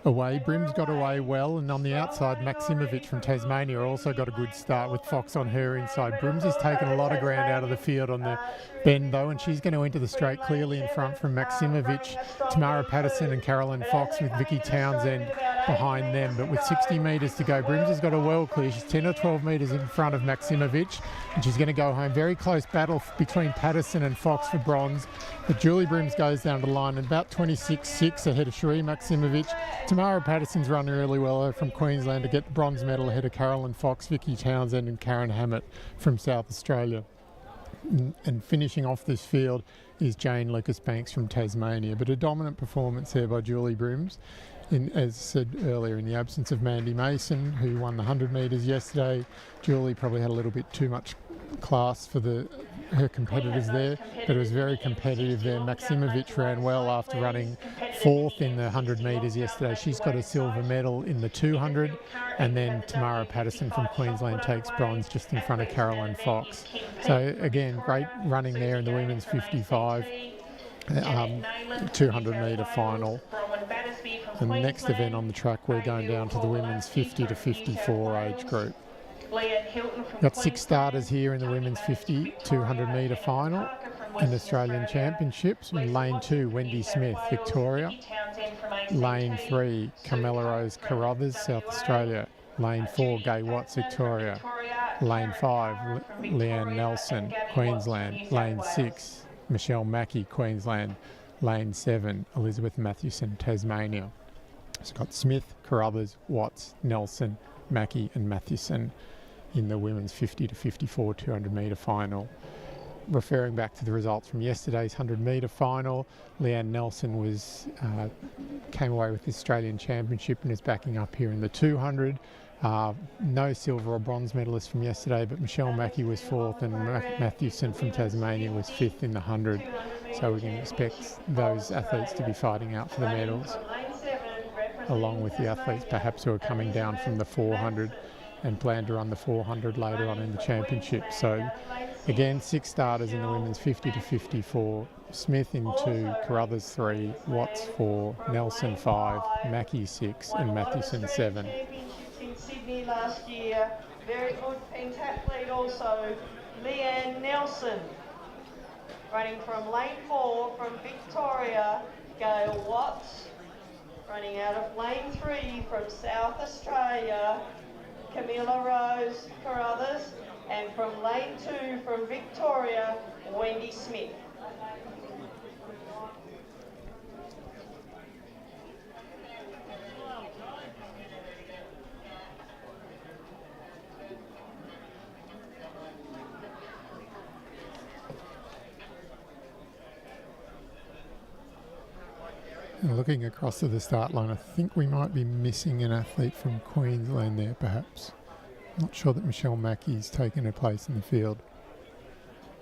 Away, Brims got away well, and on the outside, Maximovic from Tasmania also got a good start with Fox on her inside. Brims has taken a lot of ground out of the field on the bend though, and she's going to enter the straight clearly in front from Maximovic, Tamara Patterson and Carolyn Fox with Vicky Townsend behind them. But with 60 metres to go, Brims has got a well clear. She's 10 or 12 metres in front of Maximovic, and she's going to go home. Very close battle between Patterson and Fox for bronze. But Julie Brims goes down the line at about 26.6 ahead of Sheree Maximovic. Tamara Patterson's run really well from Queensland to get the bronze medal ahead of Carolyn Fox, Vicky Townsend and Karen Hammett from South Australia. And finishing off this field is Jane Lucas Banks from Tasmania. But a dominant performance there by Julie Brims. As said earlier, in the absence of Mandy Mason, who won the 100 metres yesterday. Julie probably had a little bit too much class for her competitors there, but it was very competitive there. Maximovic ran well after running fourth in the 100 metres yesterday. She's got a silver medal in the 200, and then Tamara Patterson from Queensland takes bronze just in front of Carolyn Fox. So again, great running there in the women's 55 200 metre final. And the next event on the track, we're going down to the women's 50 to 54 age group. Got 6 starters here in the women's 50 200 metre final in Australian Championships. In lane 2, Wendy Smith, Victoria. Lane 3, Camilla Rose Carruthers, South Australia. Lane 4, Gay Watts, Victoria. Lane 5, Leanne Nelson, Queensland. Lane 6, Michelle Mackey, Queensland. Lane 7, Elizabeth Mathewson, Tasmania. So got Smith, Carruthers, Watts, Nelson, Mackey and Mathewson in the women's 50 to 54 200 metre final. Referring back to the results from yesterday's 100 metre final, Leanne Nelson came away with the Australian Championship and is backing up here in the 200. No silver or bronze medalists from yesterday, but Michelle Mackey was 4th and Mathewson from Tasmania was 5th in the 100. So we can expect those athletes to be fighting out for the medals, along with the athletes perhaps who are coming down from the 400 and plan to run the 400 later on in the championship. So again, 6 starters in the women's 50 to 54. Smith in 2, Carruthers 3, Watts 4, Nelson 5, Mackey 6 and Mathewson 7. In Sydney last year, very good pentathlete also, Leanne Nelson. Running from lane 4 from Victoria, Gail Watts. Running out of lane 3 from South Australia, Camilla Rose Carruthers, and from lane 2 from Victoria, Wendy Smith. And looking across to the start line, I think we might be missing an athlete from Queensland there, perhaps. I'm not sure that Michelle Mackey's taken her place in the field,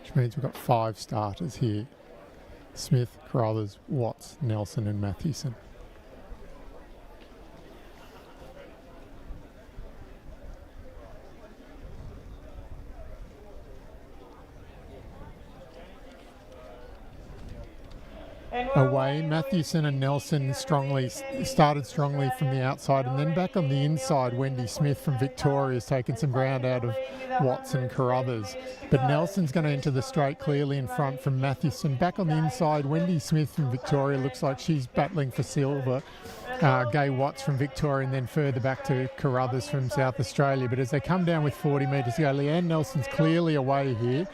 which means we've got 5 starters here. Smith, Carruthers, Watts, Nelson and Mathewson. And away. Matthewson and Nelson started strongly from the outside, and then back on the inside, Wendy Smith from Victoria has taken some ground out of Watts and Carruthers. But Nelson's going to enter the straight clearly in front from Matthewson. Back on the inside, Wendy Smith from Victoria looks like she's battling for silver. Gay Watts from Victoria, and then further back to Carruthers from South Australia. But as they come down with 40 metres to go, Leanne Nelson's clearly away here.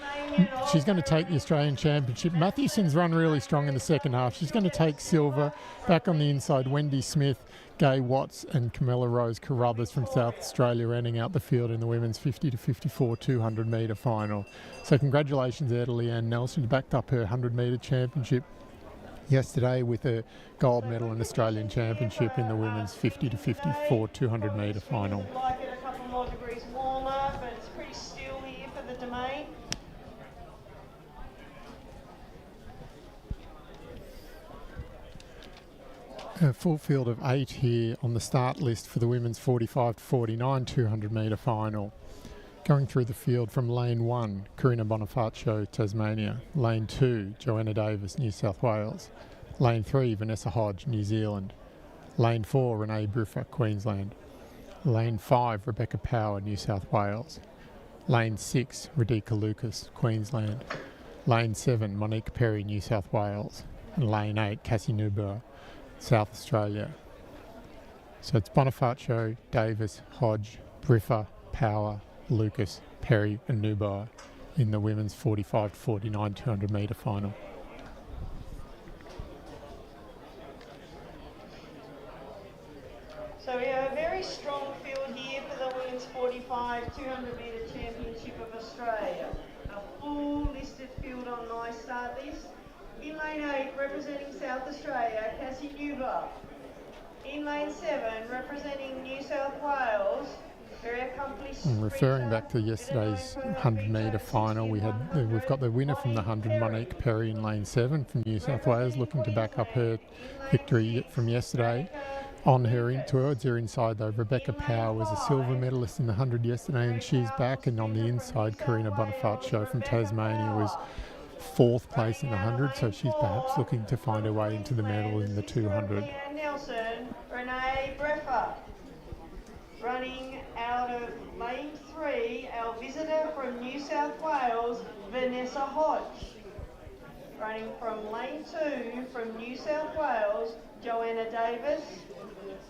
She's going to take the Australian Championship. Matthewson's run really strong in the second half. She's going to take silver. Back on the inside, Wendy Smith, Gay Watts and Camilla Rose Carruthers from South Australia rounding out the field in the women's 50 to 54 200 metre final. So congratulations there to Leanne Nelson, who backed up her 100 metre championship yesterday with a gold medal in Australian Championship in the women's 50 to 54 200 metre final. Like it a couple more degrees warmer, but it's pretty still here for the Domain. A full field of 8 here on the start list for the women's 45 to 49 200 metre final. Going through the field from lane 1, Karina Bonifacio, Tasmania. Lane 2, Joanna Davis, New South Wales. Lane 3, Vanessa Hodge, New Zealand. Lane 4, Renee Briffa, Queensland. Lane 5, Rebecca Power, New South Wales. Lane 6, Radhika Lucas, Queensland. Lane 7, Monique Perry, New South Wales. And Lane 8, Cassie Newburgh, South Australia. So it's Bonifacio, Davis, Hodge, Briffa, Power, Lucas, Perry and Newbar in the women's 45 to 49 200 metre final. So we have a very strong field here for the women's 45 200 metre championship of Australia. A full listed field on my start list. In lane 8, representing South Australia, Cassie Newbar. In lane 7, representing New South Wales, very accomplished. And referring back to yesterday's 100 metre final, we've got the winner from the 100, Monique Perry, in lane 7 from New South Wales, looking to back up her victory from yesterday. On her towards her inside though, Rebecca Power was a silver medalist in the 100 yesterday, and she's back. And on the inside, Karina Bonifacio from Tasmania was 4th place in the 100, so she's perhaps looking to find her way into the medal in the 200. Leanne Nelson, Renee Breffer. Running out of lane 3, our visitor from New South Wales, Vanessa Hodge. Running from lane 2 from New South Wales, Joanna Davis.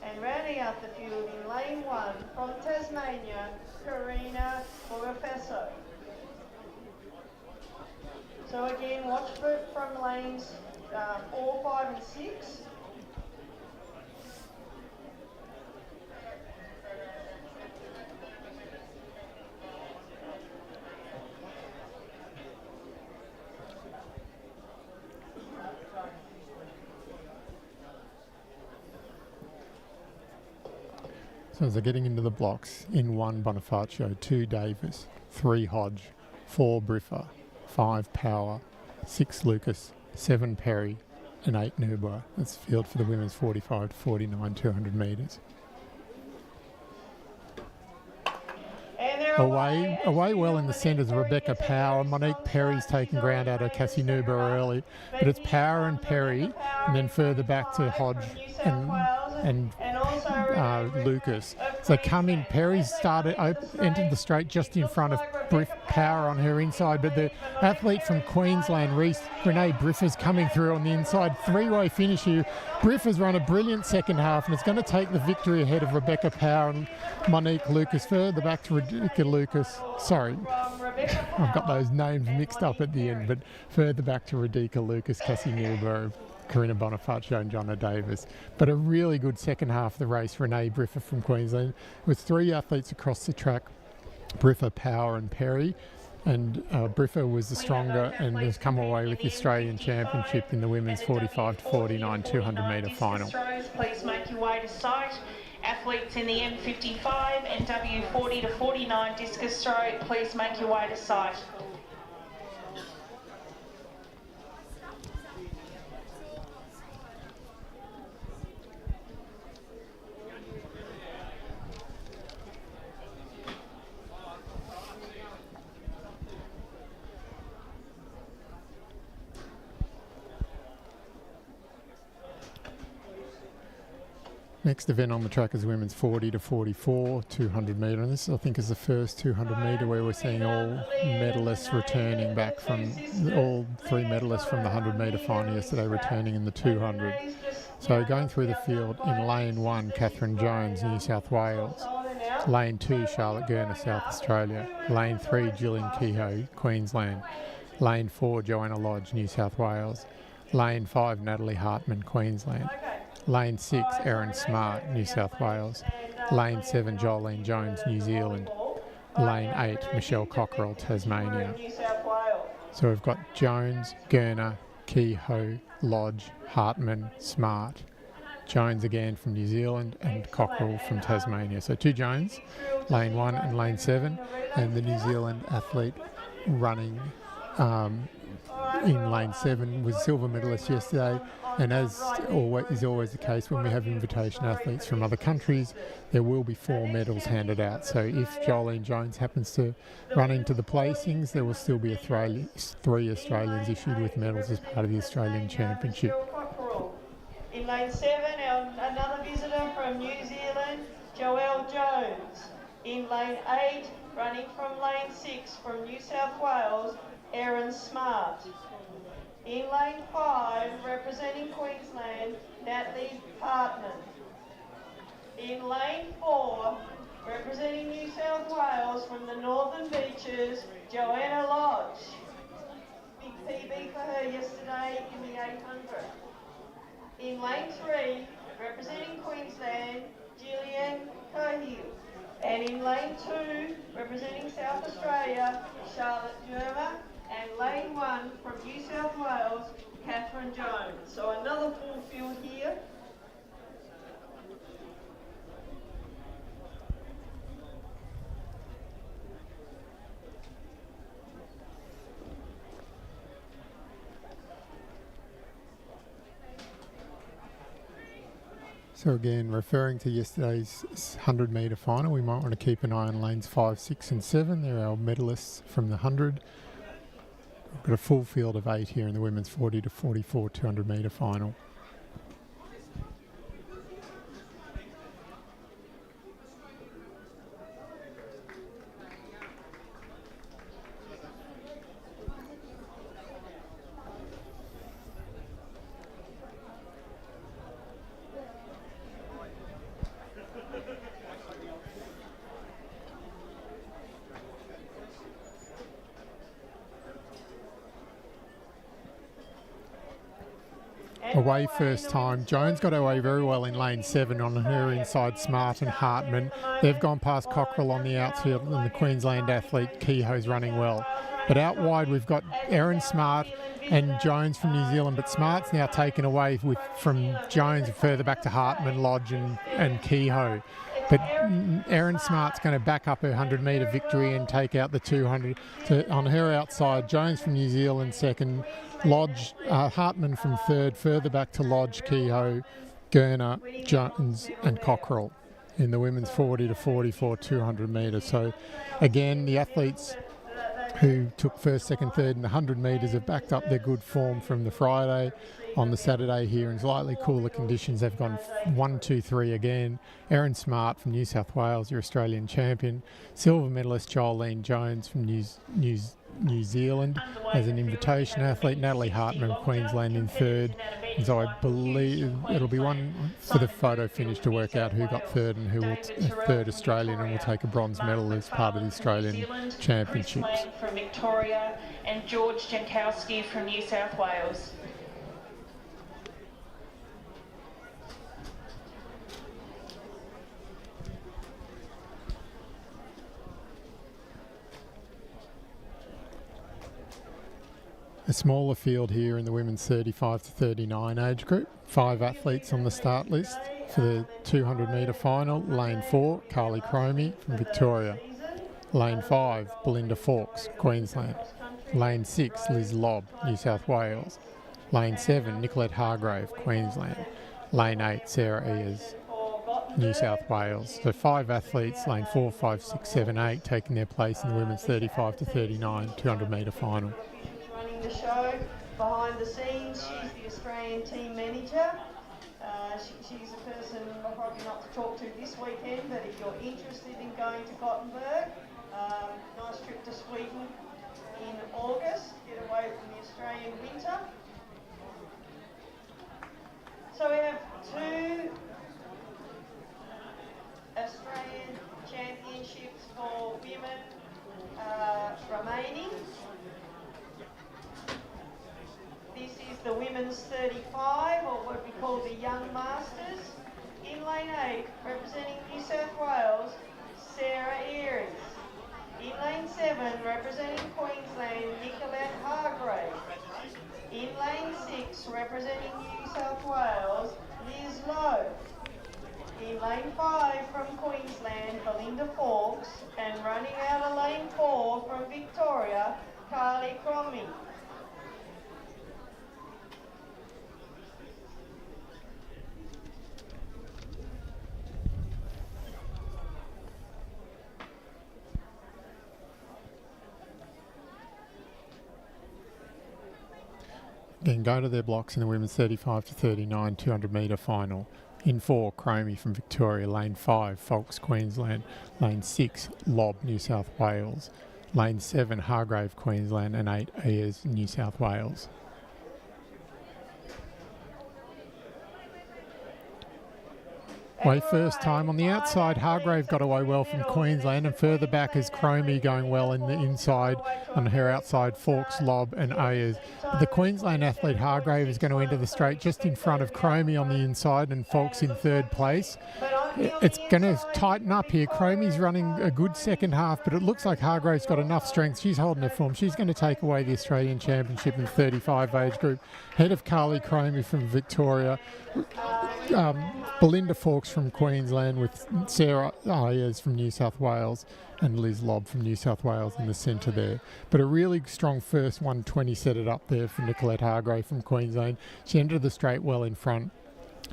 And rounding out the field in lane 1 from Tasmania, Karina Bonifacio. So again, watch for from lanes 4, 5 and 6. So as they're getting into the blocks, in 1 Bonifacio, 2 Davis, 3 Hodge, 4 Briffa, 5 Power, 6 Lucas, 7 Perry and 8 Newbar. That's the field for the women's 45 to 49 200 metres. Away well in the centres, Rebecca Power. Monique Perry's taken ground out of Cassie Newburgh early, but it's Power and Perry, and then further back to Hodge and Lucas. So come in, Perry's entered the straight just in front of Power on her inside, but the athlete from Queensland, Renee Briffa's coming through on the inside. 3-way finish here. Briffa's run a brilliant second half, and it's going to take the victory ahead of Rebecca Power and Monique Lucas. Further back to Radhika Lucas. Sorry, I've got those names mixed up at the end, but further back to Radhika Lucas, Cassie Newburgh, Karina Bonifacio and Joanna Davis. But a really good second half of the race, Renee Briffa from Queensland, with 3 athletes across the track, Briffa, Power and Perry. And Briffa was the stronger and has come away with the Australian Championship in the women's 45 to 49 200 metre final. Please make your way to site. Athletes in the M55 and W40 to 49 discus throw, please make your way to site. Next event on the track is women's 40 to 44 200 metre, and this I think is the first 200 metre where we're seeing all medalists returning back from, all three medalists from the 100 metre final yesterday returning in the 200. So going through the field, in lane 1, Catherine Jones, New South Wales. Lane 2, Charlotte Gurner, South Australia. Lane 3, Gillian Kehoe, Queensland. Lane 4, Joanna Lodge, New South Wales. Lane 5, Natalie Hartman, Queensland. Lane 6, Erin Smart, New South Wales. Lane 7, Jolene Jones, New Zealand. Lane 8, Michelle Cockerell, Tasmania. So we've got Jones, Gurner, Kehoe, Lodge, Hartman, Smart. Jones again from New Zealand and Cockerell from Tasmania. So 2 Jones, lane 1 and lane 7, and the New Zealand athlete running in lane 7 was silver medalist yesterday, and as always, is always the case when we have invitation athletes from other countries, there will be 4 medals handed out. So if Jolene Jones happens to run into the placings, there will still be 3 Australians issued with medals as part of the Australian Championship. In lane 7, another visitor from New Zealand, Joelle Jones. In lane 8, running from lane 6 from New South Wales, Erin Smart. In lane 5, representing Queensland, Natalie Hartman. In lane 4, representing New South Wales from the Northern Beaches, Joanna Lodge. Big PB for her yesterday in the 800. In lane 3, representing Queensland, Gillian Kehoe. And in lane 2, representing South Australia, Charlotte Gurner. And lane 1 from New South Wales, Catherine Jones. So another full field here. So again, referring to yesterday's 100 metre final, we might want to keep an eye on lanes 5, 6 and 7. They're our medalists from the 100. We've got a full field of 8 here in the women's 40 to 44 200 metre final. Away first time. Jones got away very well in lane 7 on her inside Smart and Hartman. They've gone past Cockerell on the outfield, and the Queensland athlete Kehoe's running well. But out wide we've got Erin Smart and Jones from New Zealand, but Smart's now taken away from Jones and further back to Hartman, Lodge and Kehoe. But Erin Smart's going to back up her 100 metre victory and take out the 200. So on her outside, Jones from New Zealand second, Lodge, Hartman from third, further back to Lodge, Kehoe, Gurner, Jones and Cockerell in the women's 40 to 44 200 metres. So again, the athletes who took first, second, third in the 100 metres have backed up their good form from the Friday. On the Saturday here in slightly cooler conditions, they've gone 1, 2, 3 again. Erin Smart from New South Wales, your Australian champion. Silver medalist Jolene Jones from New Zealand as an invitation athlete. Natalie Hartman of Queensland in third. And so I believe it'll be one for the photo finish to work out who got third and who will third Australian and will take a bronze medal as part of the Australian Championships. Chris Lang from Victoria and George Jankowski from New South Wales. A smaller field here in the women's 35 to 39 age group. 5 athletes on the start list for the 200 metre final. Lane 4, Carly Cromie from Victoria. Lane 5, Belinda Fawkes, Queensland. Lane 6, Liz Lobb, New South Wales. Lane 7, Nicolette Hargrave, Queensland. Lane 8, Sarah Ayers, New South Wales. So 5 athletes, lane 4, 5, 6, 7, 8, taking their place in the women's 35 to 39 200 metre final. The show behind the scenes. She's the Australian team manager. She's a person probably not to talk to this weekend, but if you're interested in going to Gothenburg, nice trip to Sweden in August, get away from the Australian winter. So we have 2 Australian championships for women remaining. This is the women's 35, or what we call the Young Masters. In lane 8, representing New South Wales, Sarah Ayres. In lane 7, representing Queensland, Nicolette Hargrave. In lane 6, representing New South Wales, Liz Lowe. In lane 5 from Queensland, Belinda Fawkes. And running out of lane 4 from Victoria, Carly Cromie. Then go to their blocks in the women's 35 to 39 200 metre final. In 4, Cromie from Victoria. Lane 5, Folks, Queensland. Lane 6, Lobb, New South Wales. Lane 7, Hargrave, Queensland. And 8, Ayres, New South Wales. Way first time on the outside. Hargrave got away well from Queensland, and further back is Cromie going well in the inside on her outside. Fawkes, Lobb and Ayres. The Queensland athlete Hargrave is going to enter the straight just in front of Cromie on the inside, and Fawkes in 3rd place. It's going to tighten up here. Cromie's running a good second half, but it looks like Hargrave's got enough strength. She's holding her form. She's going to take away the Australian Championship in 35 age group. Head of Carly Cromie from Victoria. Belinda Fawkes from Queensland, with Sarah Ayres from New South Wales and Liz Lobb from New South Wales in the centre there. But a really strong first 120 set it up there for Nicolette Hargrave from Queensland. She entered the straight well in front.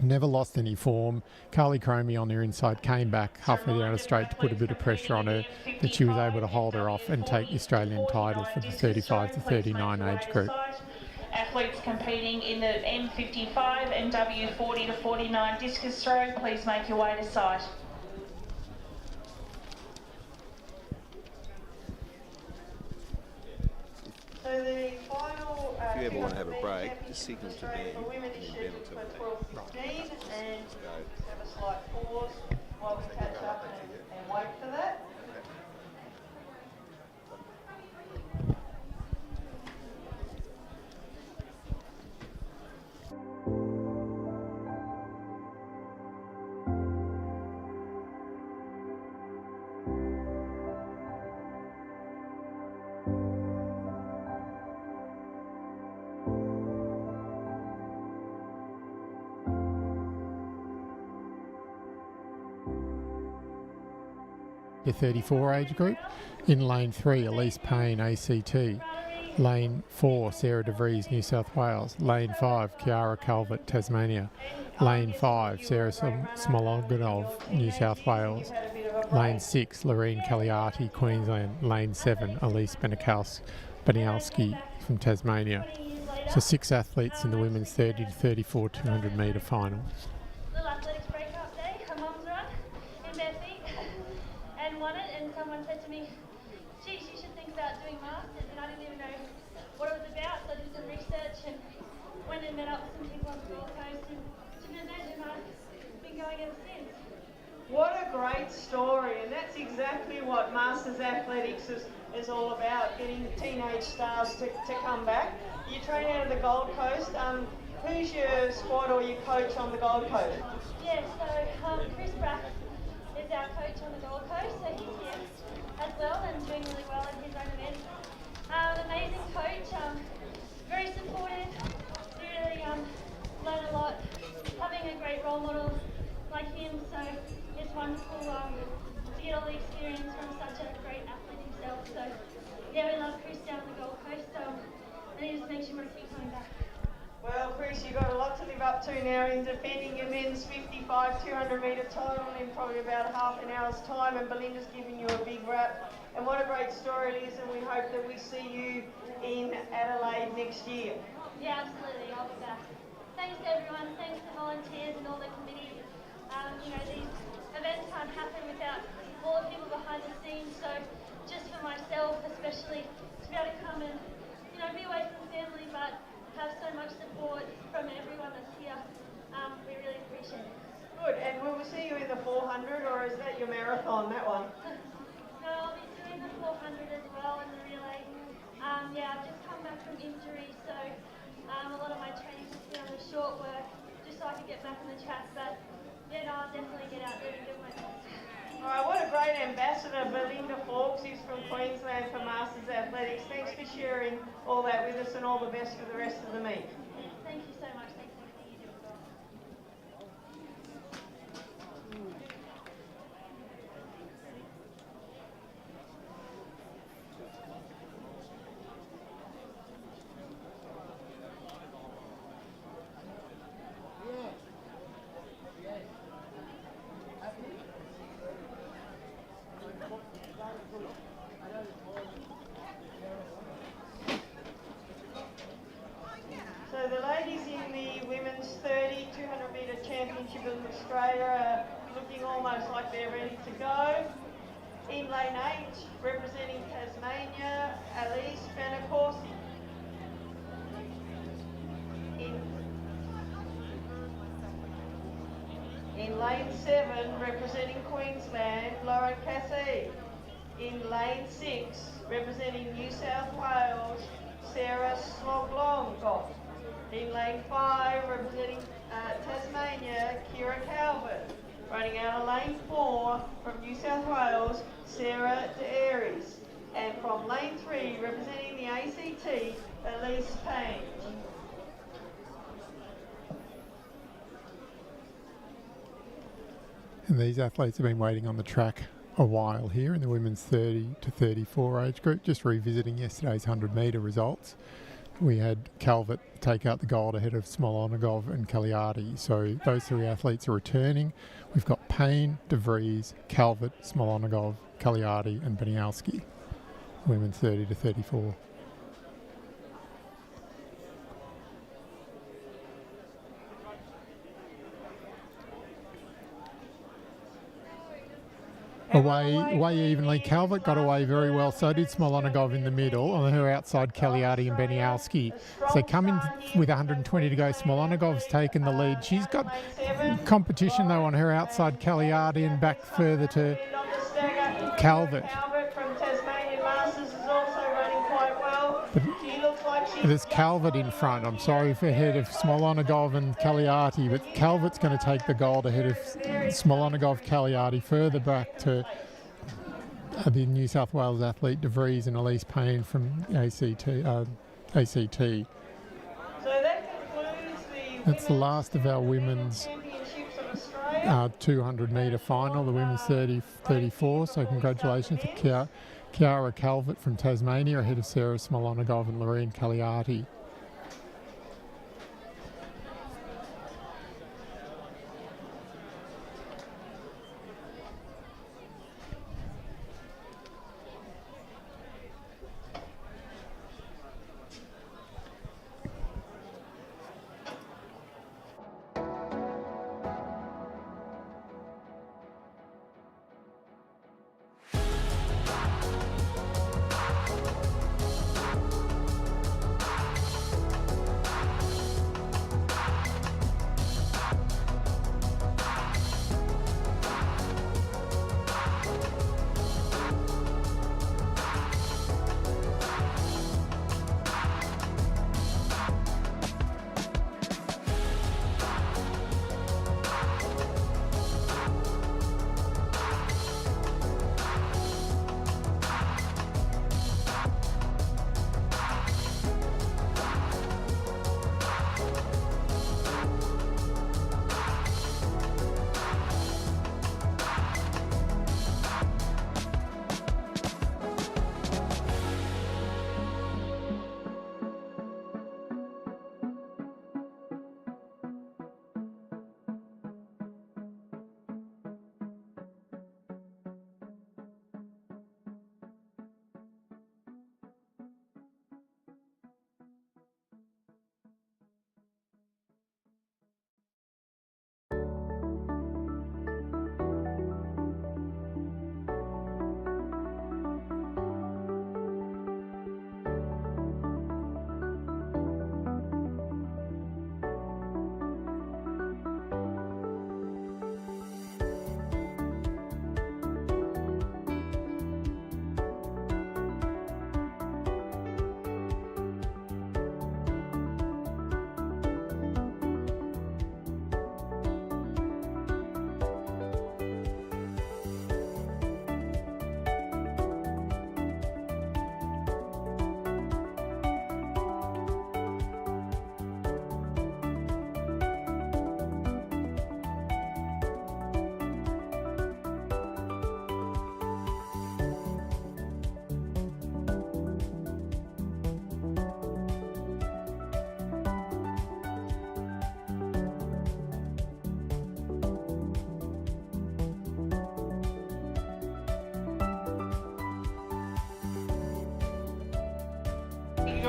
Never lost any form. Carly Cromie on her inside came back halfway down the straight to put a bit of pressure on her, that she was able to hold her off and take the Australian title for the 35 to 39 age group. Athletes competing in the M55 and W40 to 49 discus throw, please make your way to site. So the final. If you ever want to have a break, just signal to Ben, for women is and Ben will scheduled tell for me. 12:15, and just have a slight pause while we catch up and wait for that. The 34 age group. In lane 3, Elise Payne, ACT. Lane 4, Sarah DeVries, New South Wales. Lane 5, Kiara Calvert, Tasmania. Lane 5, Sarah Smologanov, New South Wales. Lane 6, Loreen Cagliati, Queensland. Lane 7, Elise Benialski from Tasmania. So 6 athletes in the women's 30 to 34 200 metre final. Little athletics breakout day, her mum's run in bare feet and won it, and someone said to me, geez, you should think about doing masters, and I didn't even know what it was about, so I did some research and went and met up with some people on the Gold Coast, and to imagine I've been going ever since. What a great story, and that's exactly what Masters Athletics is all about, getting teenage stars to come back. You train out of the Gold Coast. Who's your squad or your coach on the Gold Coast? Yeah, so Chris Brack is our coach on the Gold Coast, so he's here as well and doing really well in his own event. Amazing coach, very supportive, really learn a lot, having a great role model like him, so it's wonderful to get all the experience from such a great athlete himself. So yeah, we love Chris down the Gold Coast, and he just makes you want to keep coming back. Well, Chris, you've got a lot to live up to now in defending your men's 55 200 metre title in probably about half an hour's time, and Belinda's giving you a big rap. And what a great story it is, and we hope that we see you in Adelaide next year. Yeah, absolutely. I'll be back. thanks to everyone, thanks to volunteers and all the committees. You know, these events can't happen without all the people behind the scenes, so just for myself especially, to be able to come and, you know, be away from family but have so much support from everyone that's here, we really appreciate it. Good, and will we see you in the 400 or is that your marathon, that one? No, I'll be doing the 400 as well and the relay. Yeah, I've just come back from injury, so a lot of my training has been on the short work, just so I can get back on the track, but yeah, no, I'll definitely get out there and give my best. Alright, what a great ambassador Belinda Fawkes is from Queensland for Masters Athletics. Thanks for sharing all that with us and all the best for the rest of the meet. Thank you so much. Thanks for everything you do as well. So the ladies in the women's 30, 200 metre championship of Australia are looking almost like they're ready to go. In lane 8, representing Tasmania, Alice Fanacorsi. In lane 7, representing Queensland, Lauren Cassey. In lane 6, representing New South Wales, Sarah Sloglongot. In lane 5, representing Tasmania, Kira Calvert. Running out of lane 4, from New South Wales, Sarah DeAries. And from lane 3, representing the ACT, Elise Payne. And these athletes have been waiting on the track a while here in the women's 30 to 34 age group. Just revisiting yesterday's 100 metre results. We had Calvert take out the gold ahead of Smolonagov and Cagliardi. So those three athletes are returning. We've got Payne, De Vries, Calvert, Smolonagov, Cagliardi and Benialski. Women's 30 to 34. Away evenly. Calvert got away very well. So did Smolonagov in the middle. On her outside, Cagliardi and Benialski. So they come in with 120 to go. Smolonagov's taken the lead. She's got competition though on her outside, Cagliardi, and back further to Calvert. Calvert from Tasmanian Masters is also running quite well. She looks like she's There's Calvert in front. I'm sorry for ahead of Smolonagov and Cagliardi, but Calvert's going to take the gold ahead of Smolonagov, Cagliardi, further back to the New South Wales athlete De Vries and Elise Payne from ACT. So that concludes That's the last of our women's championships of Australia. 200 metre final, the women's 30-34. So congratulations to Chiara Calvert from Tasmania ahead of Sarah Smolonagov and Lorraine Cagliardi.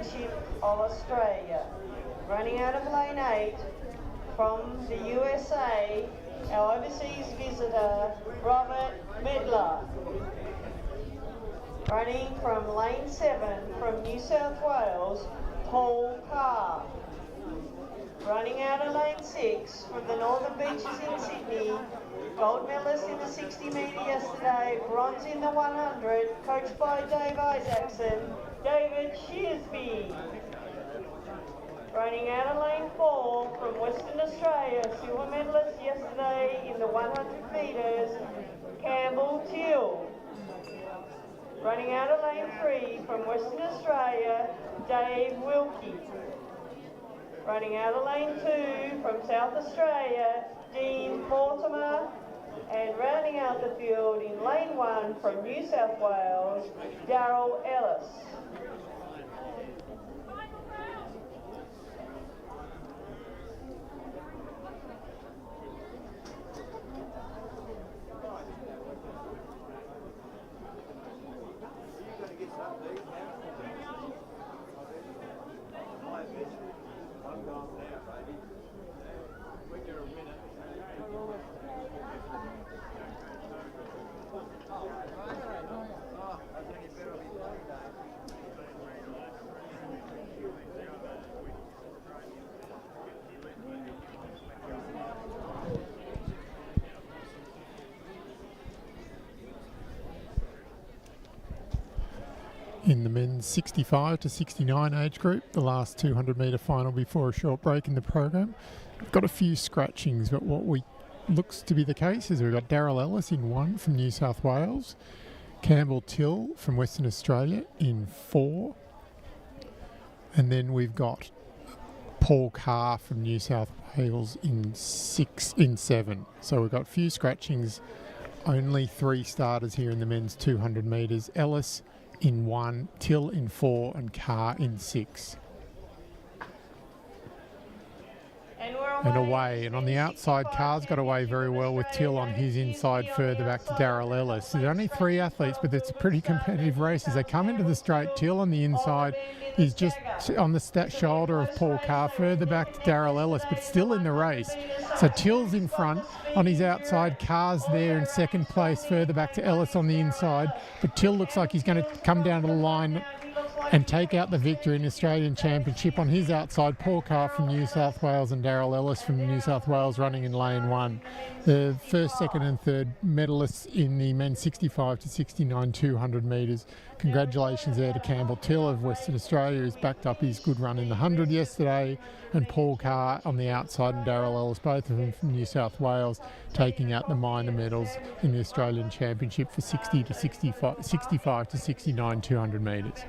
Championship of Australia. Running out of lane 8 from the USA, our overseas visitor, Robert Medler. Running from lane 7 from New South Wales, Paul Carr. Running out of lane 6 from the Northern Beaches in Sydney, gold medalist in the 60 metre yesterday, bronze in the 100, coached by Dave Isaacson, David Shearsby. Running out of lane 4 from Western Australia, silver medalist yesterday in the 100 metres, Campbell Till. Running out of lane 3 from Western Australia, Dave Wilkie. Running out of lane 2 from South Australia, Dean Mortimer. And rounding out the field in lane 1 from New South Wales, Darryl Ellis. In the men's 65 to 69 age group, the last 200 metre final before a short break in the program. We've got a few scratchings, but what looks to be the case is we've got Darryl Ellis in 1 from New South Wales, Campbell Till from Western Australia in 4, and then we've got Paul Carr from New South Wales in 7. So we've got a few scratchings, only 3 starters here in the men's 200 metres. Ellis in 1, Till in 4 and Carr in 6. And away, and on the outside, Carr's got away very well with Till on his inside further back to Darryl Ellis. There's only 3 athletes, but it's a pretty competitive race. As they come into the straight, Till on the inside is just on the shoulder of Paul Carr, further back to Darryl Ellis, but still in the race. So Till's in front on his outside, Carr's there in second place, further back to Ellis on the inside, but Till looks like he's going to come down to the line and take out the victory in the Australian Championship. On his outside, Paul Carr from New South Wales and Darryl Ellis from New South Wales running in lane 1. The first, second and third medalists in the men's 65 to 69 200 metres. Congratulations there to Campbell Till of Western Australia, who's backed up his good run in the 100 yesterday, and Paul Carr on the outside and Darryl Ellis, both of them from New South Wales, taking out the minor medals in the Australian Championship for 65 to 69 200 metres.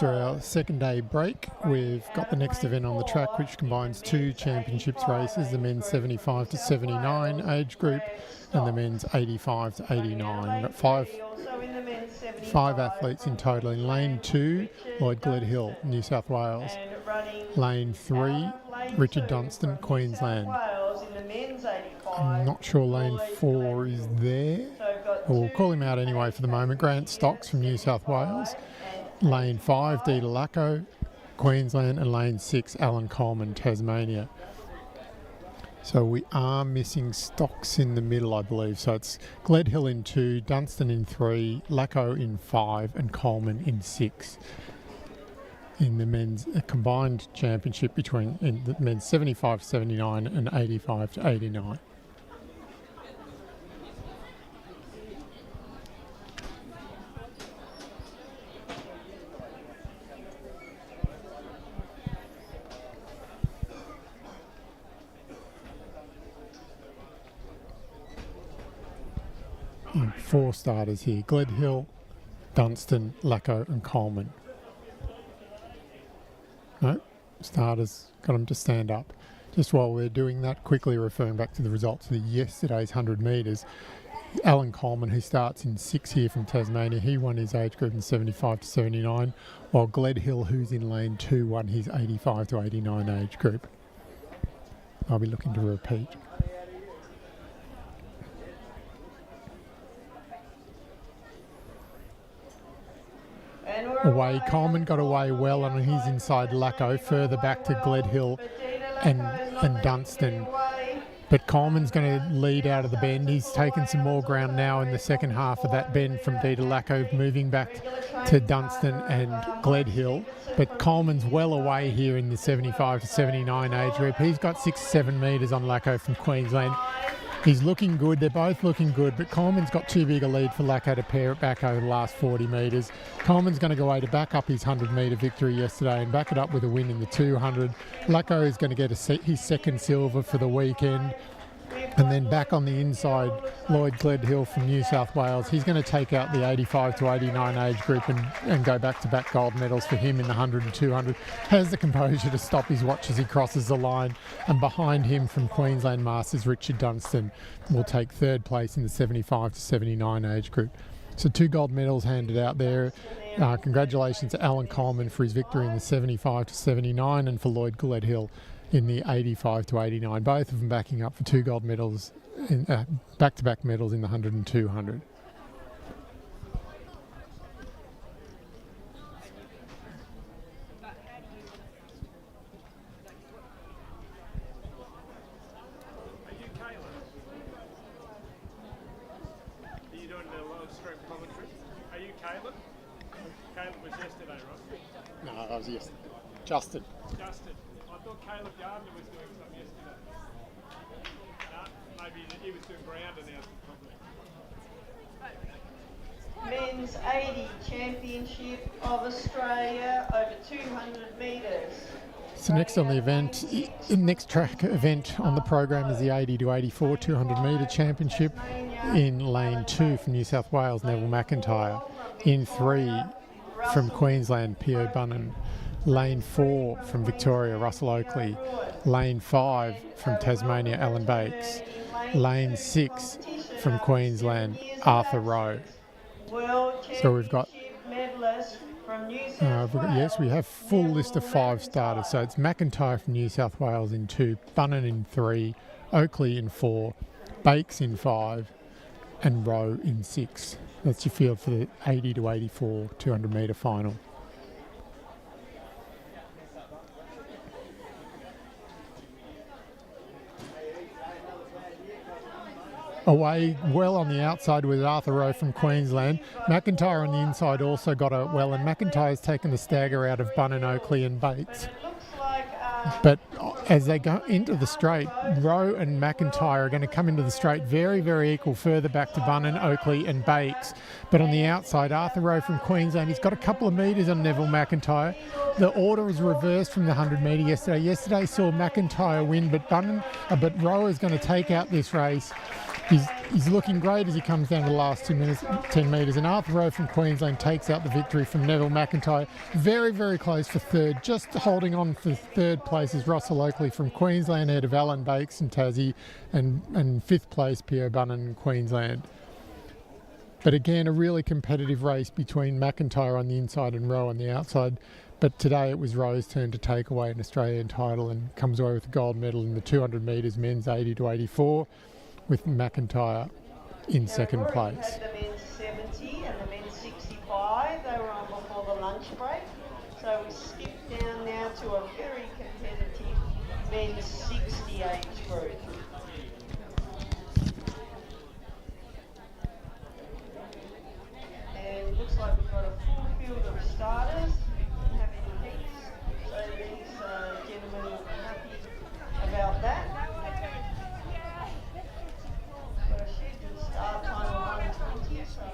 After our second day break, we've got the next event on the track, which combines two championships races, the men's 75 to 79 age group and the men's 85 to 89. We've got five athletes in total. In lane 2, Lloyd Gledhill, New South Wales. Lane 3, Richard Dunstan, Queensland. I'm not sure lane 4 is there. We'll call him out anyway for the moment. Grant Stocks from New South Wales. Lane 5, Dita Lacko, Queensland. And lane 6, Alan Coleman, Tasmania. So we are missing Stocks in the middle, I believe. So it's Gledhill in 2, Dunstan in 3, Lacko in 5 and Coleman in 6. In the men's combined championship between the men's 75 to 79 and 85 to 89. And 4 starters here: Gledhill, Dunstan, Lacko and Coleman. No, starters, got them to stand up. Just while we're doing that, quickly referring back to the results of yesterday's 100 metres, Alan Coleman, who starts in 6 here from Tasmania, he won his age group in 75 to 79, while Gledhill, who's in lane 2, won his 85 to 89 age group. I'll be looking to repeat. Away, Coleman got away well on his inside Lacko, further back to Gledhill and Dunstan. But Coleman's going to lead out of the bend. He's taken some more ground now in the second half of that bend from Dita Lacko, moving back to Dunstan and Gledhill. But Coleman's well away here in the 75 to 79 age group. He's got 6-7 metres on Lacko from Queensland. He's looking good. They're both looking good, but Coleman's got too big a lead for Lacko to pair it back over the last 40 metres. Coleman's going to go away to back up his 100-metre victory yesterday and back it up with a win in the 200. Lacko is going to get his second silver for the weekend. And then back on the inside, Lloyd Gledhill from New South Wales. He's going to take out the 85 to 89 age group and go back-to-back gold medals for him in the 100 and 200. Has the composure to stop his watch as he crosses the line. And behind him from Queensland Masters, Richard Dunstan will take third place in the 75 to 79 age group. So 2 gold medals handed out there. Congratulations to Alan Coleman for his victory in the 75 to 79 and for Lloyd Gledhill in the 85 to 89, both of them backing up for 2 gold medals, back-to-back medals in the 100 and 200. Are you doing the live stream commentary? Are you Caleb? Caleb was yesterday, right? No, I was yesterday. Justin. Justin. I thought Caleb Gardner was doing something yesterday. No, maybe he was doing ground announcement. Men's 80 Championship of Australia over 200 metres. So next on the event, the next track event on the program is the 80 to 84 200 metre championship. In lane 2 from New South Wales, Neville McIntyre. In 3 from Queensland, P.O. Bunnan. Lane 4 from Victoria, Russell Oakley. Lane 5 from Tasmania, Alan Bakes. Lane 6 from Queensland, Arthur Rowe. So we've got, yes, we have full list of 5 starters. So it's McIntyre from New South Wales in 2, Bunnan in 3, Oakley in 4, Bakes in 5, and Rowe in 6. That's your field for the 80 to 84 200 metre final. Away well on the outside with Arthur Rowe from Queensland. McIntyre on the inside also got out well, and McIntyre's taken the stagger out of Bunnan, Oakley and Bates. But as they go into the straight, Rowe and McIntyre are going to come into the straight very, very equal, further back to Bunnan, Oakley and Bakes. But on the outside, Arthur Rowe from Queensland, he's got a couple of metres on Neville McIntyre. The order is reversed from the 100 metre yesterday. Yesterday saw McIntyre win, but Rowe is going to take out this race. He's looking great as he comes down to the last 10 metres. And Arthur Rowe from Queensland takes out the victory from Neville McIntyre. Very, very close for third. Just holding on for third place is Russell Oakley from Queensland, ahead of Alan Bakes and Tassie, and fifth place Pierre Bunnan in Queensland. But again, a really competitive race between McIntyre on the inside and Rowe on the outside. But today it was Rowe's turn to take away an Australian title and comes away with the gold medal in the 200 metres men's 80 to 84, with McIntyre in second place. Had the men's 70 and the men's 65. They were on before the lunch break. So we skip down now to a very competitive men's 60 age group. And it looks like we've got a full field of starters having heats. So these gentlemen are happy about that. Got a scheduled start time of 1:20, so.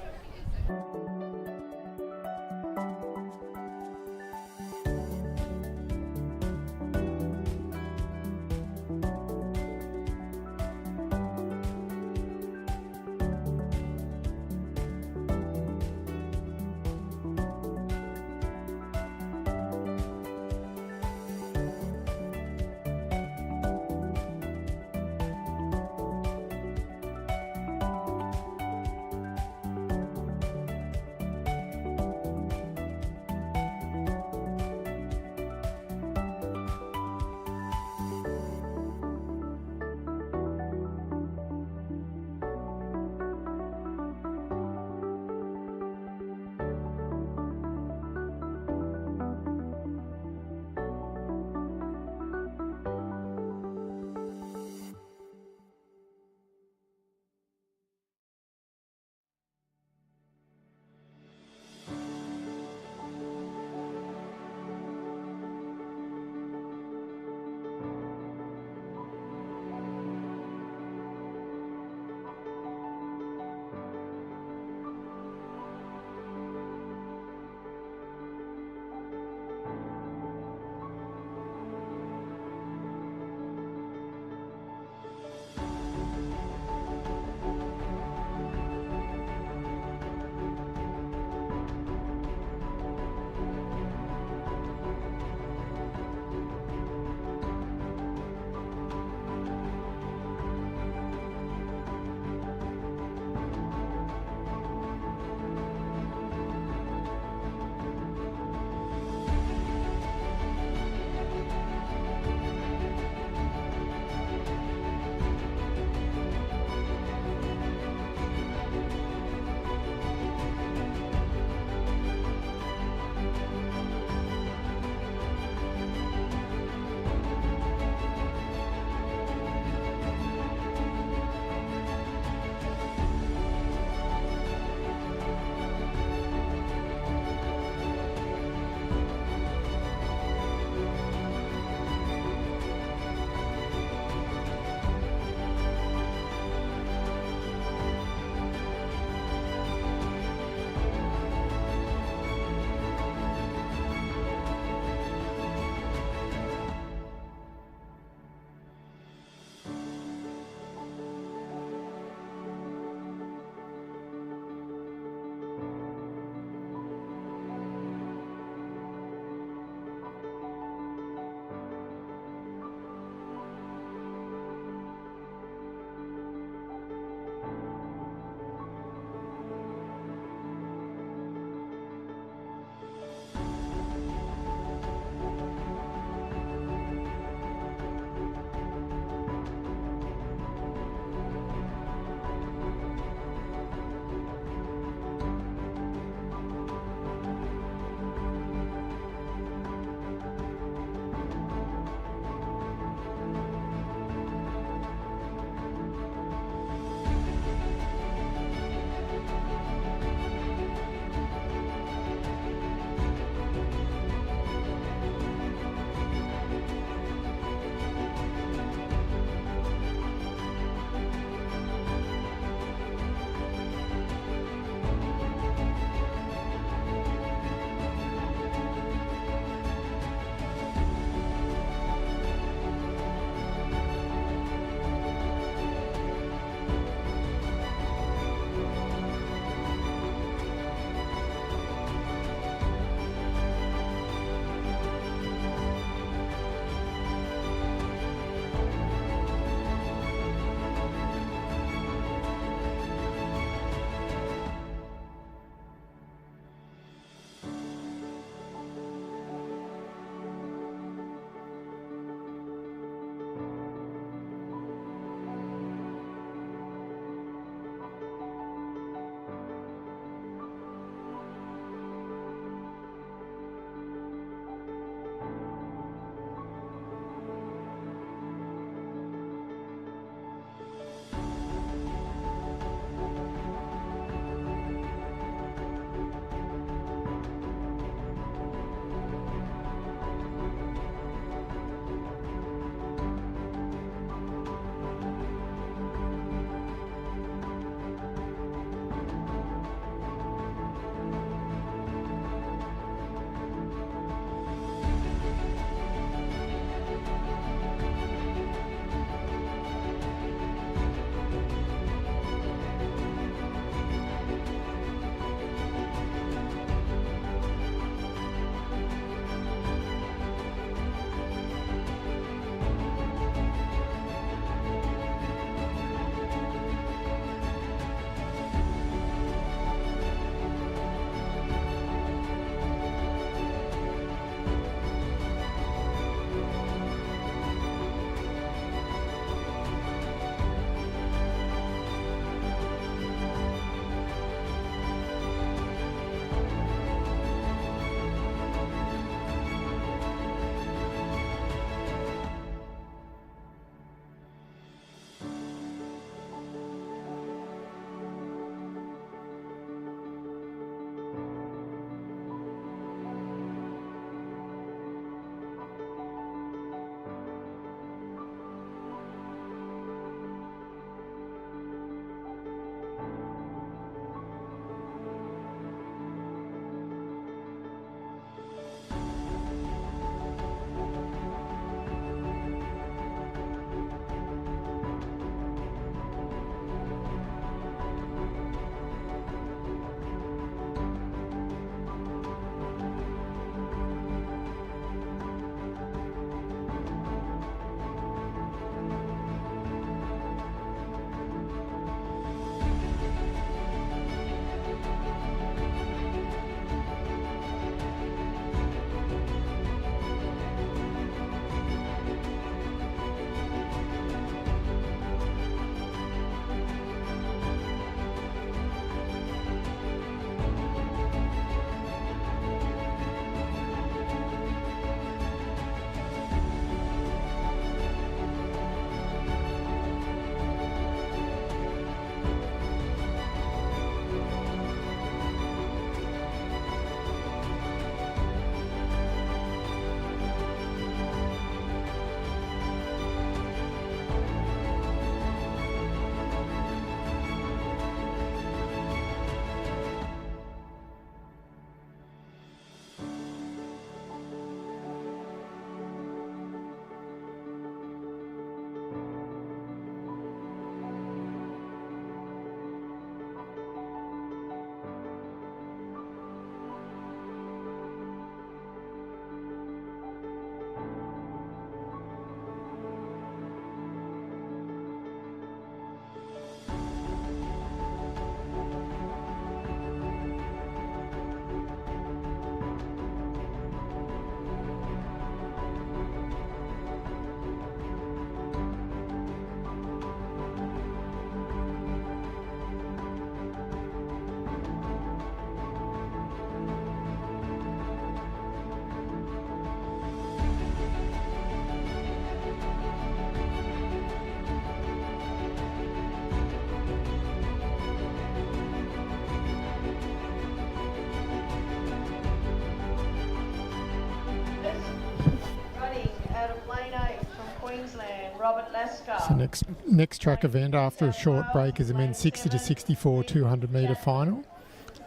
Queensland, Robert Lasker. So next track event after a short break is a men's 60 to 64 200 metre final.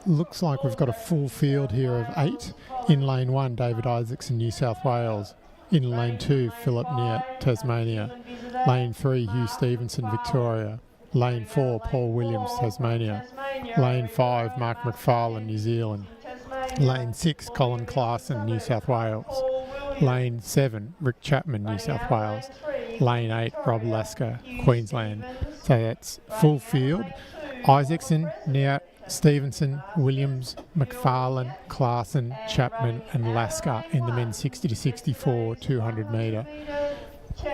Looks like we've got a full field here of 8. In lane 1, David Isaacson, New South Wales. In lane 2, Philip Neat, Tasmania. Lane 3, Hugh Stevenson, Victoria. Lane 4, Paul Williams, Tasmania. Lane 5, Mark McFarlane, New Zealand. Lane 6, Colin Clarkson, New South Wales. Lane 7, Rick Chapman, New South Wales. Lane 8, Rob Lasker, Queensland. So that's full field. Isaacson, Neat, Stevenson, Williams, McFarlane, Clarkson, Chapman and Lasker in the men's 60 to 64 200 metre.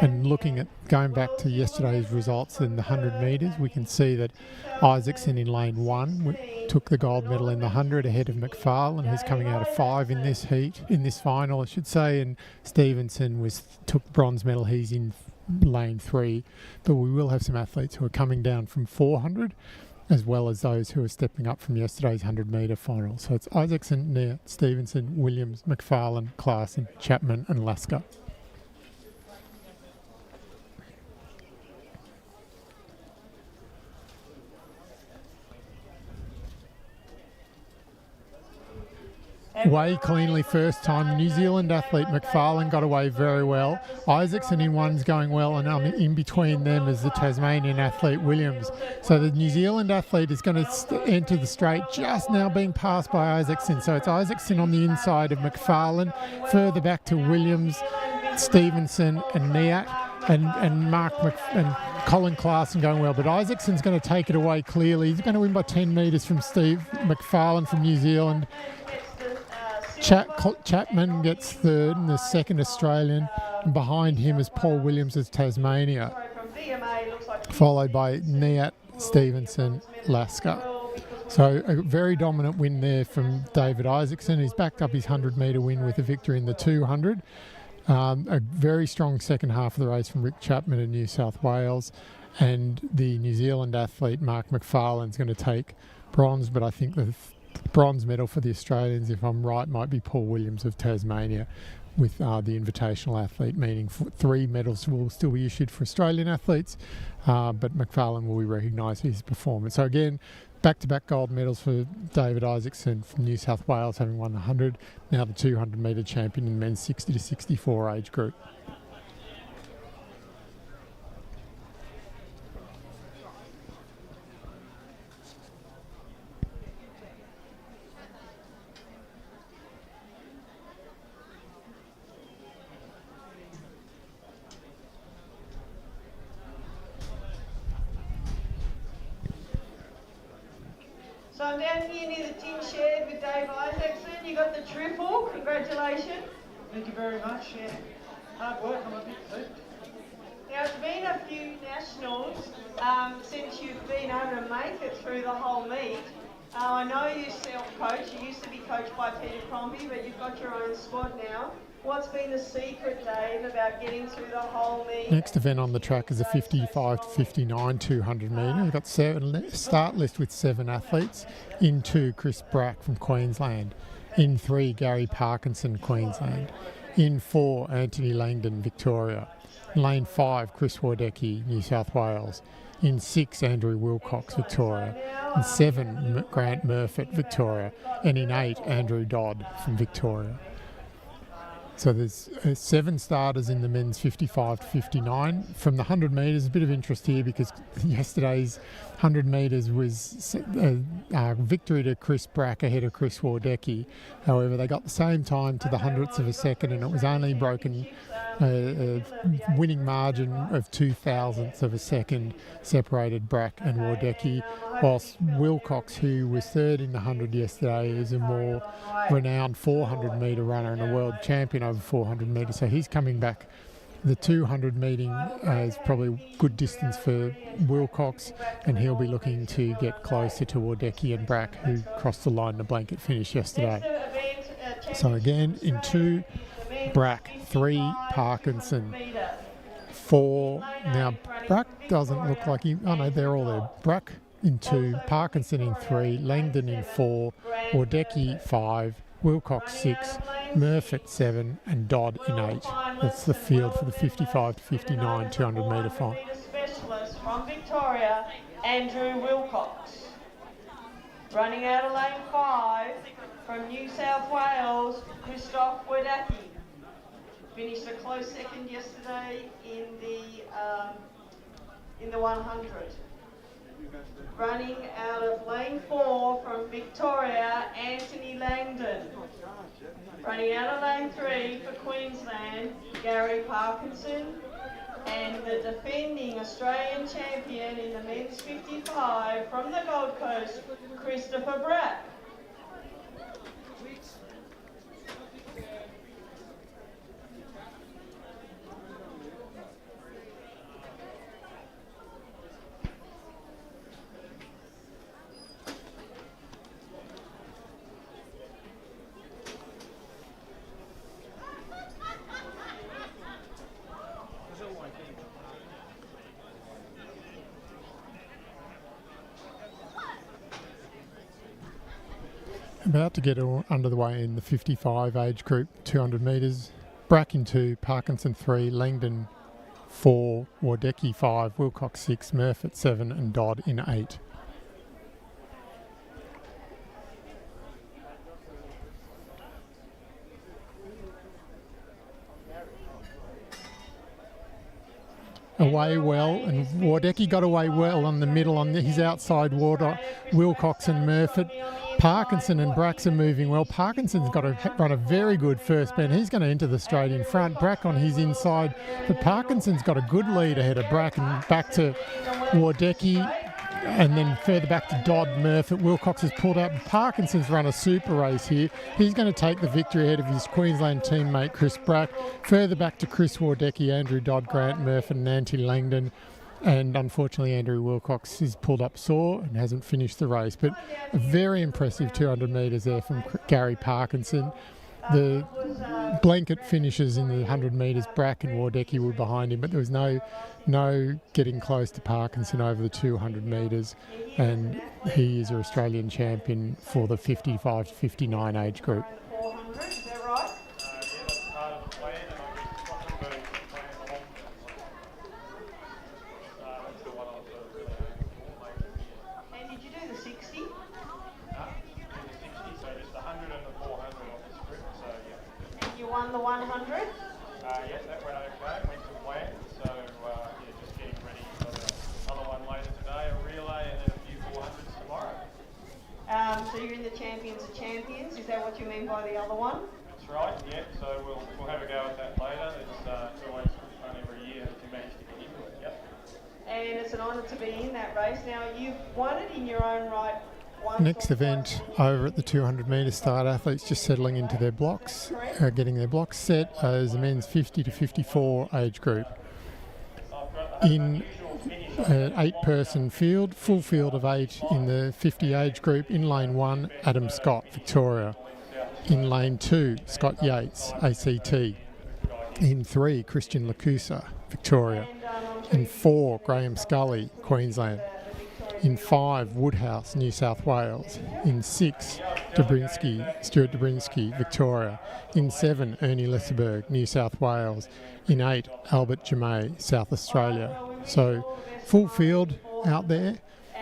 And looking at going back to yesterday's results in the 100 metres, we can see that Isaacson in lane 1 took the gold medal in the 100 ahead of McFarlane, who's coming out of 5 in this heat, in this final I should say, and Stevenson took bronze medal, he's in lane 3. But we will have some athletes who are coming down from 400 as well as those who are stepping up from yesterday's 100 metre final. So it's Isaacson, Neat, Stevenson, Williams, McFarlane, Clarkson, Chapman and Lasker. Way cleanly first time. The New Zealand athlete McFarlane got away very well. Isaacson in one's going well, and in between them is the Tasmanian athlete Williams. So the New Zealand athlete is going to enter the straight, just now being passed by Isaacson. So it's Isaacson on the inside of McFarlane, further back to Williams, Stevenson and Neat, and and Colin Clarkson going well. But Isaacson's going to take it away clearly. He's going to win by 10 metres from Steve McFarlane from New Zealand. Chapman gets third and the second Australian, and behind him is Paul Williams as Tasmania, followed by Neat, Stevenson, Lasker. So a very dominant win there from David Isaacson. He's backed up his 100 metre win with a victory in the 200. A very strong second half of the race from Rick Chapman in New South Wales, and the New Zealand athlete Mark McFarlane's going to take bronze, but I think the bronze medal for the Australians, if I'm right, might be Paul Williams of Tasmania, with the invitational athlete, meaning 3 medals will still be issued for Australian athletes, but McFarlane will be recognised for his performance. So again, back-to-back gold medals for David Isaacson from New South Wales, having won the 100, now the 200 metre champion in the men's 60 to 64 age group. So I'm down here near the tin shed with Dave Isaacson. You got the triple. Congratulations. Thank you very much. Yeah. Hard work. I'm a bit pooped. Now, it's been a few nationals since you've been able to make it through the whole meet. I know you self-coach. You used to be coached by Peter Crombie, but you've got your own squad now. What's been the secret, Dave, about getting through the whole meet? Next event on the track is a 55 to 59 200 metre. We've got start list with 7 athletes. In 2, Chris Brack from Queensland. In 3, Gary Parkinson, Queensland. In 4, Anthony Langdon, Victoria. Lane 5, Chris Wardecki, New South Wales. In 6, Andrew Wilcox, Victoria. In 7, Grant Murfitt, Victoria. And in 8, Andrew Dodd from Victoria. So there's 7 starters in the men's 55 to 59. From the 100 metres, a bit of interest here because yesterday's 100 metres was a victory to Chris Brack ahead of Chris Wardecki. However, they got the same time to the hundredths of a second, and it was only broken a winning margin of 0.02 of a second separated Brack and Wardecki, whilst Wilcox, who was third in the 100 yesterday, is a more renowned 400 metre runner and a world champion over 400 metres, so he's coming back. The 200 meeting is probably good distance for Wilcox, and he'll be looking to get closer to Wardecki and Brack, who crossed the line in a blanket finish yesterday. So again, in 2, Brack, 3, Parkinson, 4. Now, Brack doesn't look like he... Oh no, they're all there. Brack in 2, Parkinson in 3, Langdon in 4, Wardecki 5, Wilcox 6, Murph at 7 and Dodd in 8. That's the field for the 55 to 59 200 metre final. Specialist from Victoria, Andrew Wilcox. Running out of lane 5 from New South Wales, Christoph Wadaki. Finished a close second yesterday in the 100. Running out of lane 4 from Victoria, Anthony Langdon. Running out of lane 3 for Queensland, Gary Parkinson. And the defending Australian champion in the men's 55 from the Gold Coast, Christopher Brack. About to get under the way in the 55 age group, 200 metres. Brack in 2, Parkinson 3, Langdon 4, Wadecki 5, Wilcox 6, Murph at 7 and Dodd in 8. Away well, and Wadecki got away well on the middle on his outside water. Wilcox and Murphy. Parkinson and Brax are moving well. Parkinson's got to run a very good first bend. He's going to enter the straight in front. Brack on his inside, but Parkinson's got a good lead ahead of Brack and back to Wadecki, and then further back to Dodd. Murphy. Wilcox has pulled out. Parkinson's run a super race here. He's going to take the victory ahead of his Queensland teammate Chris Brack. Further back to Chris Wadecki, Andrew Dodd, Grant Murphy and Nancy Langdon. And unfortunately, Andrew Wilcox is pulled up sore and hasn't finished the race. But a very impressive 200 metres there from Gary Parkinson. The blanket finishes in the 100 metres. Brack and Wadecki were behind him, but there was no getting close to Parkinson over the 200 metres. And he is an Australian champion for the 55 to 59 age group. 400, is that right? And did you do the 60? And you won the 100? Yes, that went okay, went to plan. So, just getting ready for the other one later today, a relay, and then a few 400s tomorrow. So you're in the Champions of Champions, is that what you mean by the other one? That's right, yeah, so we'll have a go at that later. It's always fun every year to manage to get into it, yep. And it's an honour to be in that race. Now, you've won it in your own right once. Next event over at the 200 metre start, athletes just settling into their blocks, getting their blocks set as the men's 50 to 54 age group. In an 8-person field, full field of 8 in the 50 age group. In lane 1, Adam Scott, Victoria. In lane 2, Scott Yates, ACT. In 3, Christian Lacusa, Victoria. In 4, Graham Scully, Queensland. In 5, Woodhouse, New South Wales. In 6, Stuart Dobrinsky, Victoria. In 7, Ernie Lesserberg, New South Wales. In 8, Albert Jamay, South Australia. So, full field out there.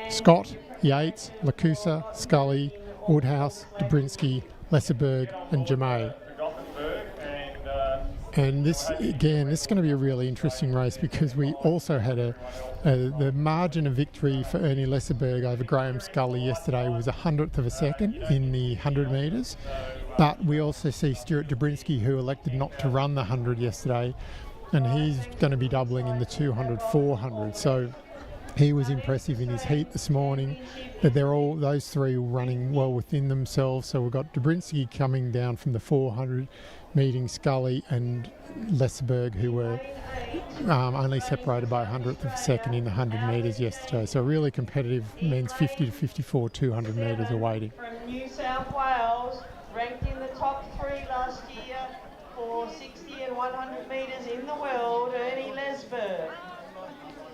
Scott, Yates, Lacusa, Scully, Woodhouse, Dobrinsky, Lesserberg and Jamay. And this is going to be a really interesting race because we also had the margin of victory for Ernie Lesserberg over Graham Scully yesterday was 100th of a second in the 100 metres. But we also see Stuart Dobrinsky, who elected not to run the 100 yesterday, and he's going to be doubling in the 200, 400. So he was impressive in his heat this morning. But those three running well within themselves. So we've got Dobrinsky coming down from the 400, meeting Scully and Lesserberg, who were only separated by 100th of a second in the 100 metres yesterday. So really competitive men's 50 to 54 200 metres awaiting. From New South Wales, ranked in the top 3 last year for 60 and 100 metres in the world, Ernie Lesberg.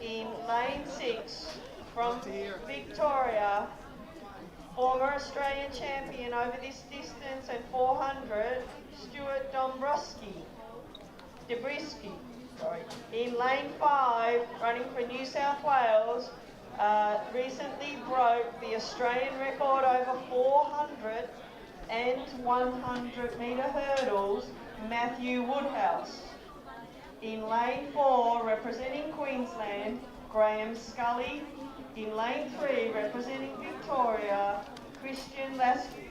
In lane 6 from Victoria, Former Australian champion over this distance and 400, Stuart Debrisky. In lane 5, running for New South Wales, recently broke the Australian record over 400 and 100 metre hurdles, Matthew Woodhouse. In lane 4, representing Queensland, Graham Scully. In lane 3, representing Victoria, Christian Lasky.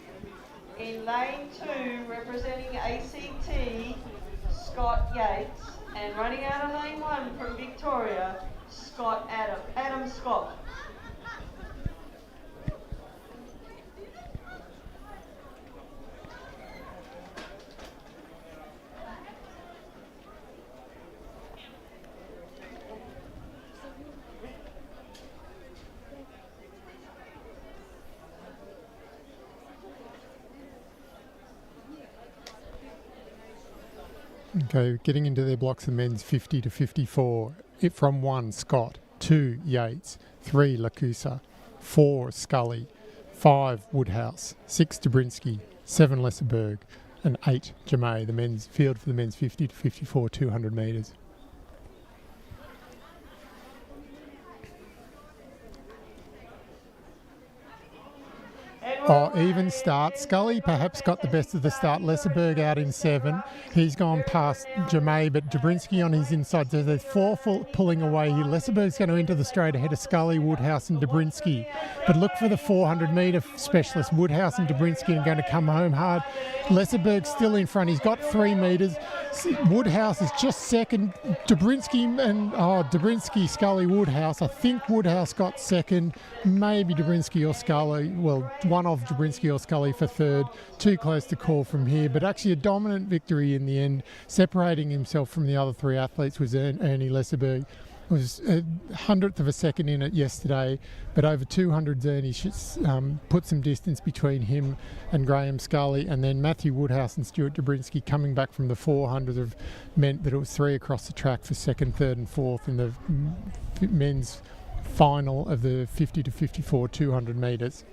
In lane 2, representing ACT, Scott Yates. And running out of lane 1 from Victoria, Adam Scott. Okay, getting into their blocks of men's 50 to 54. From 1, Scott. 2, Yates. 3, Lacusa. 4, Scully. 5, Woodhouse. 6, Dobrinsky. 7, Lesserberg. And 8, Jamay, the men's field for the men's 50 to 54 200 metres. Even start. Scully perhaps got the best of the start. Lesserberg out in 7. He's gone past Jamay, but Dobrinsky on his inside. So there's 4 pulling away here. Lesserberg's going to enter the straight ahead of Scully, Woodhouse and Dobrinsky. But look for the 400 metre specialist. Woodhouse and Dobrinsky are going to come home hard. Lesserberg's still in front. He's got 3 metres. Woodhouse is just second. Dobrinsky, Scully, Woodhouse. I think Woodhouse got second. Maybe Dobrinsky or Scully. Well, one of Dobrinsky or Scully for third. Too close to call from here. But actually a dominant victory in the end. Separating himself from the other 3 athletes was Ernie Lesserberg. Was a 100th of a second in it yesterday, but over 200 Ernie put some distance between him and Graham Scully, and then Matthew Woodhouse and Stuart Dobrinsky coming back from the 400 have meant that it was 3 across the track for second, third and fourth in the men's final of the 50 to 54 200 metres.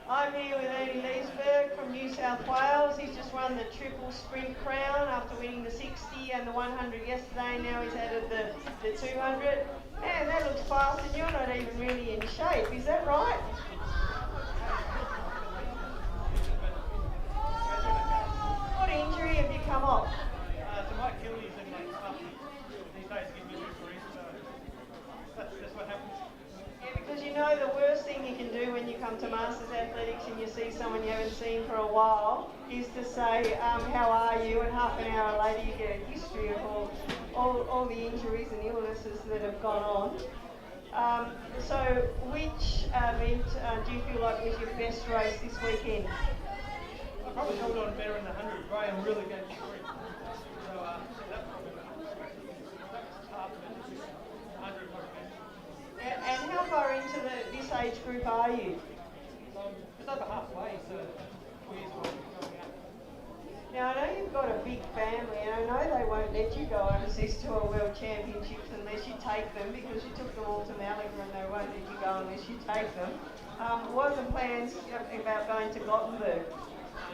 I'm here with Ernie Lesserberg from New South Wales. He's just won the triple sprint crown after winning the 60 and the 100 yesterday. Now he's added the 200. Man, that looks fast and you're not even really in shape. Is that right? What injury have you come off? So my Achilles and my stuff these days give me a grief, so that's what happens. Yeah, because you know the worst thing you can do when you come to Masters Athletics and you see someone you haven't seen for a while is to say, how are you? And half an hour later you get a history of all the injuries and illnesses that have gone on. So which event do you feel like was your best race this weekend? I probably held on better in the 100. Graham really gave me grief. So that probably was tough. 100 was better. And how far into this age group are you? It's over halfway, so 2 years will be going out. Now, I know you've got a big family, and I know they won't let you go overseas to a World Championships unless you take them, because you took them all to Malaga and they won't let you go unless you take them. What are the plans about going to Gothenburg?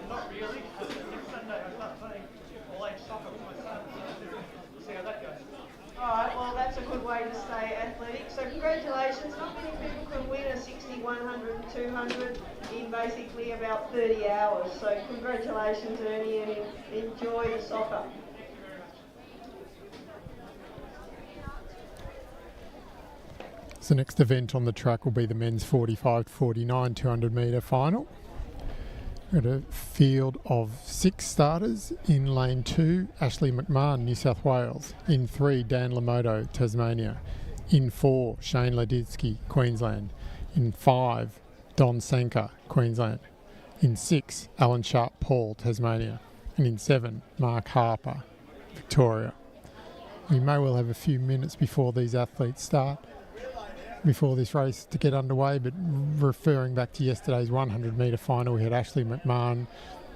Not really, because next Sunday I start playing all-age soccer with my son, so we'll see how that goes. All right, 100 and 200 in basically about 30 hours. So congratulations, Ernie, and enjoy the soccer. So next event on the track will be the men's 45 to 49 200 metre final. We've got a field of 6 starters. In lane 2, Ashley McMahon, New South Wales. In 3, Dan Lamoto, Tasmania. In 4, Shane Laditsky, Queensland. In 5, Don Senka, Queensland. In 6, Alan Sharp Paul, Tasmania. And in 7, Mark Harper, Victoria. We may well have a few minutes before these athletes start, before this race to get underway, but referring back to yesterday's 100 metre final, we had Ashley McMahon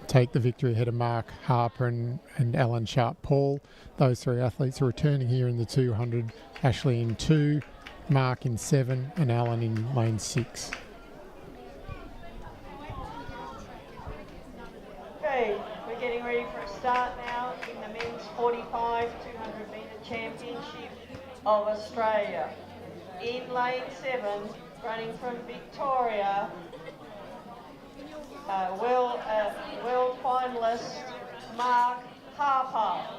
take the victory ahead of Mark Harper and Alan Sharp Paul. Those 3 athletes are returning here in the 200. Ashley in 2, Mark in 7 and Alan in lane 6. Okay, we're getting ready for a start now in the men's 45 200 metre championship of Australia. In lane 7, running from Victoria, world finalist Mark Harper.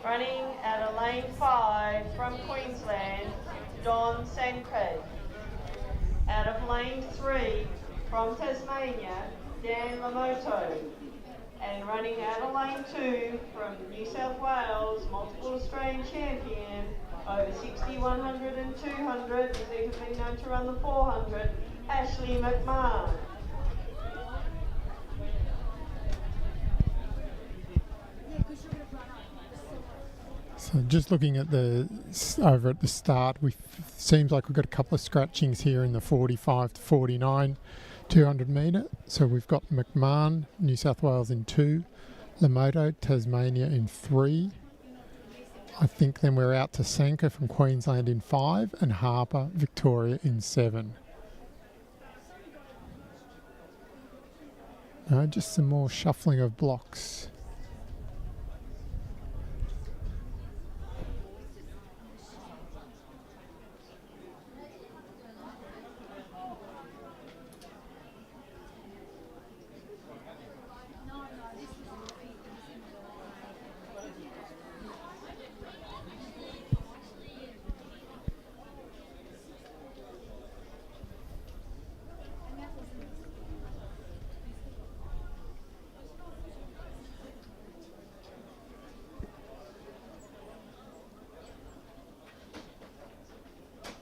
Running at a lane 5 from Queensland, Don Sankey. Out of lane 3 from Tasmania, Dan Lamoto. And running out of lane 2 from New South Wales, multiple Australian champion, over 60, 100 and 200, is even been known to run the 400, Ashley McMahon. So just looking at over at the start, seems like we've got a couple of scratchings here in the 45 to 49 200 metre. So we've got McMahon, New South Wales in 2, Lamoto, Tasmania in 3. I think then we're out to Sanka from Queensland in 5 and Harper, Victoria in 7. No, just some more shuffling of blocks.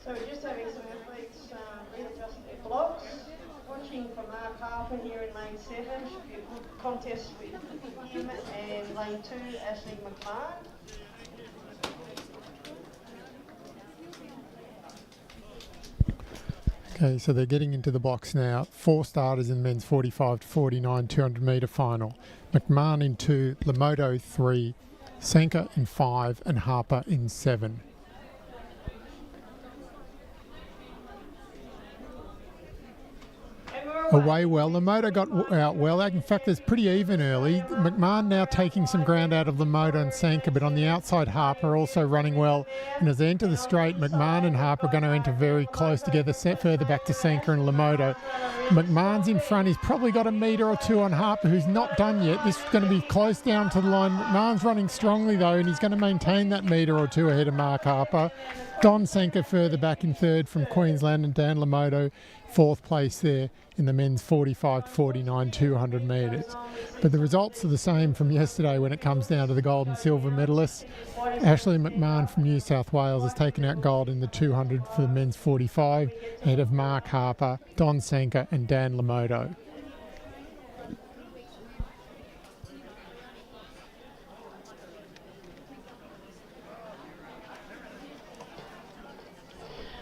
So we're just having some athletes readjust their blocks. Watching for Mark Harper here in lane 7. Should be a good contest with him. And lane 2, Ashley McMahon. Okay, so they're getting into the box now. 4 starters in the men's 45 to 49 200 metre final. McMahon in 2, Lamoto 3, Sanka in 5 and Harper in 7. Away well. Lamoto got out well. In fact, it's pretty even early. McMahon now taking some ground out of Lamoto and Sanka, but on the outside, Harper also running well. And as they enter the straight, McMahon and Harper are going to enter very close together, set further back to Sanka and Lamoto. McMahon's in front. He's probably got a metre or 2 on Harper, who's not done yet. This is going to be close down to the line. McMahon's running strongly, though, and he's going to maintain that metre or 2 ahead of Mark Harper. Don Sanka further back in 3rd from Queensland, and Dan Lamoto 4th place there in the men's 45 to 49 200 metres. But the results are the same from yesterday when it comes down to the gold and silver medalists. Ashley McMahon from New South Wales has taken out gold in the 200 for the men's 45 ahead of Mark Harper, Don Sanka and Dan Lamoto.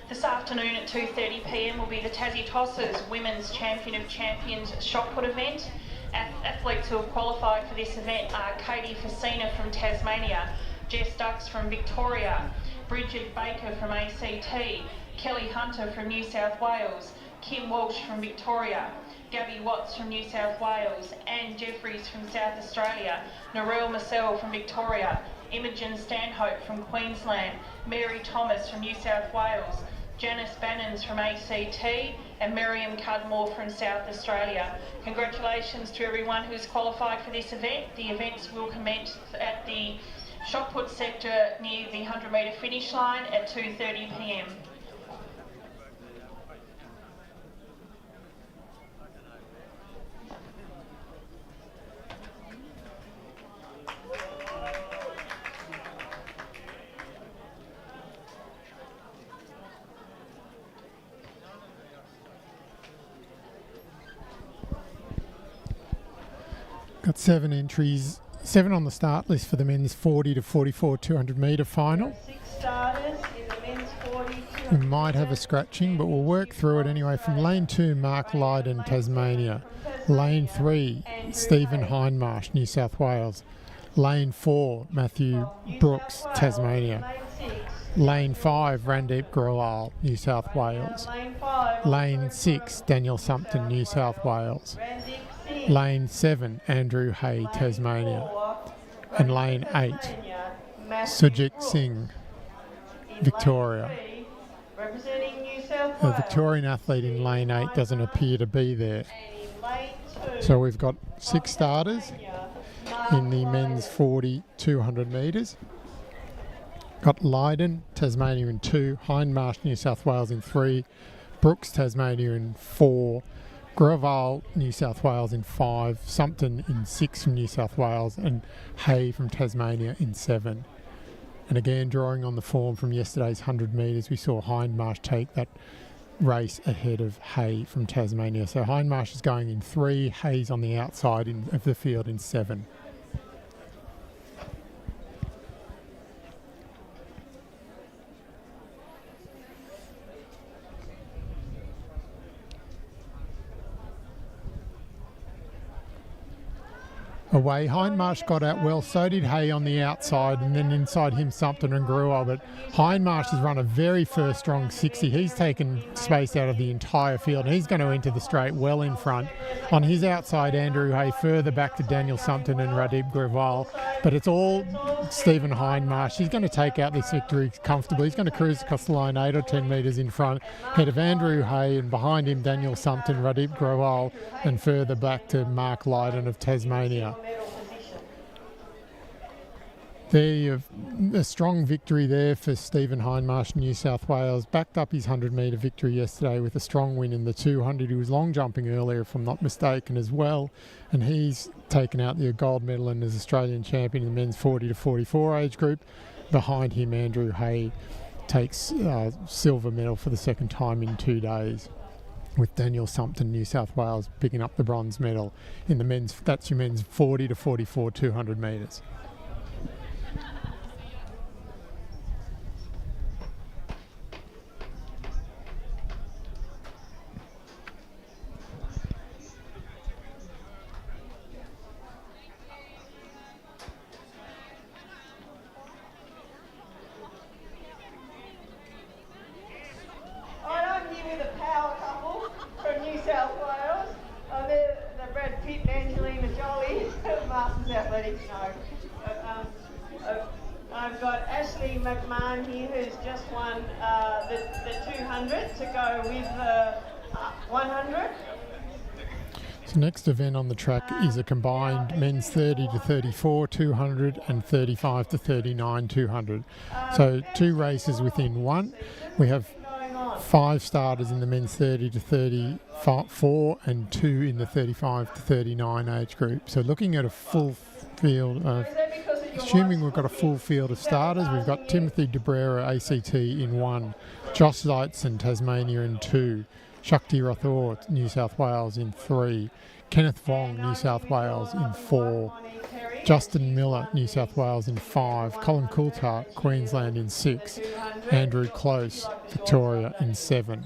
This afternoon at 2:30 p.m. will be the Tassie Tossers Women's Champion of Champions shot put event. Athletes who have qualified for this event are Katie Facina from Tasmania, Jess Ducks from Victoria, Bridget Baker from ACT, Kelly Hunter from New South Wales, Kim Walsh from Victoria, Gabby Watts from New South Wales, Anne Jeffries from South Australia, Narelle Marcel from Victoria, Imogen Stanhope from Queensland, Mary Thomas from New South Wales, Janice Bannons from ACT, and Miriam Cudmore from South Australia. Congratulations to everyone who's qualified for this event. The events will commence at the shot put sector near the 100 metre finish line at 2:30 p.m. Got 7 entries, 7 on the start list for the men's 40 to 44 200 metre final. 6 starters in the men's 40. We might have a scratching, but we'll work through it anyway. From lane 2, Mark Lydon, Tasmania. Lane 3, Stephen Hindmarsh, New South Wales. Lane 4, Matthew Brooks, Tasmania. Lane 5, Randeep Grewal, New South Wales. Lane 6, Daniel Sumpton, New South Wales. Lane 7, Andrew Hay, Tasmania. And lane 8, Sujit Singh, Victoria. Representing New South The Wales. Victorian athlete in lane 8 doesn't appear to be there. So we've got 6 starters in the men's 40 200 metres. Got Lydon, Tasmania in 2, Hindmarsh, New South Wales in 3, Brooks, Tasmania in 4, Grewal, New South Wales in 5, Sumpton in 6 from New South Wales, and Hay from Tasmania in 7. And again, drawing on the form from yesterday's 100 metres, we saw Hindmarsh take that race ahead of Hay from Tasmania. So Hindmarsh is going in 3, Hay's on the outside of the field in 7. Away, Hindmarsh got out well, so did Hay on the outside, and then inside him Sumpton and Grewal, but Hindmarsh has run a very first strong 60. He's taken space out of the entire field, and he's going to enter the straight well in front. On his outside, Andrew Hay further back to Daniel Sumpton and Randeep Grewal, but it's all Stephen Hindmarsh. He's going to take out this victory comfortably. He's going to cruise across the line 8 or 10 metres in front, ahead of Andrew Hay, and behind him Daniel Sumpton, Randeep Grewal, and further back to Mark Lydon of Tasmania. There you have a strong victory there for Stephen Hindmarsh, New South Wales. Backed up his 100 metre victory yesterday with a strong win in the 200. He was long jumping earlier, if I'm not mistaken, as well. And he's taken out the gold medal and is Australian champion in the men's 40 to 44 age group. Behind him, Andrew Hay takes silver medal for the second time in 2 days, with Daniel Sumpton, New South Wales, picking up the bronze medal in the men's. That's your men's 40 to 44 200 metres. I'm here with a power couple from New South Wales. They're Brad Pitt and Angelina Jolie, Masters Athletics. I've got Ashley McMahon here, who's just won the 200 to go with the 100. So next event on the track is a combined men's 30 to 34 200 and 35 to 39 200. So 2 races within one. We have 5 starters in the men's 30 to 34 and 2 in the 35 to 39 age group. So looking at a full field of, assuming we've got a full field of starters, we've got Timothy Debrera, ACT in 1, Josh Zeitzen, Tasmania in 2, Shakti Rathore, New South Wales in 3, Kenneth Vong, New South Wales in 4, Justin Miller, New South Wales in 5, Colin Coulthard, Queensland in 6, Andrew Close, Victoria in 7.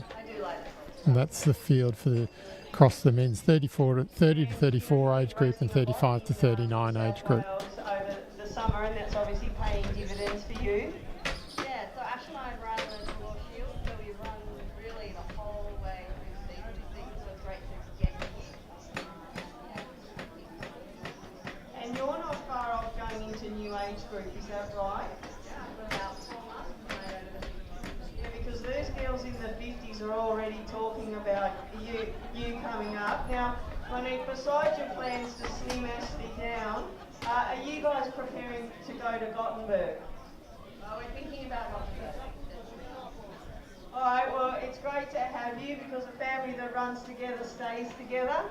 And that's the field for across the men's 30 to 34 age group and 35 to 39 age group. Over the summer, and that's obviously paying dividends for you. Yeah, so Ash and I run the Tour Shield, so we run really the whole way through season, so it's great to get here. And you're not far off going into new age group, is that right? Yeah, for about 4 months. Yeah, because those girls in the 50s are already talking about you coming up. Now, Monique, besides your plans to slim Ashley down, are you guys preparing to go to Gothenburg? We're thinking about Gothenburg. Alright, well, it's great to have you because a family that runs together stays together.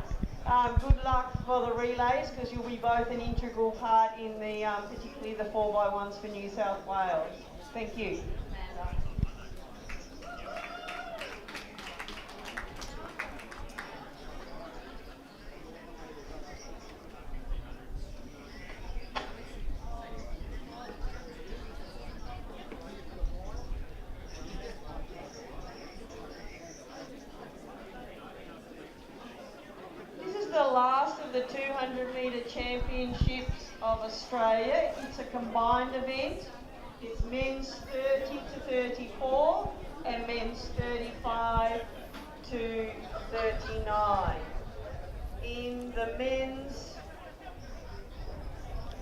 Good luck for the relays because you'll be both an integral part in the, particularly the 4x1s for New South Wales. Thank you. The last of the 200 metre championships of Australia. It's a combined event. It's men's 30 to 34 and men's 35 to 39. In the men's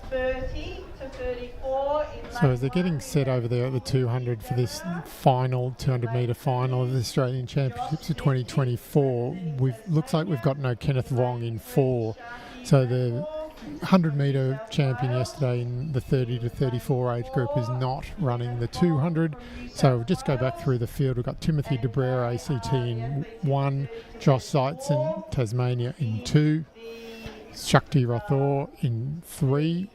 30 to 34 in So as they're getting set over there at the 200 for this final 200 metre final of the Australian Championships of 2024, looks like we've got no Kenneth Wong in 4. So the 100 metre champion yesterday in the 30 to 34 age group is not running the 200. So we'll just go back through the field. We've got Timothy De Brera, ACT in 1, Josh Zeitzen, Tasmania in 2, Shakti Rathore in 3,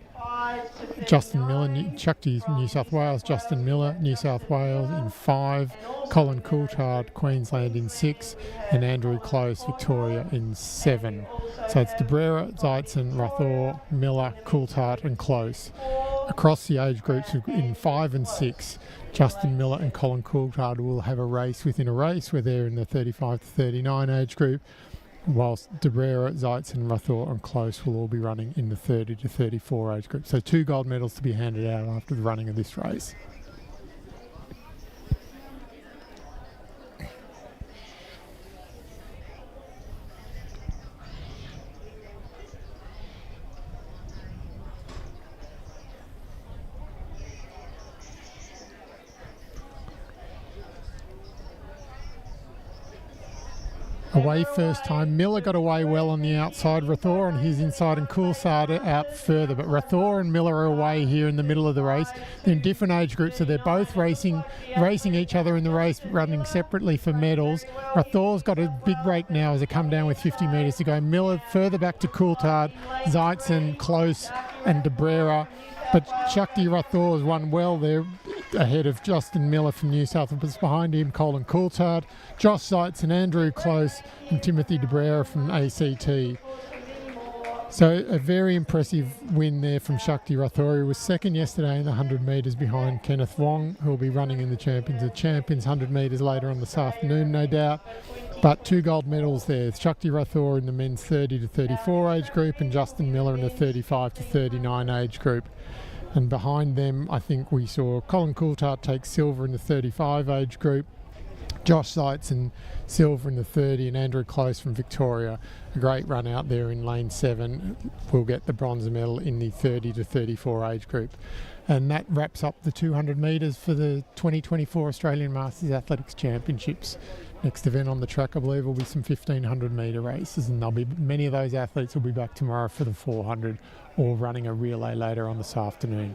Justin Miller, Shakti New South Wales, Justin Miller, New South Wales in 5, Colin Coulthard, Queensland in 6, and Andrew Close, Victoria in 7. So it's De Brera, Zeitzen, Rathore, Miller, Coulthard and Close. Across the age groups in 5 and 6, Justin Miller and Colin Coulthard will have a race within a race where they're in the 35 to 39 age group, whilst De Brera, Zeitzen, Rathore and Close will all be running in the 30 to 34 age group. So 2 gold medals to be handed out after the running of this race. Away first time. Miller got away well on the outside. Rathore on his inside and Coulthard out further. But Rathore and Miller are away here in the middle of the race. They're in different age groups, so they're both racing each other in the race, running separately for medals. Rathore's got a big break now as they come down with 50 metres to go. Miller further back to Coulthard, Zeitzen, Close and De Brera. But Shakti Rathore has won well there ahead of Justin Miller from New South Wales. Behind him, Colin Coulthard, Josh Zeitzen, Andrew Close and Timothy De Brera from ACT. So a very impressive win there from Shakti Rathore, who was second yesterday in the 100 metres behind Kenneth Wong, who will be running in the Champions 100 metres later on this afternoon, no doubt. But 2 gold medals there. Shakti Rathore in the men's 30 to 34 age group and Justin Miller in the 35 to 39 age group. And behind them, I think we saw Colin Coulthard take silver in the 35 age group, Josh Zeitzen silver in the 30 and Andrew Close from Victoria. A great run out there in lane 7. Will get the bronze medal in the 30 to 34 age group. And that wraps up the 200 metres for the 2024 Australian Masters Athletics Championships. Next event on the track, I believe, will be some 1500 metre races, and many of those athletes will be back tomorrow for the 400 or running a relay later on this afternoon.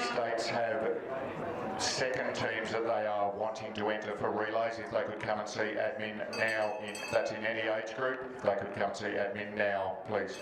states have second teams that they are wanting to enter for relays. If they could come and see admin now, that's in any age group, if they could come and see admin now, please.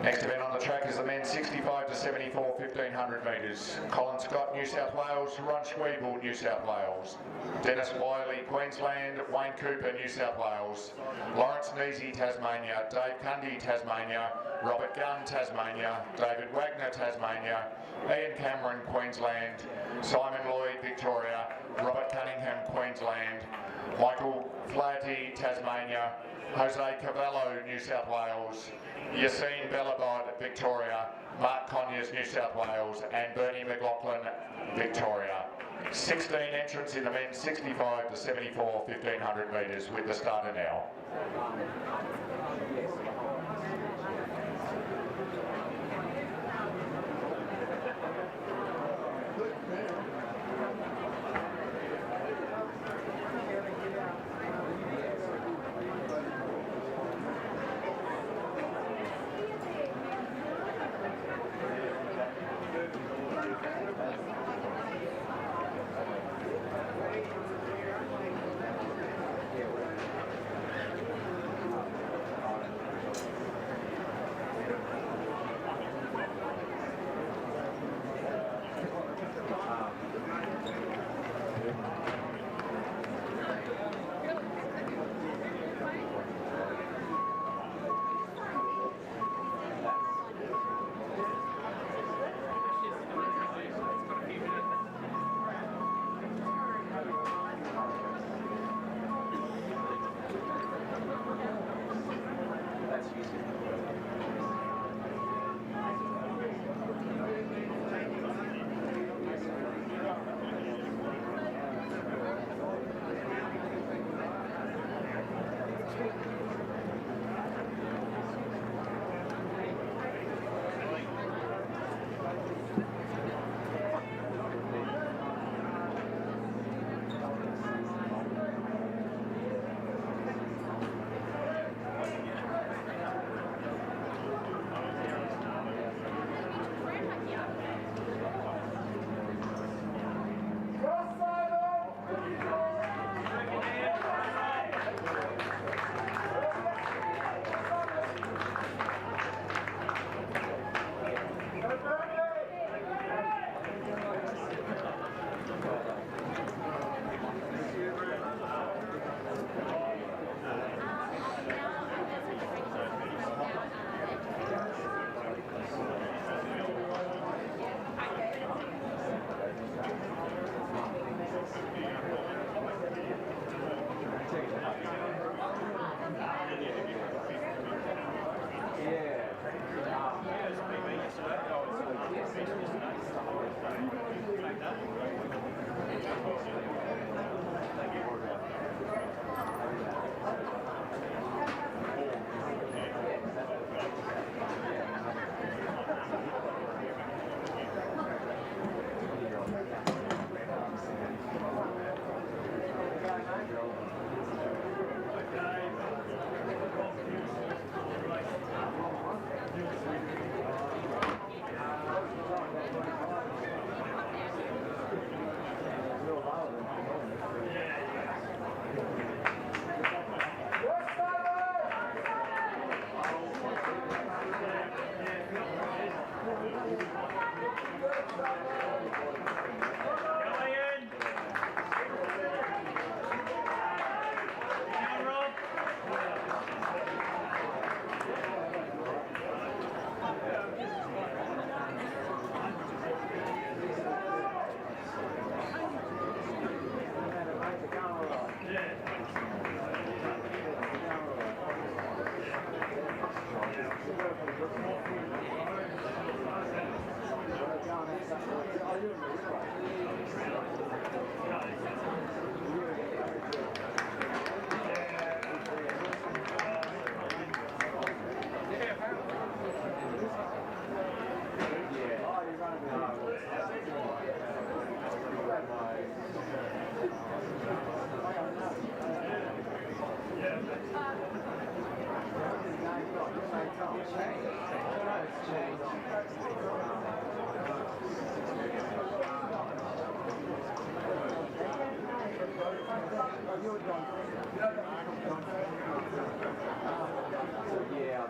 Next event on the track is the men's 65 to 74 1500 metres. Colin Scott, New South Wales. Ron Schweibel, New South Wales. Dennis Wiley, Queensland. Wayne Cooper, New South Wales. Lawrence Neasy, Tasmania. Dave Cundy, Tasmania. Robert Gunn, Tasmania. David Wagner, Tasmania. Ian Cameron, Queensland. Simon Lloyd, Victoria. Robert Cunningham, Queensland. Michael Flaherty, Tasmania. Jose Cavallo, New South Wales. Yassine Bellabod, Victoria. Mark Conyers, New South Wales. And Bernie McLaughlin, Victoria. 16 entrants in the men's 65 to 74 1500 metres with the starter now. Yeah,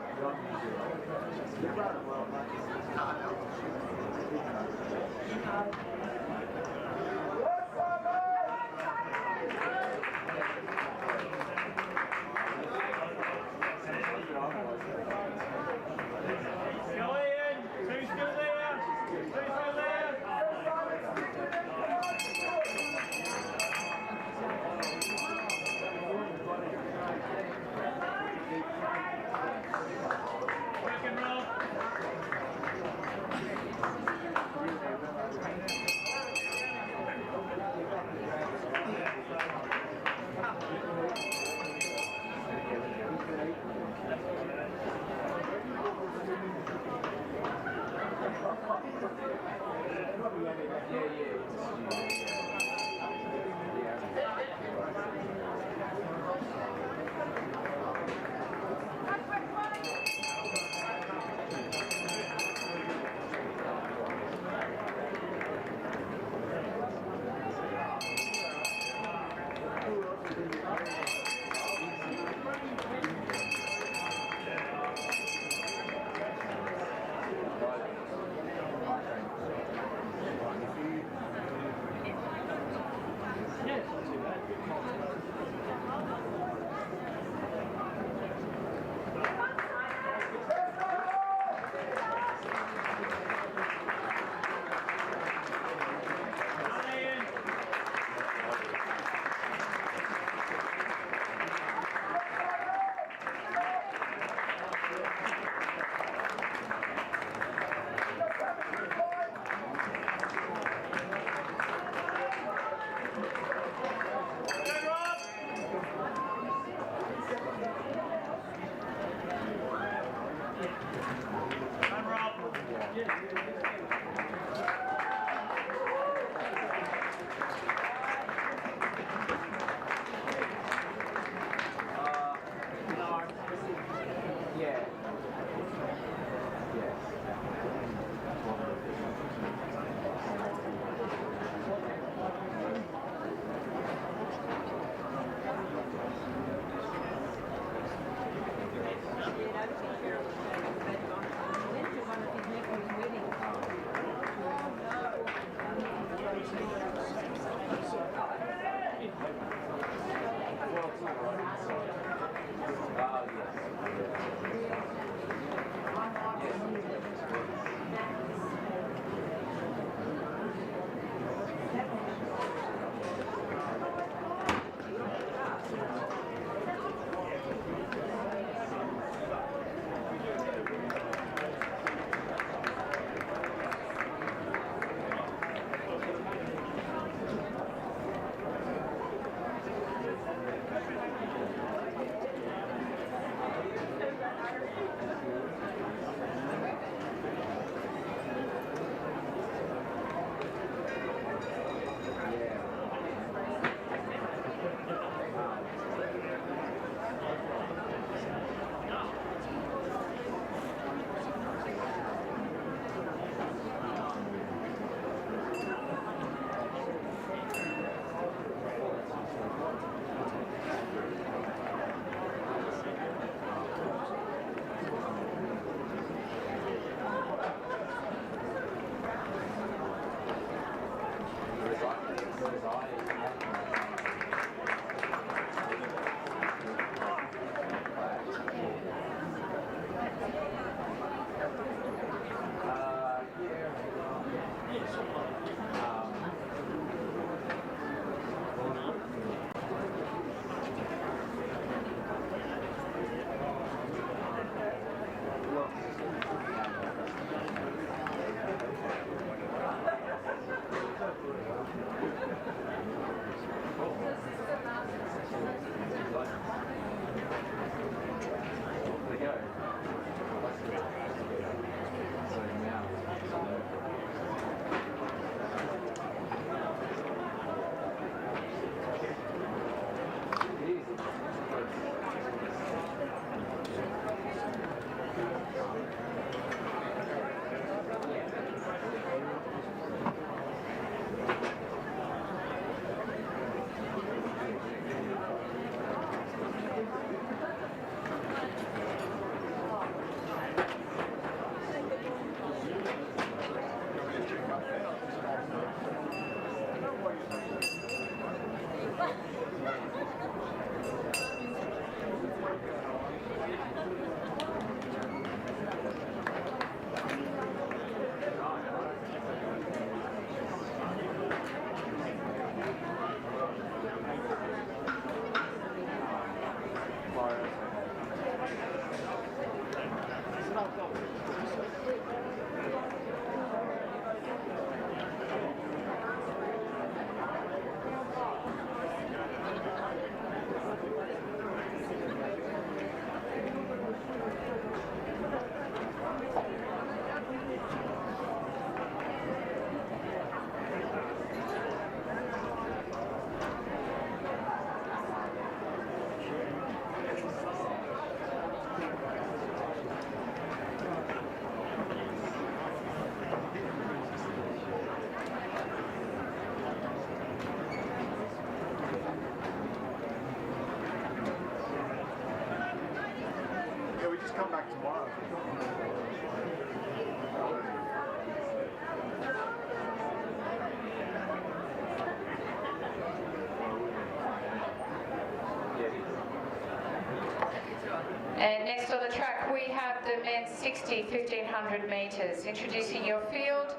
track we have the men's 60 1500 metres. Introducing your field,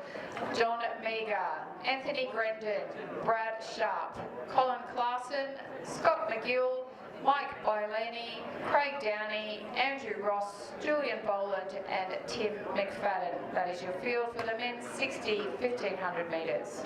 John Meager, Anthony Grendon, Brad Sharp, Colin Clarkson, Scott McGill, Mike Biolini, Craig Downey, Andrew Ross, Julian Boland and Tim McFadden. That is your field for the men's 60 1500 metres.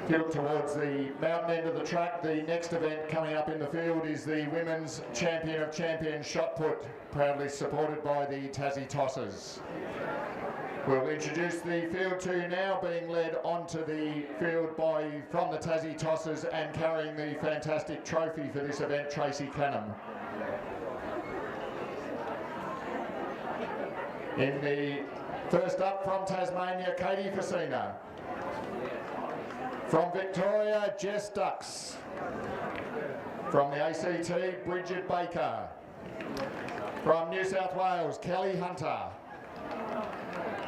If you look towards the mountain end of the track, the next event coming up in the field is the Women's Champion of Champions Shot Put, proudly supported by the Tassie Tossers. We'll introduce the field to you now, being led onto the field from the Tassie Tossers and carrying the fantastic trophy for this event, Tracy Canham. In the first up from Tasmania, Katie Facina. From Victoria, Jess Dux. From the ACT, Bridget Baker. From New South Wales, Kelly Hunter.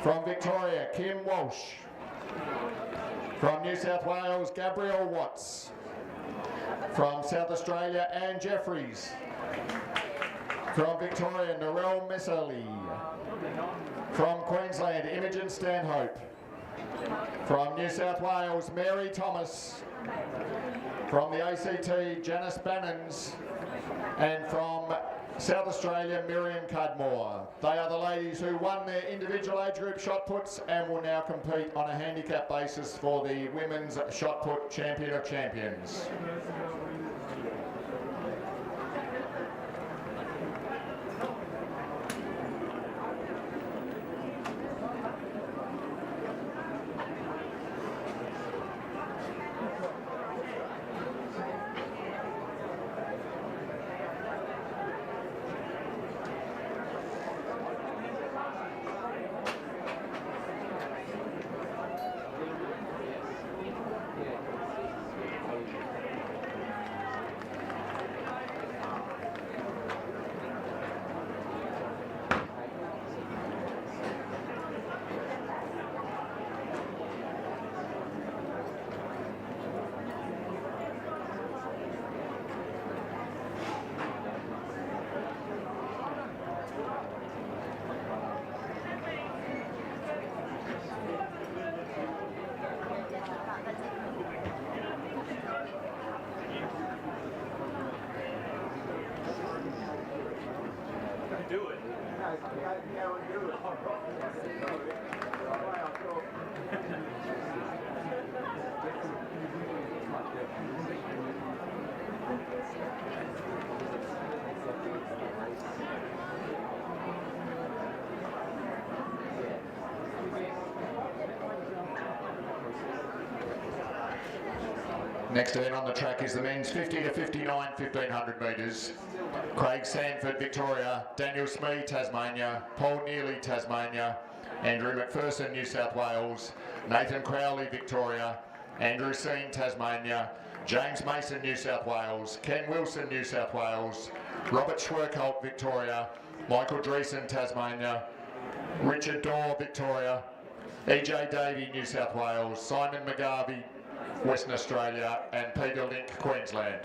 From Victoria, Kim Walsh. From New South Wales, Gabrielle Watts. From South Australia, Anne Jeffries. From Victoria, Narelle Messerly. From Queensland, Imogen Stanhope. From New South Wales, Mary Thomas. From the ACT, Janice Bannons. And from South Australia, Miriam Cudmore. They are the ladies who won their individual age group shot puts and will now compete on a handicap basis for the Women's Shot Put Champion of Champions. Do it. Next event on the track is the men's 50 to 59 1500 metres. Craig Sanford, Victoria. Daniel Smee, Tasmania. Paul Neely, Tasmania. Andrew McPherson, New South Wales. Nathan Crowley, Victoria. Andrew Seen, Tasmania. James Mason, New South Wales. Ken Wilson, New South Wales. Robert Schwerkolt, Victoria. Michael Dreesen, Tasmania. Richard Dorr, Victoria. EJ Davey, New South Wales. Simon McGarvey, Western Australia, and Peter Link, Queensland.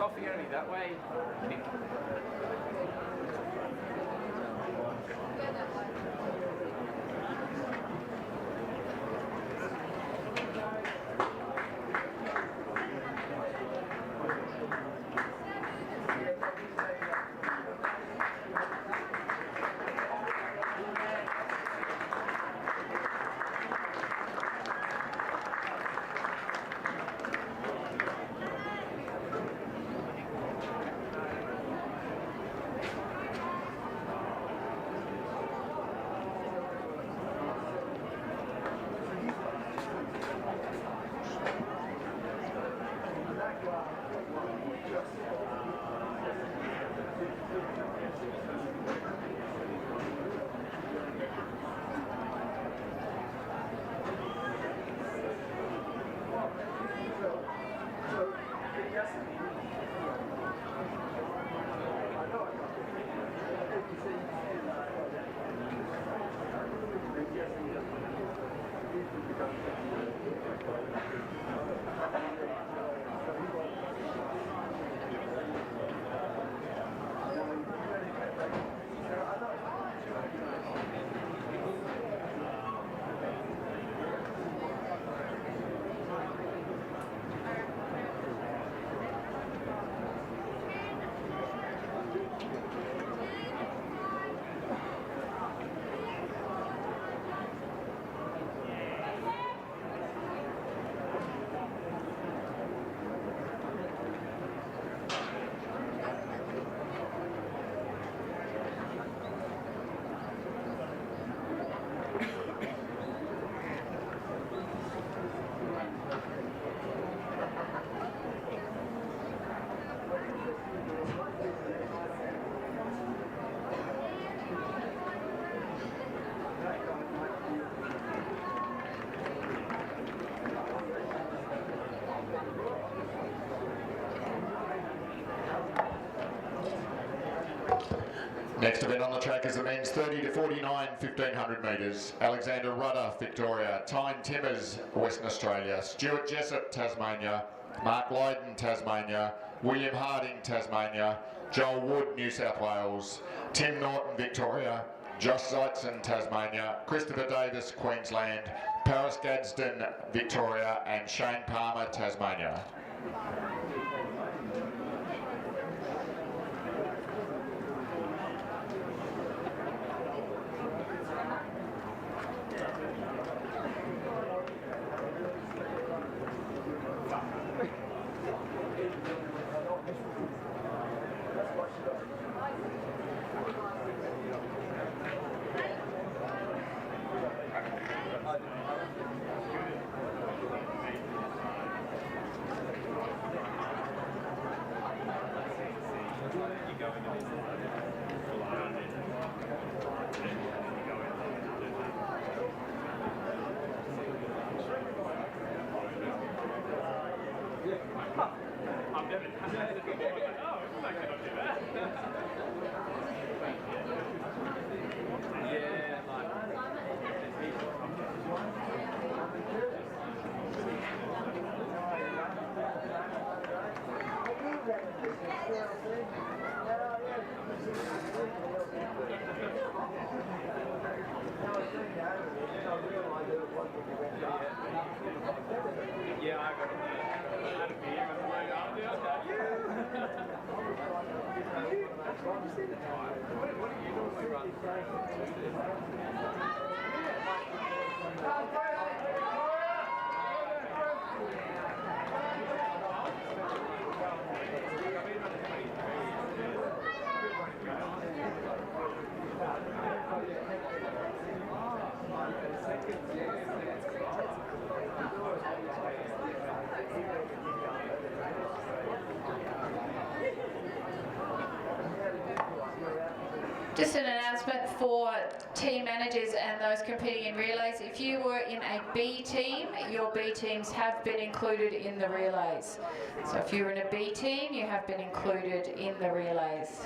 coffee only that way? Next event on the track is the men's 30 to 49 1500 metres. Alexander Rudder, Victoria. Tyne Timmers, Western Australia. Stuart Jessup, Tasmania. Mark Lydon, Tasmania. William Harding, Tasmania. Joel Wood, New South Wales. Tim Norton, Victoria. Josh Zeitzen, Tasmania. Christopher Davis, Queensland. Paris Gadsden, Victoria. And Shane Palmer, Tasmania. Just an announcement for team managers and those competing in relays. If you were in a B team, your B teams have been included in the relays. So if you were in a B team, you have been included in the relays.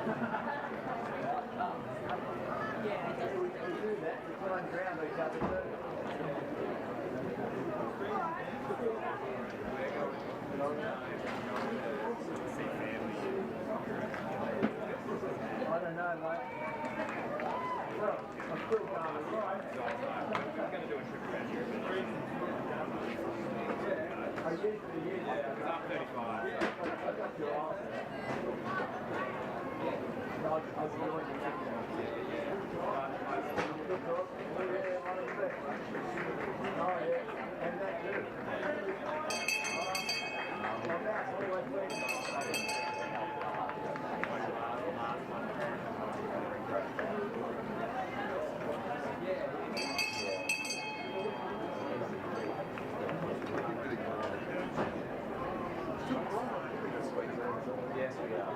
I don't know, mate. Well, I'm still going right. I'm going to do a trip around here. Yeah, I usually use it. Because I'm 35. I got your answer. I'll see what you think. Oh, yeah. And that too. Well, that's always been. Yes, we are.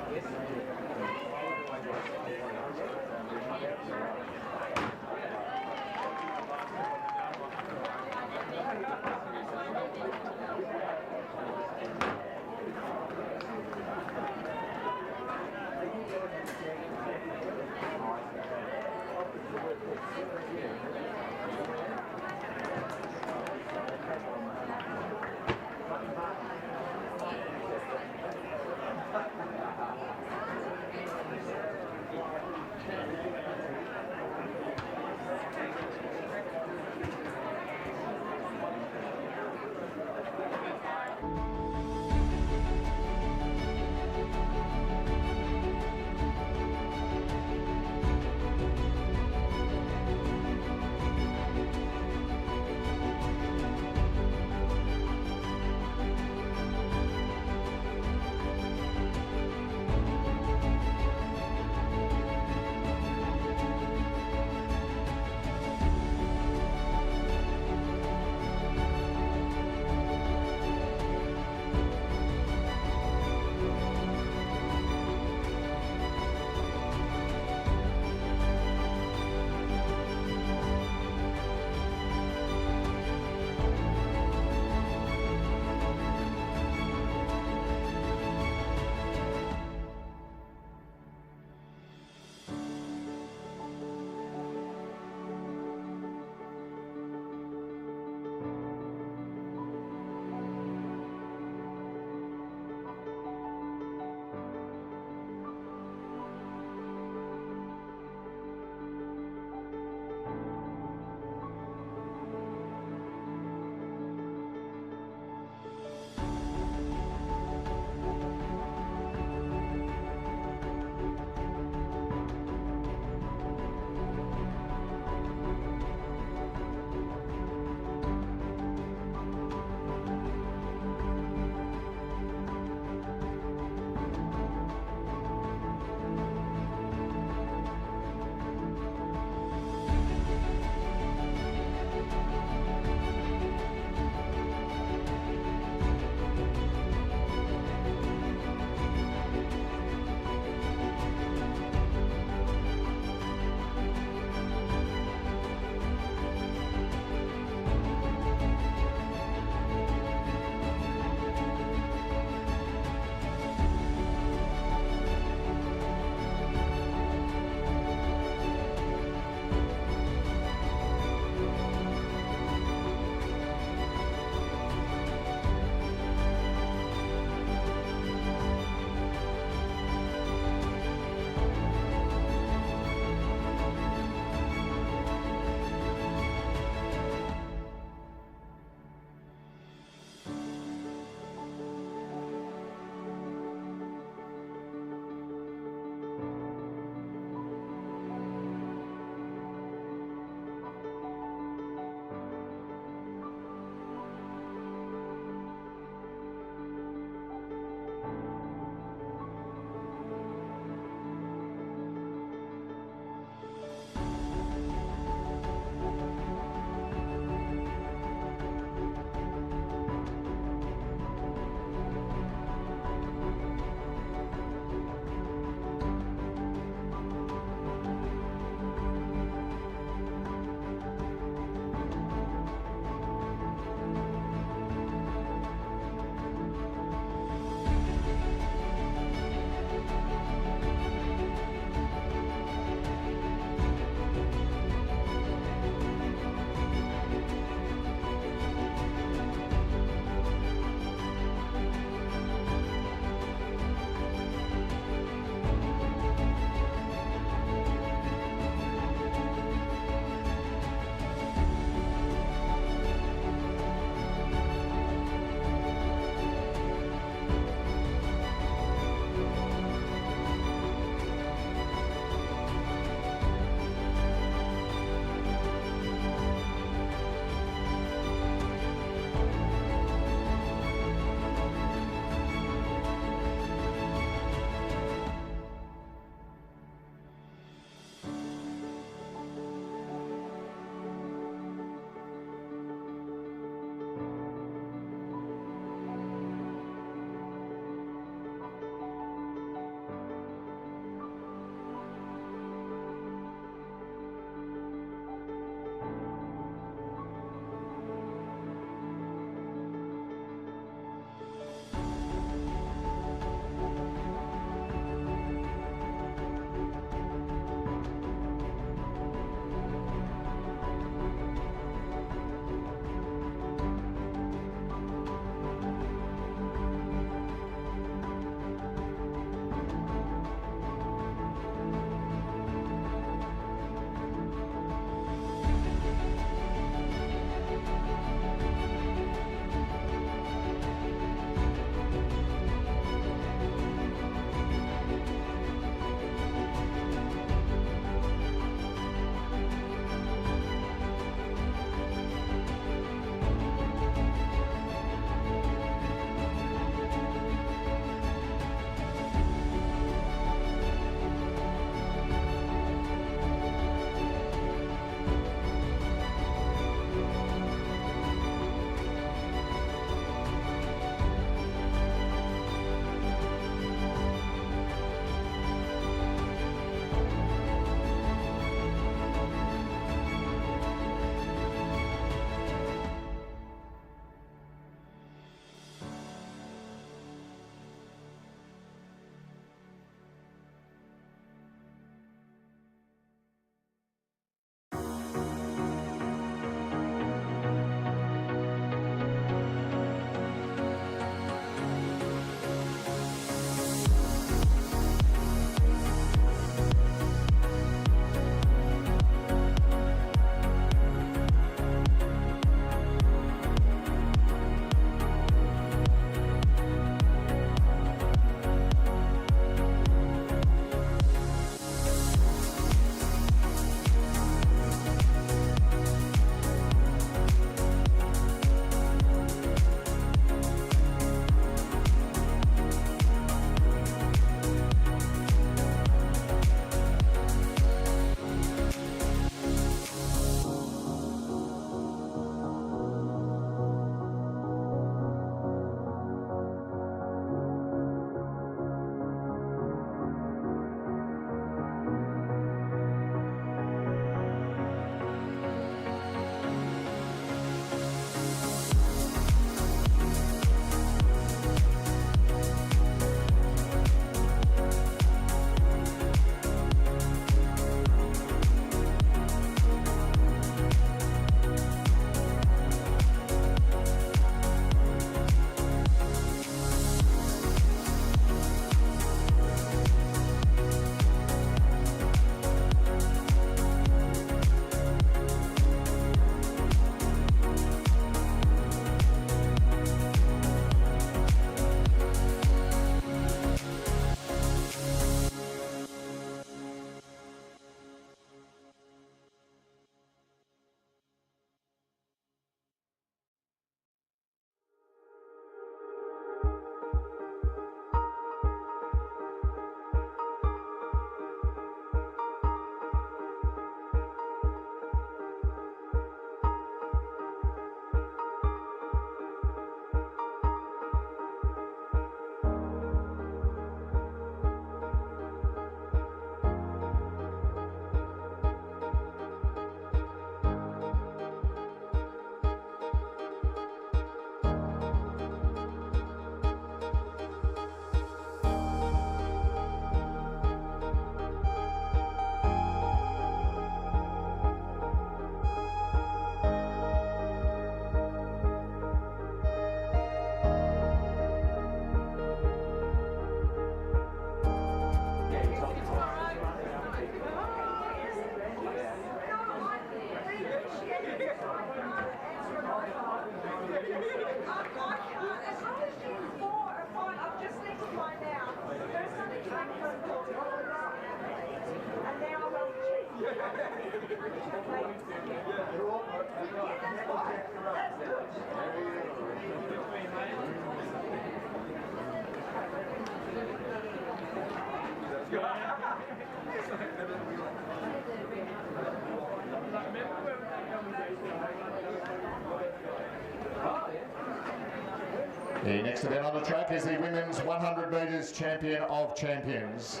The next event on the track is the women's 100 metres champion of champions.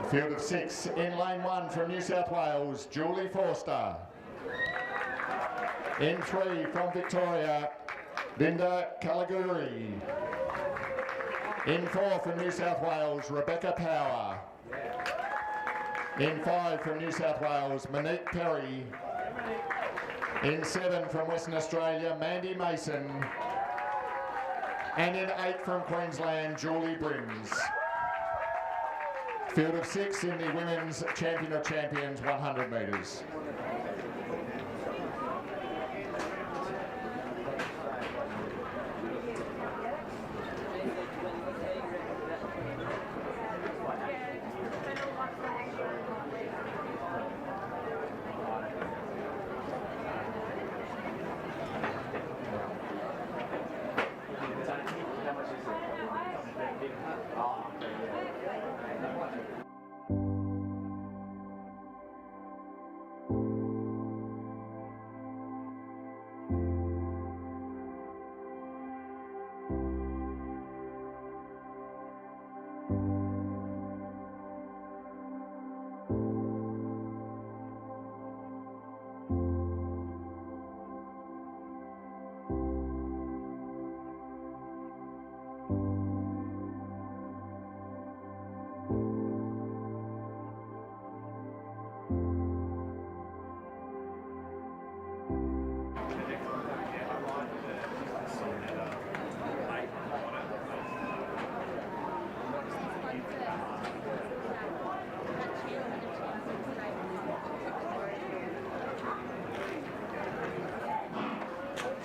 A field of 6 in lane 1 from New South Wales, Julie Forster. In 3 from Victoria, Linda Calaguri. In 4 from New South Wales, Rebecca Power. In 5 from New South Wales, Monique Perry. In 7 from Western Australia, Mandy Mason. And in 8 from Queensland, Julie Brims. Field of 6 in the women's champion of champions 100 metres.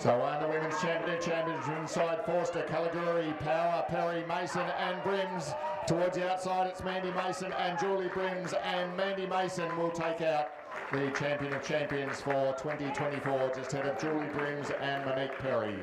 So on the women's champions inside, Forster, Calaguri, Power, Perry, Mason and Brims. Towards the outside it's Mandy Mason and Julie Brims, and Mandy Mason will take out the champion of champions for 2024, just ahead of Julie Brims and Monique Perry.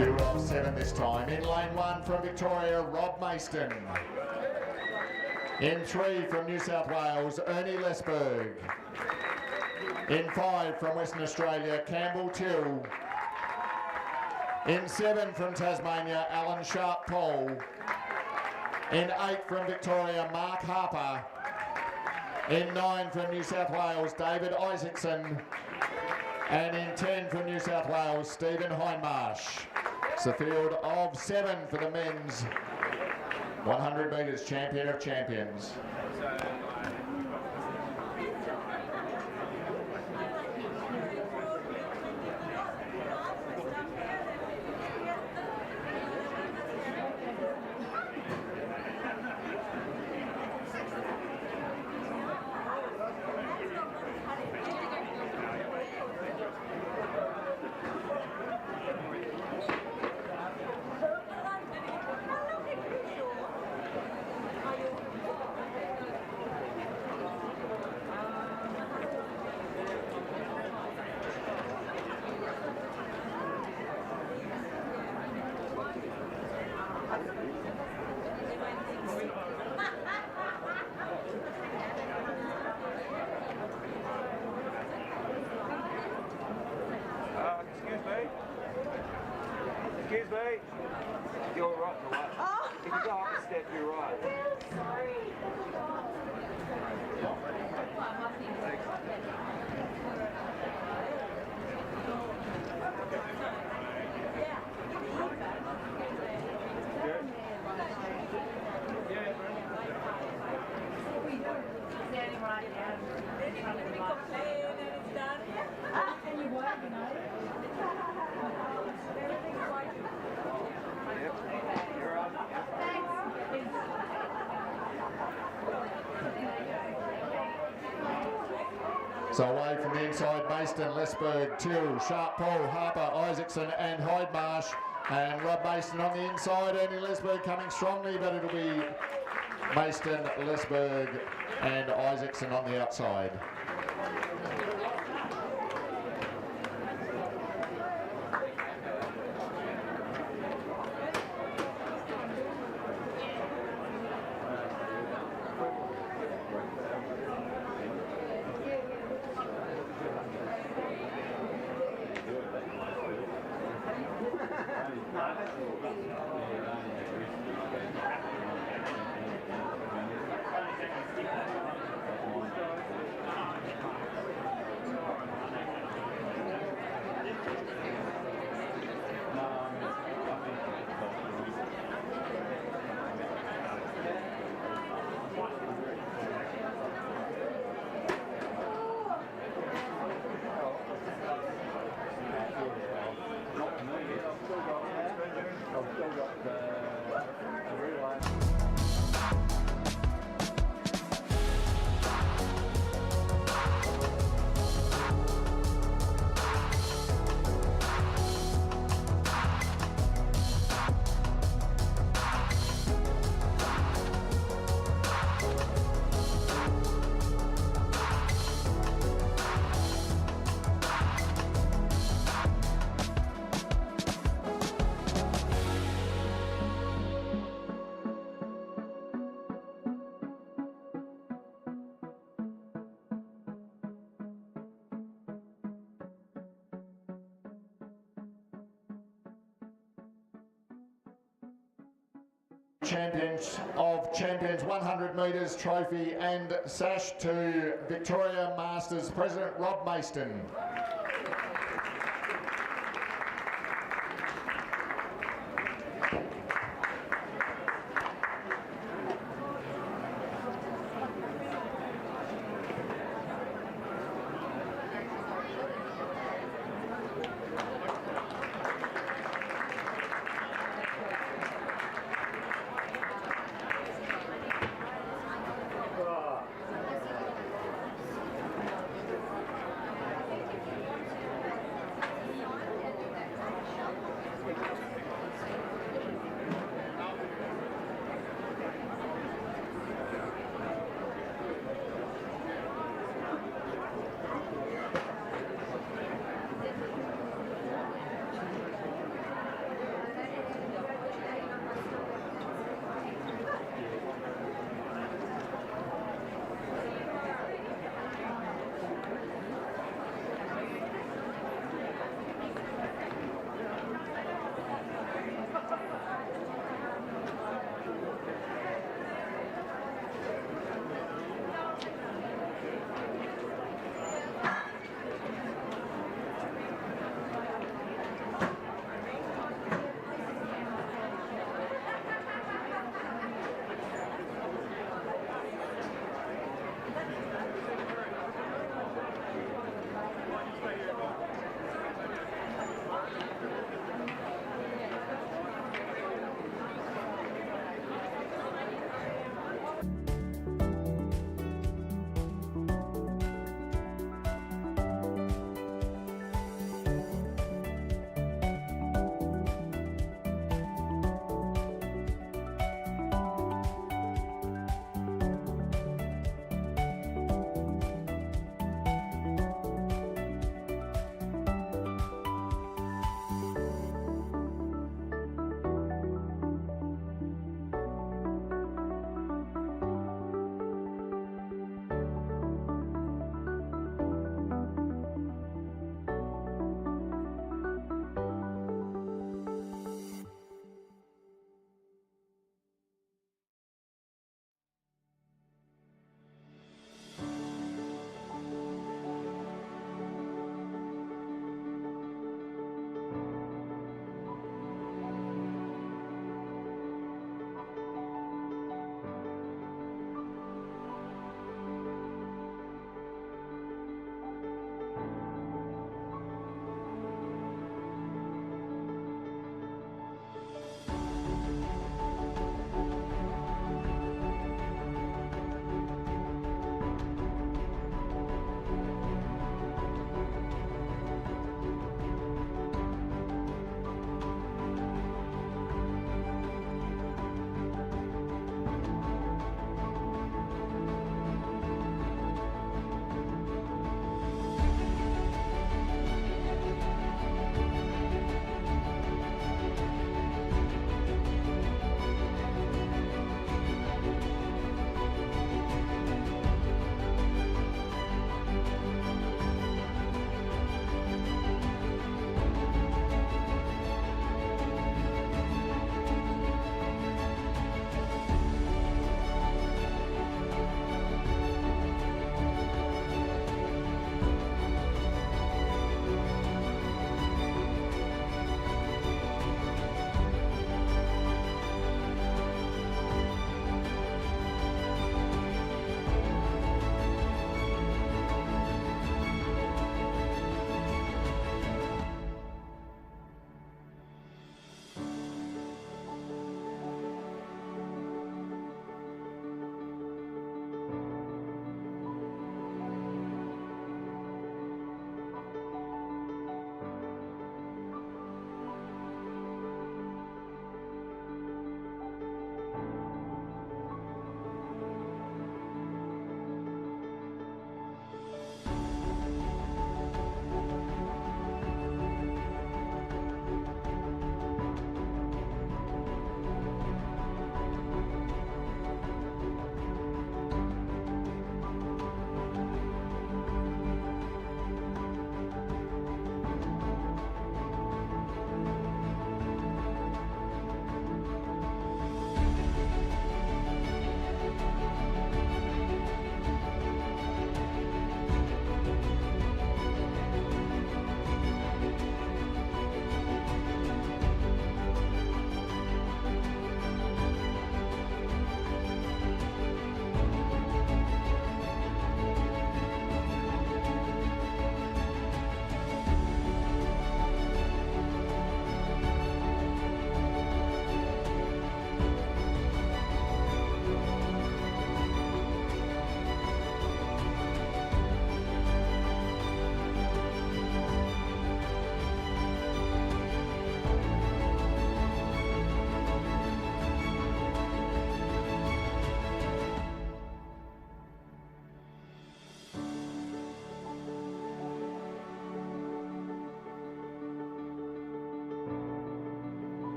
Field of 7 this time. In lane 1 from Victoria, Rob Mayston. In 3 from New South Wales, Ernie Lesberg. In 5 from Western Australia, Campbell Till. In 7 from Tasmania, Alan Sharp-Pole. In 8 from Victoria, Mark Harper. In 9 from New South Wales, David Isaacson. And in 10 from New South Wales, Stephen Hindmarsh. It's the field of 7 for the men's 100 metres champion of champions. Excuse me. You're right in the way. Oh. If you go up a step, you're right. Sorry. Standing right down in front of the mic. And it's done. And you work, you know. So away from the inside, Mayston, Lesberg, Till, Sharp-Pole, Harper, Isaacson and Hindmarsh. And Rob Mayston on the inside, Ernie Lesberg coming strongly, but it'll be Mayston, Lesberg and Isaacson on the outside. Champions of Champions 100 metres trophy and sash to Victoria Masters President Rob Mayston.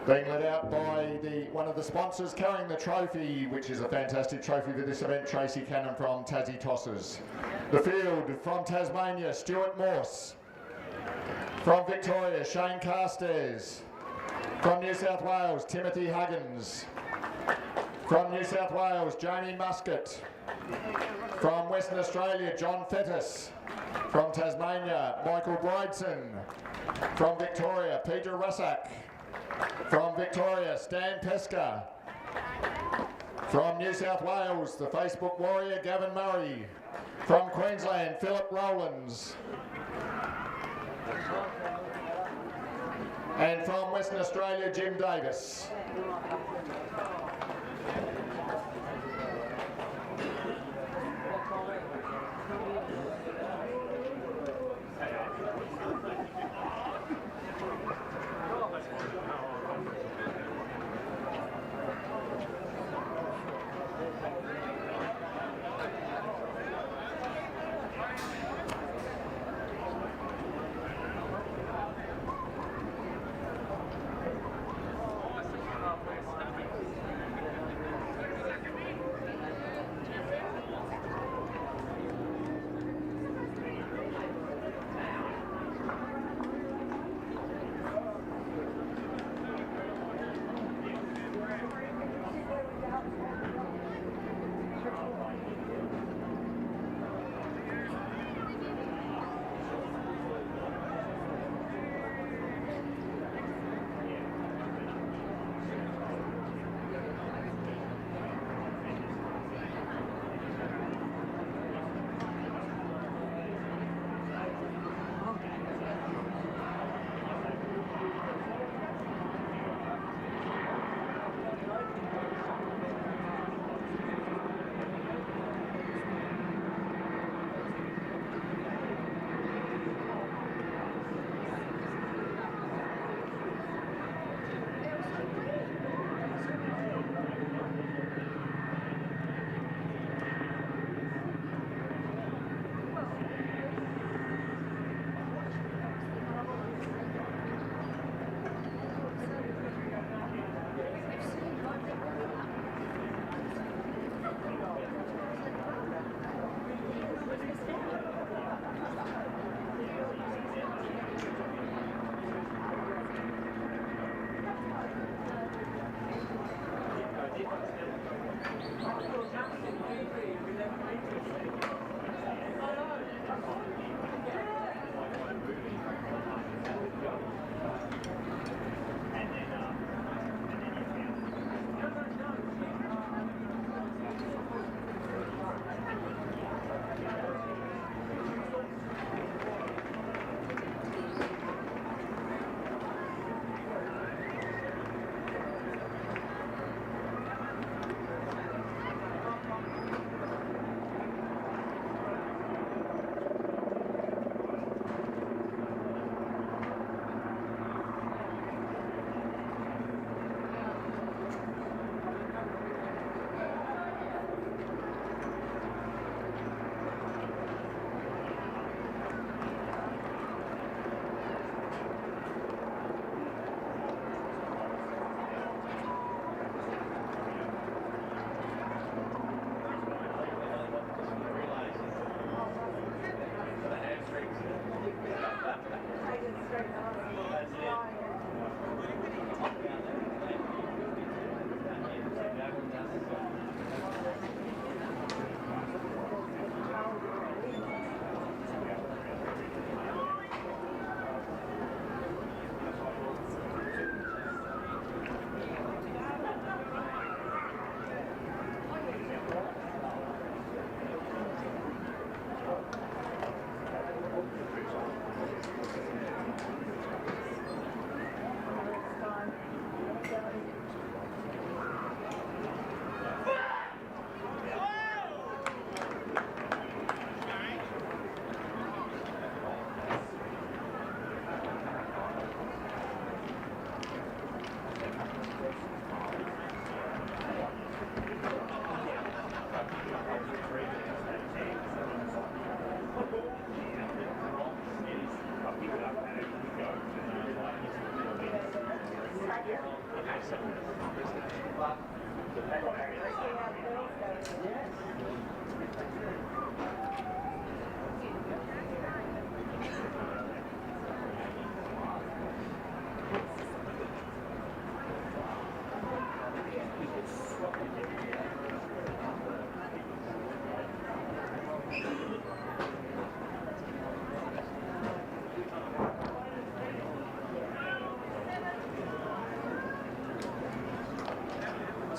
Being led out by one of the sponsors carrying the trophy, which is a fantastic trophy for this event, Tracy Cannon from Tassie Tossers. The field from Tasmania, Stuart Morse. From Victoria, Shane Carstairs. From New South Wales, Timothy Huggins. From New South Wales, Jamie Muscat. From Western Australia, John Fettis. From Tasmania, Michael Bridson. From Victoria, Peter Russack. From Victoria, Stan Pesca. From New South Wales, the Facebook warrior Gavin Murray. From Queensland, Philip Rowlands. And from Western Australia, Jim Davis.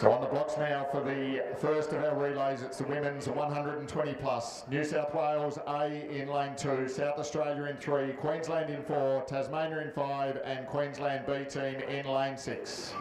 So on the blocks now for the first of our relays, it's the women's 120 plus. New South Wales A in lane 2, South Australia in 3, Queensland in 4, Tasmania in 5 and Queensland B team in lane 6.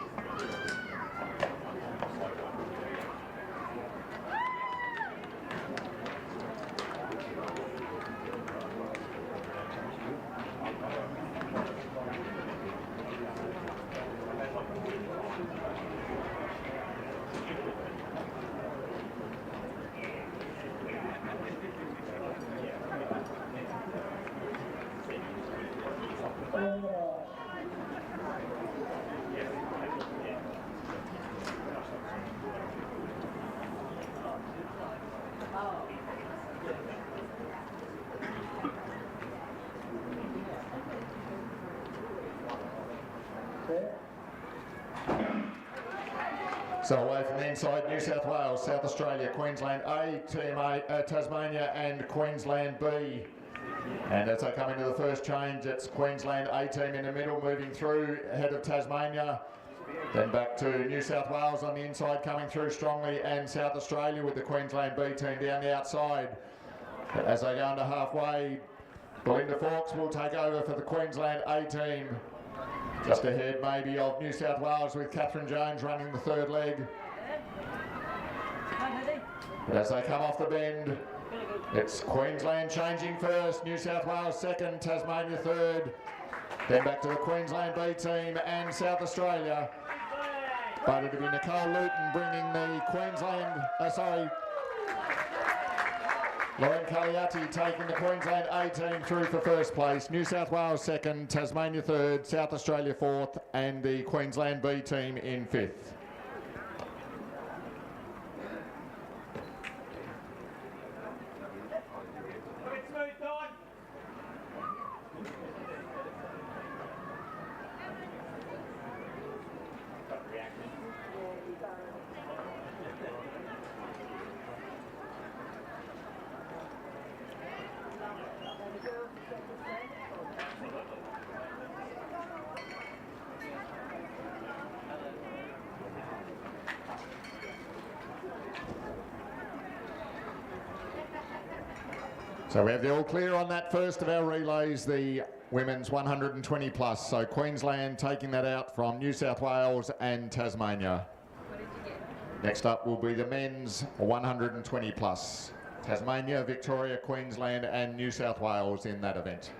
So away from the inside, New South Wales, South Australia, Queensland A, Team A, Tasmania and Queensland B. And as they come into the first change, it's Queensland A team in the middle, moving through ahead of Tasmania. Then back to New South Wales on the inside, coming through strongly, and South Australia with the Queensland B team down the outside. But as they go into halfway, Belinda Fawkes will take over for the Queensland A team. Just ahead maybe of New South Wales with Catherine Jones running the third leg. But as they come off the bend, it's Queensland changing first, New South Wales second, Tasmania third. Then back to the Queensland B team and South Australia. But it'll be Nicole Luton bringing the Queensland, Lauren Cagliati taking the Queensland A team through for first place. New South Wales second, Tasmania third, South Australia fourth, and the Queensland B team in fifth. So we have the all clear on that first of our relays, the women's 120 plus. So Queensland taking that out from New South Wales and Tasmania. Next up will be the men's 120 plus. Tasmania, Victoria, Queensland and New South Wales in that event.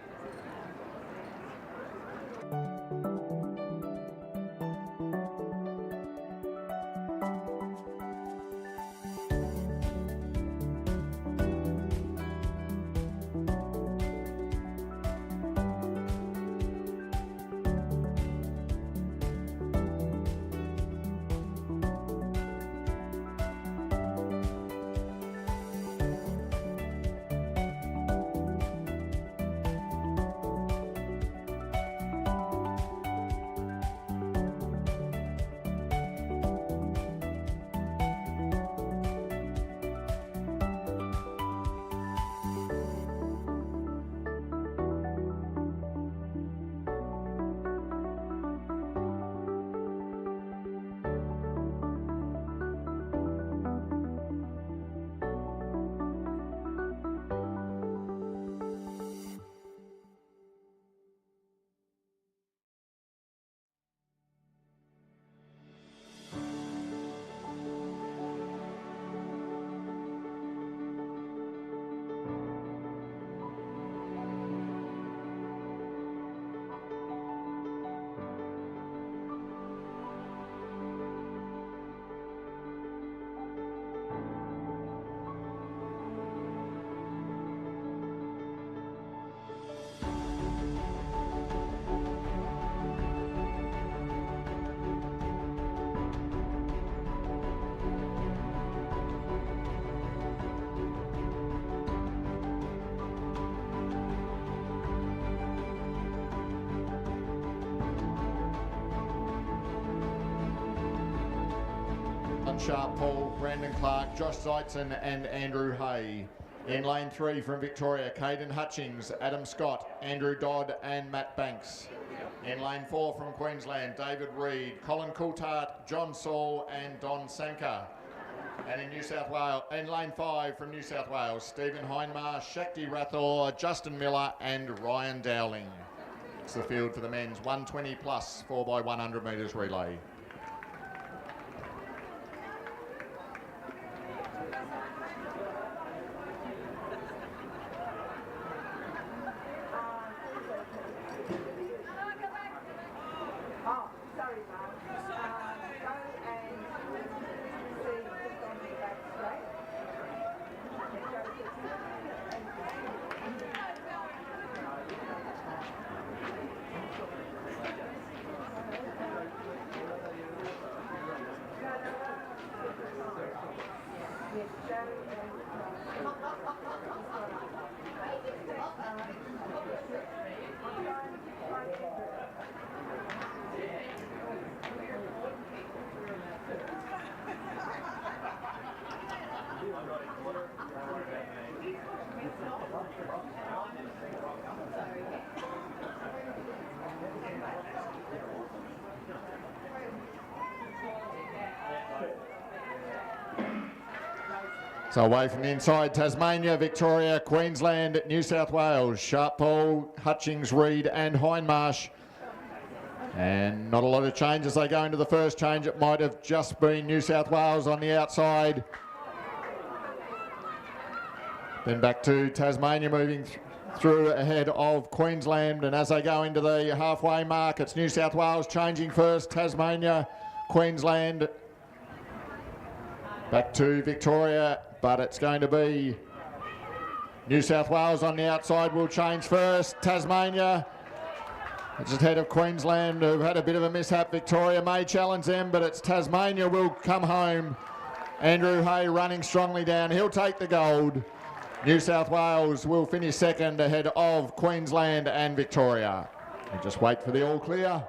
Sharp Paul, Brandon Clark, Josh Zeitzen and Andrew Hay. In lane 3 from Victoria, Caden Hutchings, Adam Scott, Andrew Dodd and Matt Banks. In lane 4 from Queensland, David Reid, Colin Coulthard, John Saul and Don Sanka. And in New South Wales, in lane 5 from New South Wales, Stephen Hindmarsh, Shakti Rathor, Justin Miller and Ryan Dowling. It's the field for the men's 120 plus 4x100 metres relay. So away from the inside, Tasmania, Victoria, Queensland, New South Wales, Sharp Paul, Hutchings, Reid and Hindmarsh. And not a lot of change as they go into the first change. It might have just been New South Wales on the outside. Then back to Tasmania moving through ahead of Queensland. And as they go into the halfway mark, it's New South Wales changing first, Tasmania, Queensland. Back to Victoria, but it's going to be New South Wales on the outside will change first. Tasmania, just ahead of Queensland, who've had a bit of a mishap. Victoria may challenge them, but it's Tasmania will come home. Andrew Hay running strongly down. He'll take the gold. New South Wales will finish second ahead of Queensland and Victoria. And just wait for the all clear.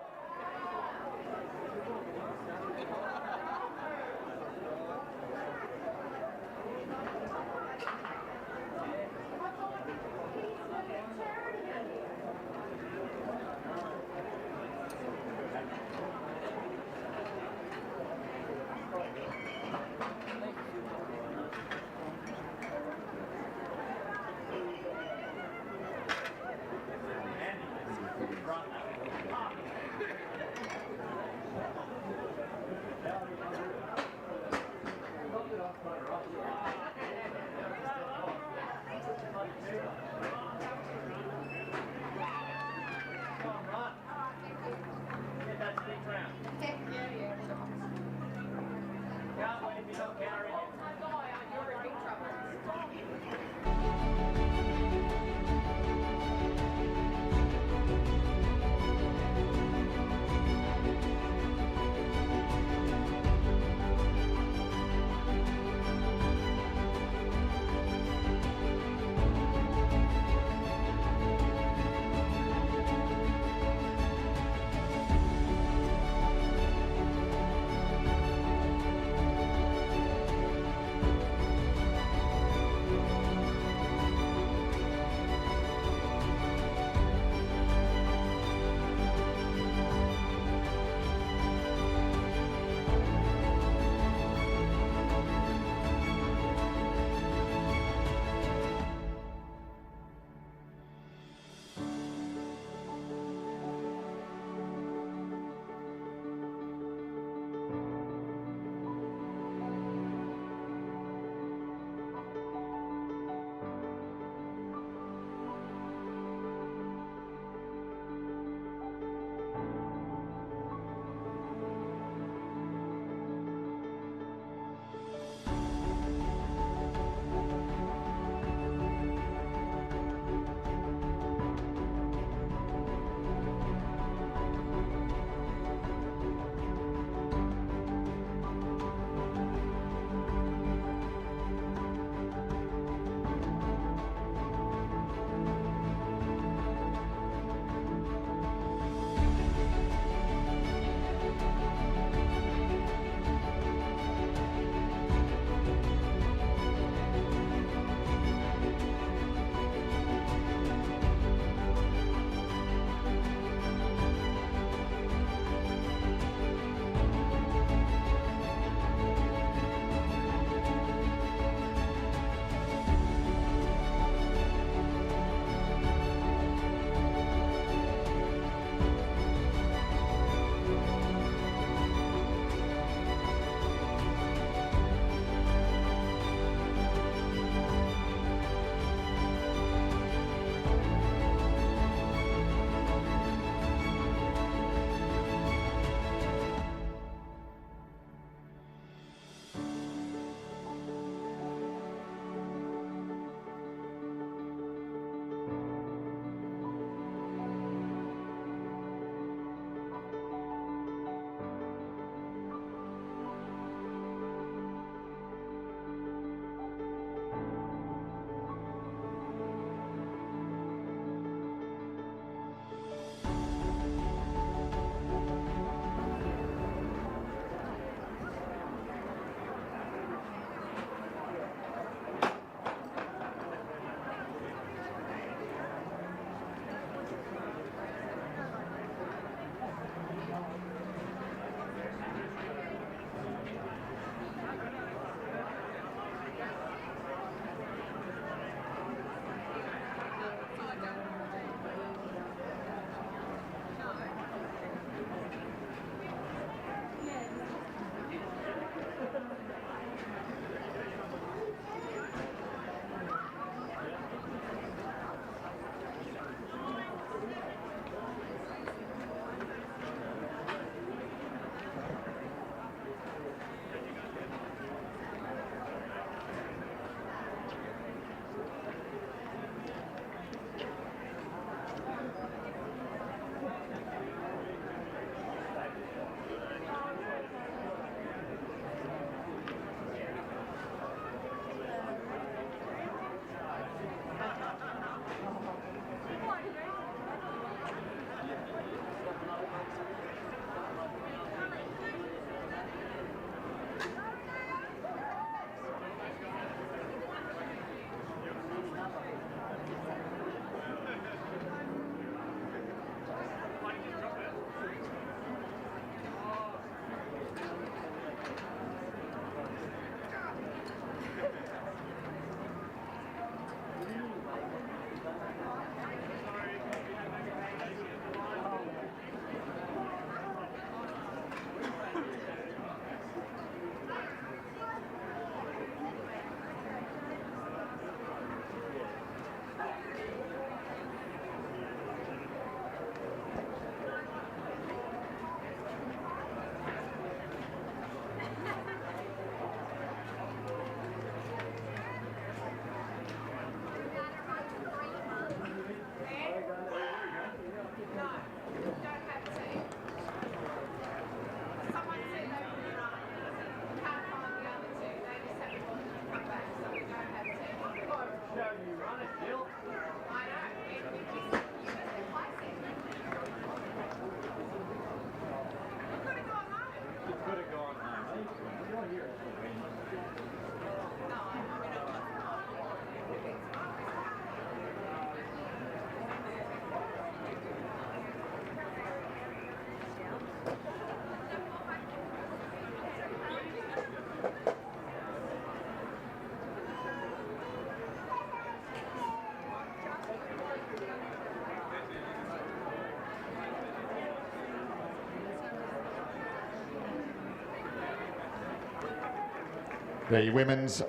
The women's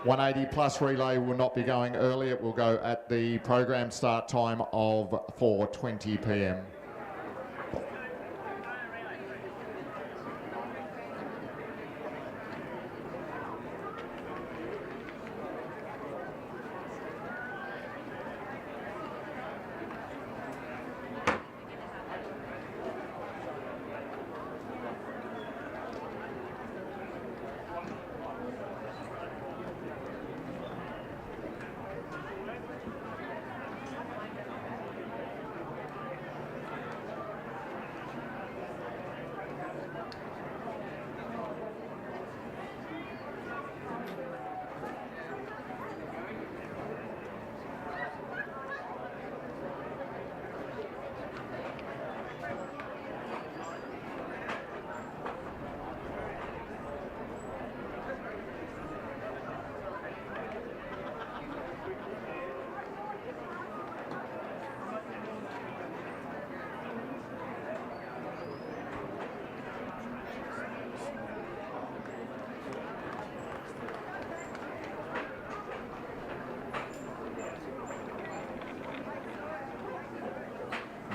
180 plus relay will not be going early. It will go at the program start time of 4:20 p.m.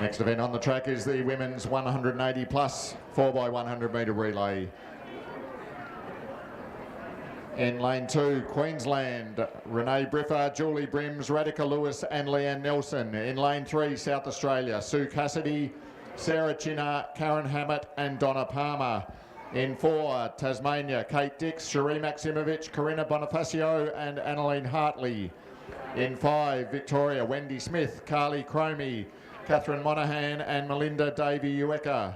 Next event on the track is the women's 180 plus 4x100 metre relay. In lane 2, Queensland, Renee Briffa, Julie Brims, Radhika Lewis and Leanne Nelson. In lane 3, South Australia, Sue Cassidy, Sarah Chinner, Karen Hammett and Donna Palmer. In 4, Tasmania, Kate Dix, Cherie Maximovich, Corinna Bonifacio and Annalene Hartley. In 5, Victoria, Wendy Smith, Carly Cromie, Catherine Monaghan and Melinda Davey-Uecker.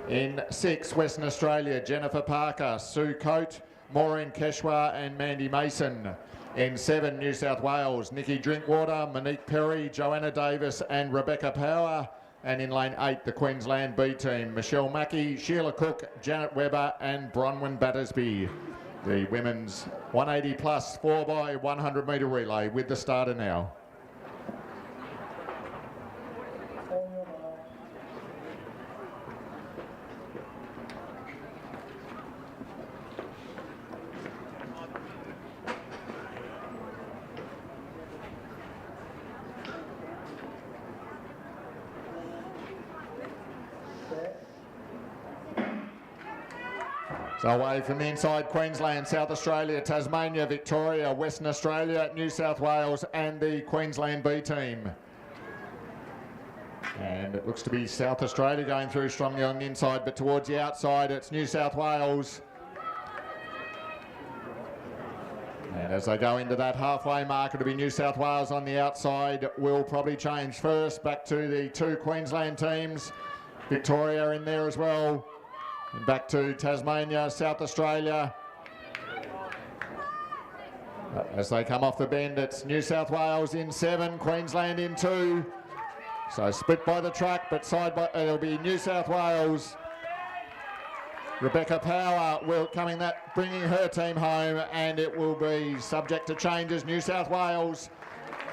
In 6, Western Australia, Jennifer Parker, Sue Coate, Maureen Keshwa and Mandy Mason. In 7, New South Wales, Nikki Drinkwater, Monique Perry, Joanna Davis and Rebecca Power. And in lane 8, the Queensland B team, Michelle Mackey, Sheila Cook, Janet Webber and Bronwyn Battersby. The women's 180 plus 4x100 metre relay with the starter now. So away from the inside, Queensland, South Australia, Tasmania, Victoria, Western Australia, New South Wales and the Queensland B team. And it looks to be South Australia going through strongly on the inside, but towards the outside it's New South Wales. And as they go into that halfway mark, it'll be New South Wales on the outside. Will probably change first, back to the 2 Queensland teams. Victoria in there as well. And back to Tasmania, South Australia. As they come off the bend, it's New South Wales in 7, Queensland in 2. So split by the track, but it'll be New South Wales. Rebecca Power bringing her team home, and it will be subject to changes. New South Wales,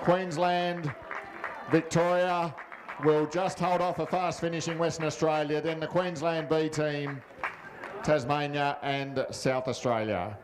Queensland, Victoria will just hold off a fast finishing Western Australia, then the Queensland B team, Tasmania and South Australia.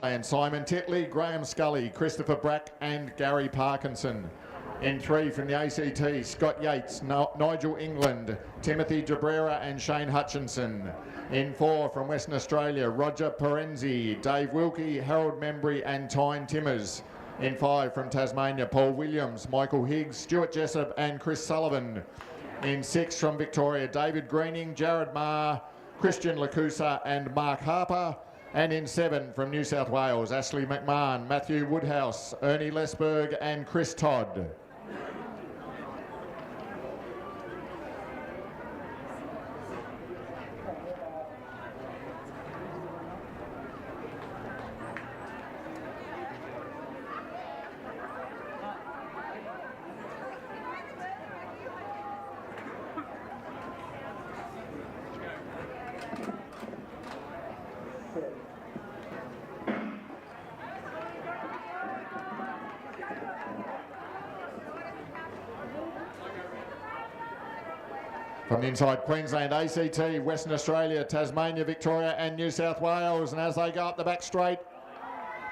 And Simon Titley, Graham Scully, Christopher Brack and Gary Parkinson. In 3 from the ACT, Scott Yates, Nigel England, Timothy Jabrera and Shane Hutchinson. In 4 from Western Australia, Roger Perenzi, Dave Wilkie, Harold Membry and Tyne Timmers. In 5 from Tasmania, Paul Williams, Michael Higgs, Stuart Jessup and Chris Sullivan. In 6 from Victoria, David Greening, Jared Marr, Christian Lacusa and Mark Harper. And in 7 from New South Wales, Ashley McMahon, Matthew Woodhouse, Ernie Lesberg and Chris Todd. From the inside, Queensland, ACT, Western Australia, Tasmania, Victoria and New South Wales. And as they go up the back straight,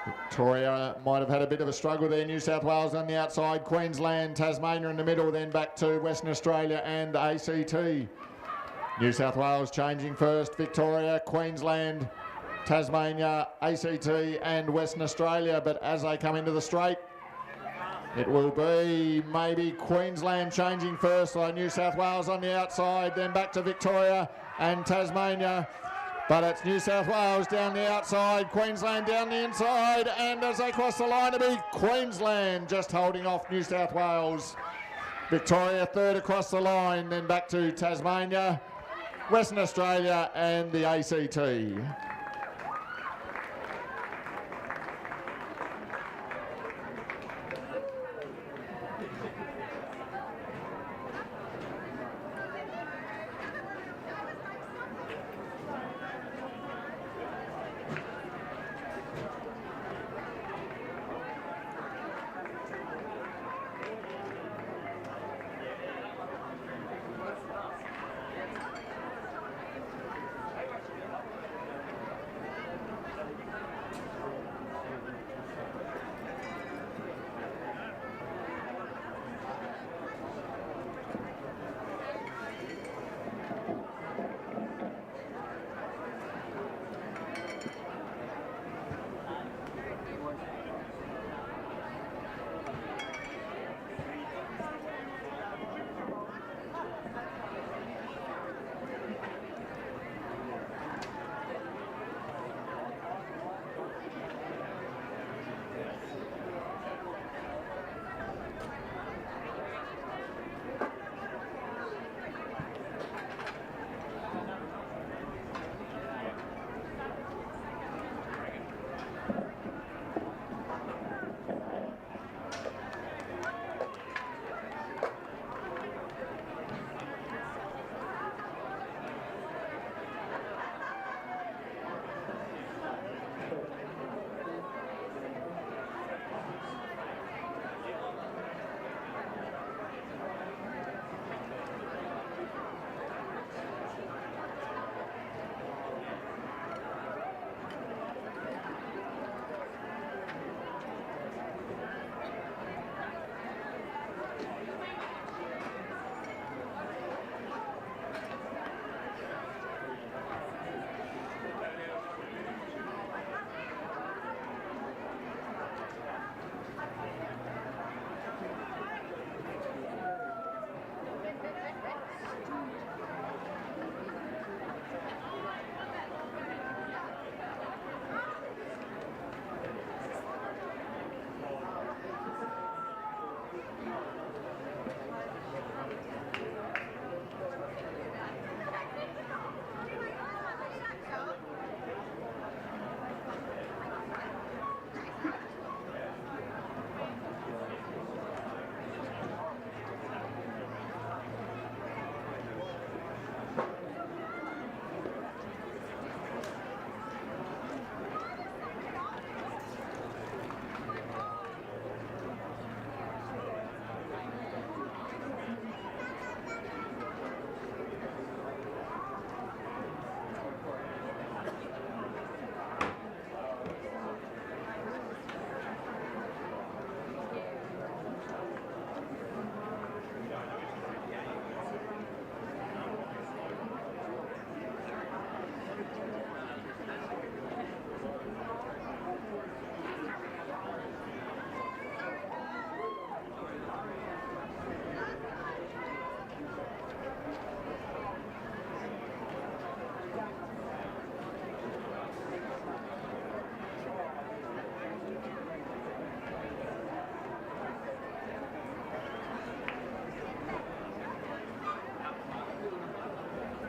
Victoria might have had a bit of a struggle there. New South Wales on the outside, Queensland, Tasmania in the middle, then back to Western Australia and ACT. New South Wales changing first, Victoria, Queensland, Tasmania, ACT and Western Australia. But as they come into the straight, it will be maybe Queensland changing first, so New South Wales on the outside, then back to Victoria and Tasmania. But it's New South Wales down the outside, Queensland down the inside, and as they cross the line, it'll be Queensland just holding off New South Wales. Victoria third across the line, then back to Tasmania, Western Australia and the ACT.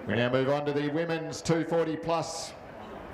We now move on to the women's 240 plus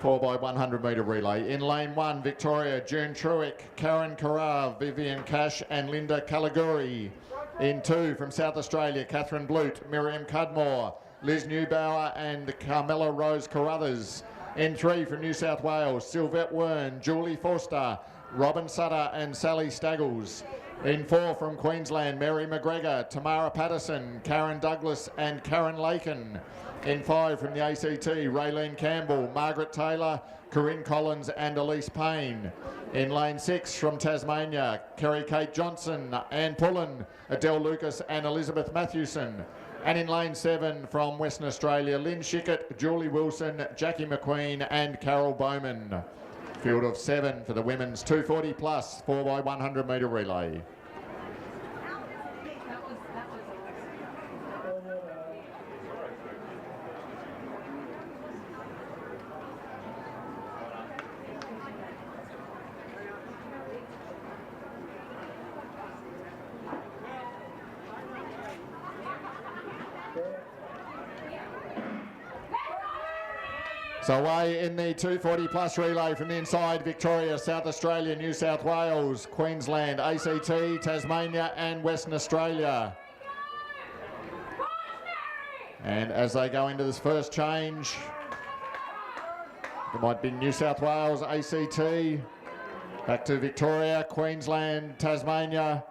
4x100 metre relay. In lane 1, Victoria, June Truick, Karen Karav, Vivian Cash and Linda Caliguri. In 2, from South Australia, Catherine Blute, Miriam Cudmore, Liz Neubauer and Carmela Rose Carruthers. In 3, from New South Wales, Sylvette Wern, Julie Forster, Robin Sutter and Sally Staggles. In 4, from Queensland, Mary McGregor, Tamara Patterson, Karen Douglas and Karen Lakin. In 5, from the ACT, Raylene Campbell, Margaret Taylor, Corinne Collins and Elise Payne. In lane 6, from Tasmania, Kerry-Kate Johnson, Anne Pullen, Adele Lucas and Elizabeth Matthewson. And in lane 7, from Western Australia, Lynn Schickett, Julie Wilson, Jackie McQueen and Carol Bowman. Field of 7 for the women's 240 plus 4x100 metre relay. So away in the 240 plus relay from the inside, Victoria, South Australia, New South Wales, Queensland, ACT, Tasmania and Western Australia. And as they go into this first change, it might be New South Wales, ACT, back to Victoria, Queensland, Tasmania,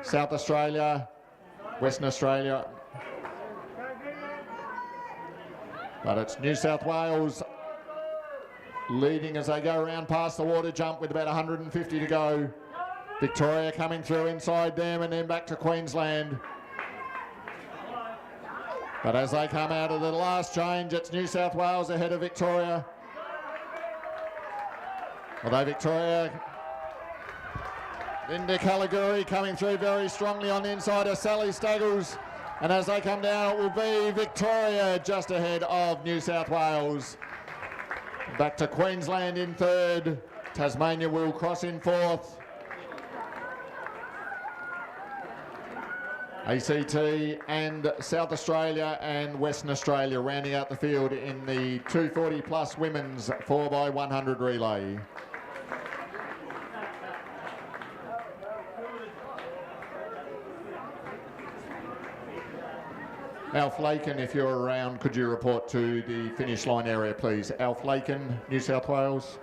South Australia, Western Australia. But it's New South Wales leading as they go around past the water jump with about 150 to go. Victoria coming through inside them and then back to Queensland. But as they come out of the last change, it's New South Wales ahead of Victoria. Although Victoria, Linda Caliguri coming through very strongly on the inside of Sally Staggles. And as they come down, it will be Victoria just ahead of New South Wales. Back to Queensland in 3rd. Tasmania will cross in 4th. ACT and South Australia and Western Australia rounding out the field in the 240 plus women's 4x100 relay. Alf Lakin, if you're around, could you report to the finish line area, please? Alf Lakin, New South Wales.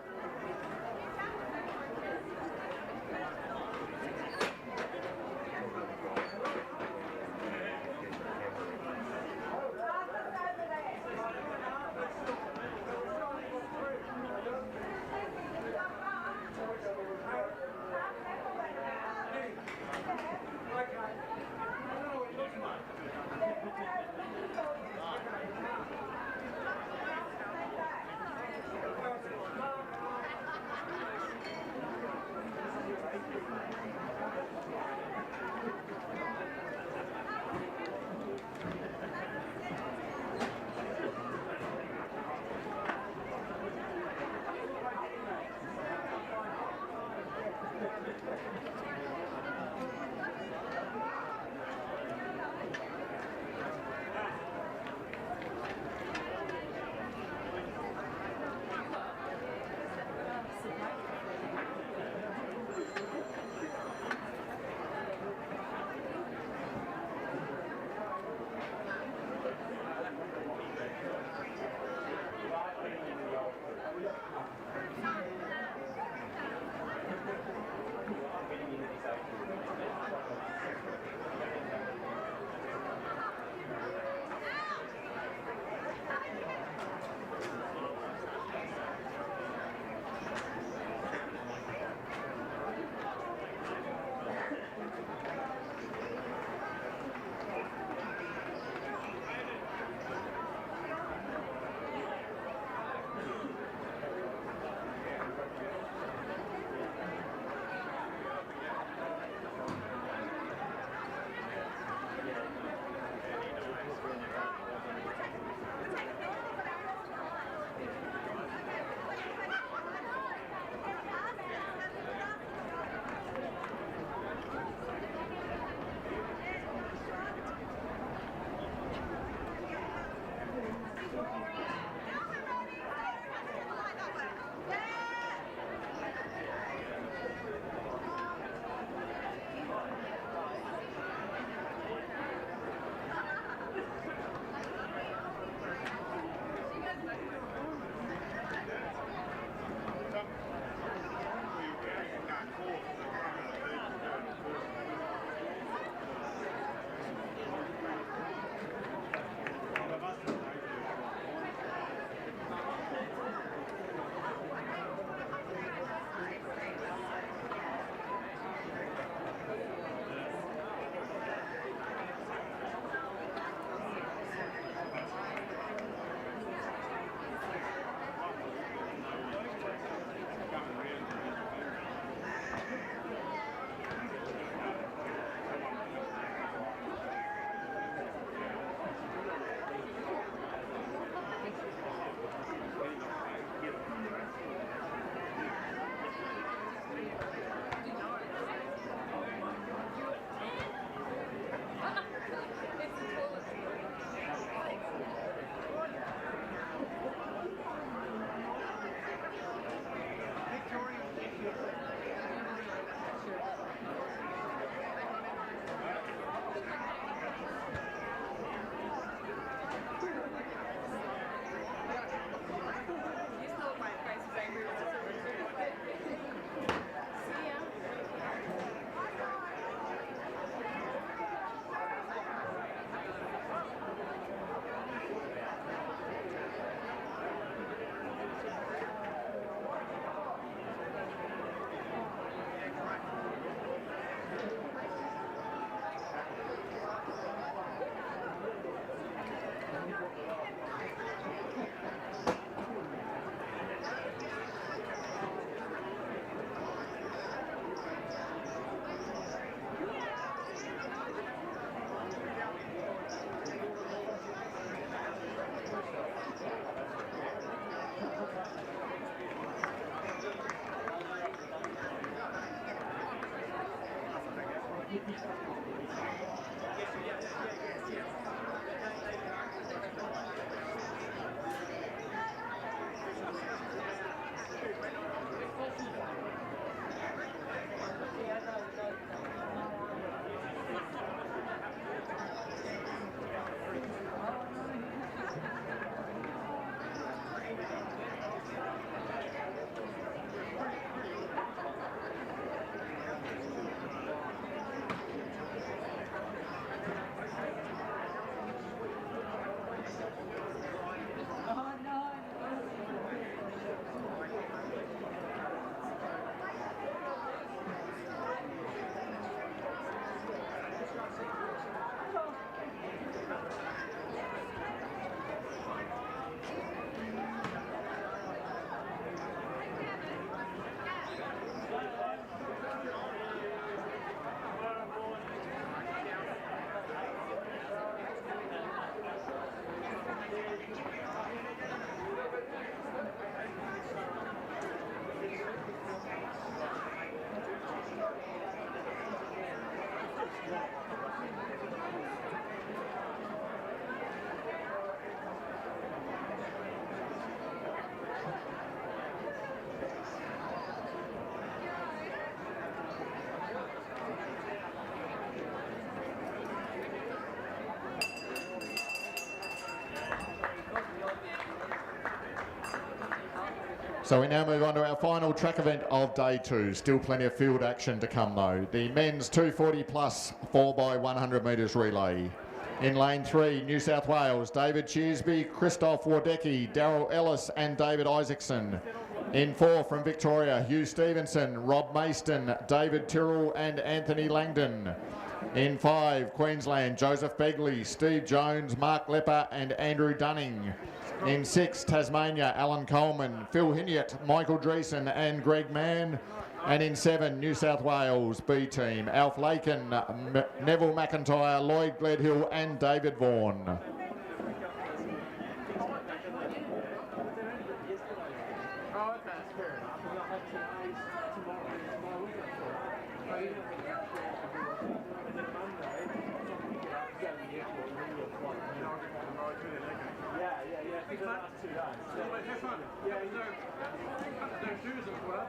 So we now move on to our final track event of day 2. Still plenty of field action to come though. The men's 240 plus 4x100 metres relay. In lane 3, New South Wales, David Cheersby, Christoph Wardecki, Darryl Ellis and David Isaacson. In 4 from Victoria, Hugh Stevenson, Rob Mayston, David Tyrrell and Anthony Langdon. In 5, Queensland, Joseph Begley, Steve Jones, Mark Lepper and Andrew Dunning. In 6, Tasmania, Alan Coleman, Phil Hinyett, Michael Dreesen and Greg Mann. And in 7, New South Wales B team, Alf Lakin, Neville McIntyre, Lloyd Gledhill and David Vaughan. fun? Have fun. Yeah, no shoes or what?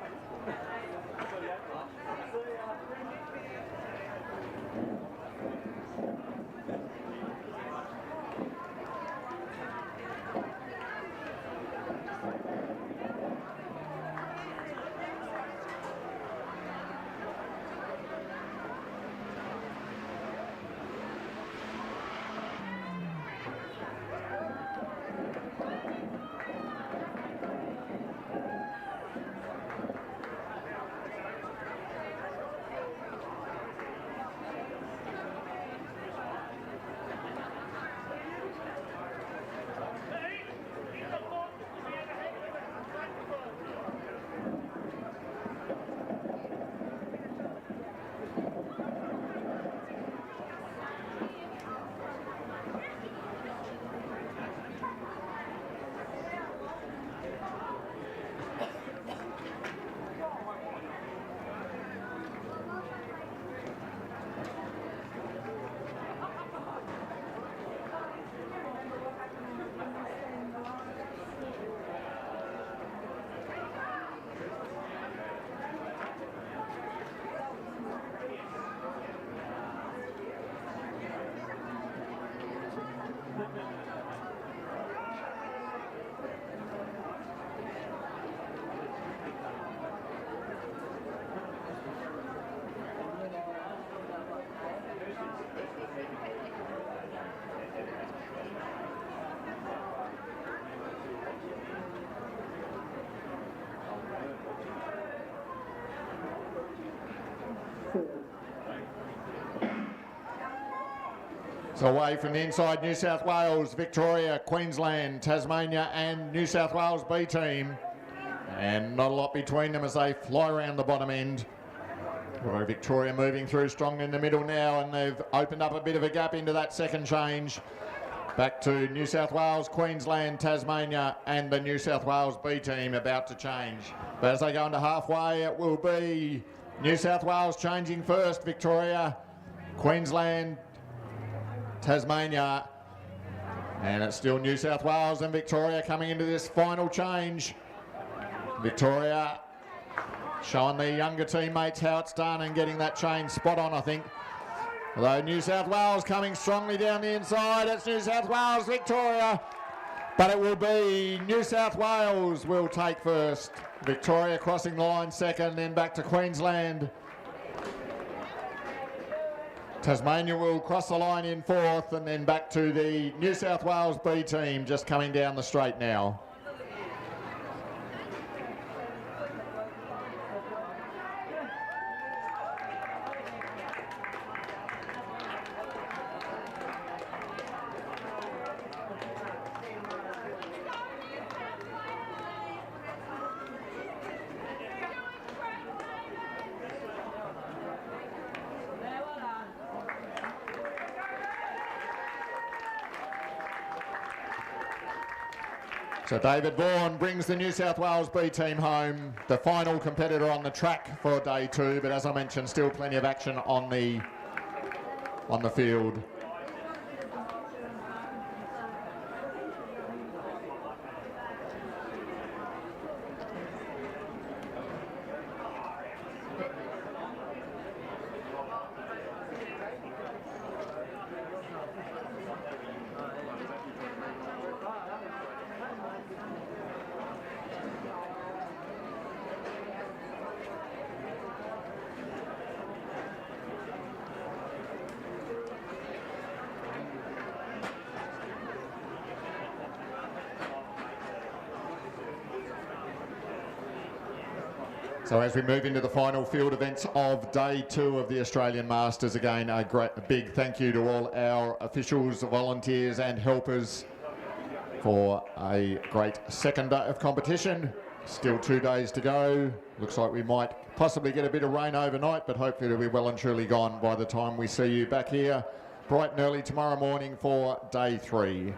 So away from the inside, New South Wales, Victoria, Queensland, Tasmania and New South Wales B team. And not a lot between them as they fly around the bottom end. Well, Victoria moving through strong in the middle now, and they've opened up a bit of a gap into that second change. Back to New South Wales, Queensland, Tasmania and the New South Wales B team about to change. But as they go into halfway, it will be New South Wales changing first, Victoria, Queensland, Tasmania, and it's still New South Wales and Victoria coming into this final change. Victoria showing the younger teammates how it's done and getting that change spot on, I think. Although New South Wales coming strongly down the inside, it's New South Wales, Victoria, but it will be New South Wales will take first. Victoria crossing the line second, then back to Queensland. Tasmania will cross the line in fourth, and then back to the New South Wales B team just coming down the straight now. So David Vaughan brings the New South Wales B team home, the final competitor on the track for day two, but as I mentioned, still plenty of action on the field. So as we move into the final field events of day two of the Australian Masters, again, a big thank you to all our officials, volunteers and helpers for a great second day of competition. Still 2 days to go. Looks like we might possibly get a bit of rain overnight, but hopefully it'll be well and truly gone by the time we see you back here bright and early tomorrow morning for day three.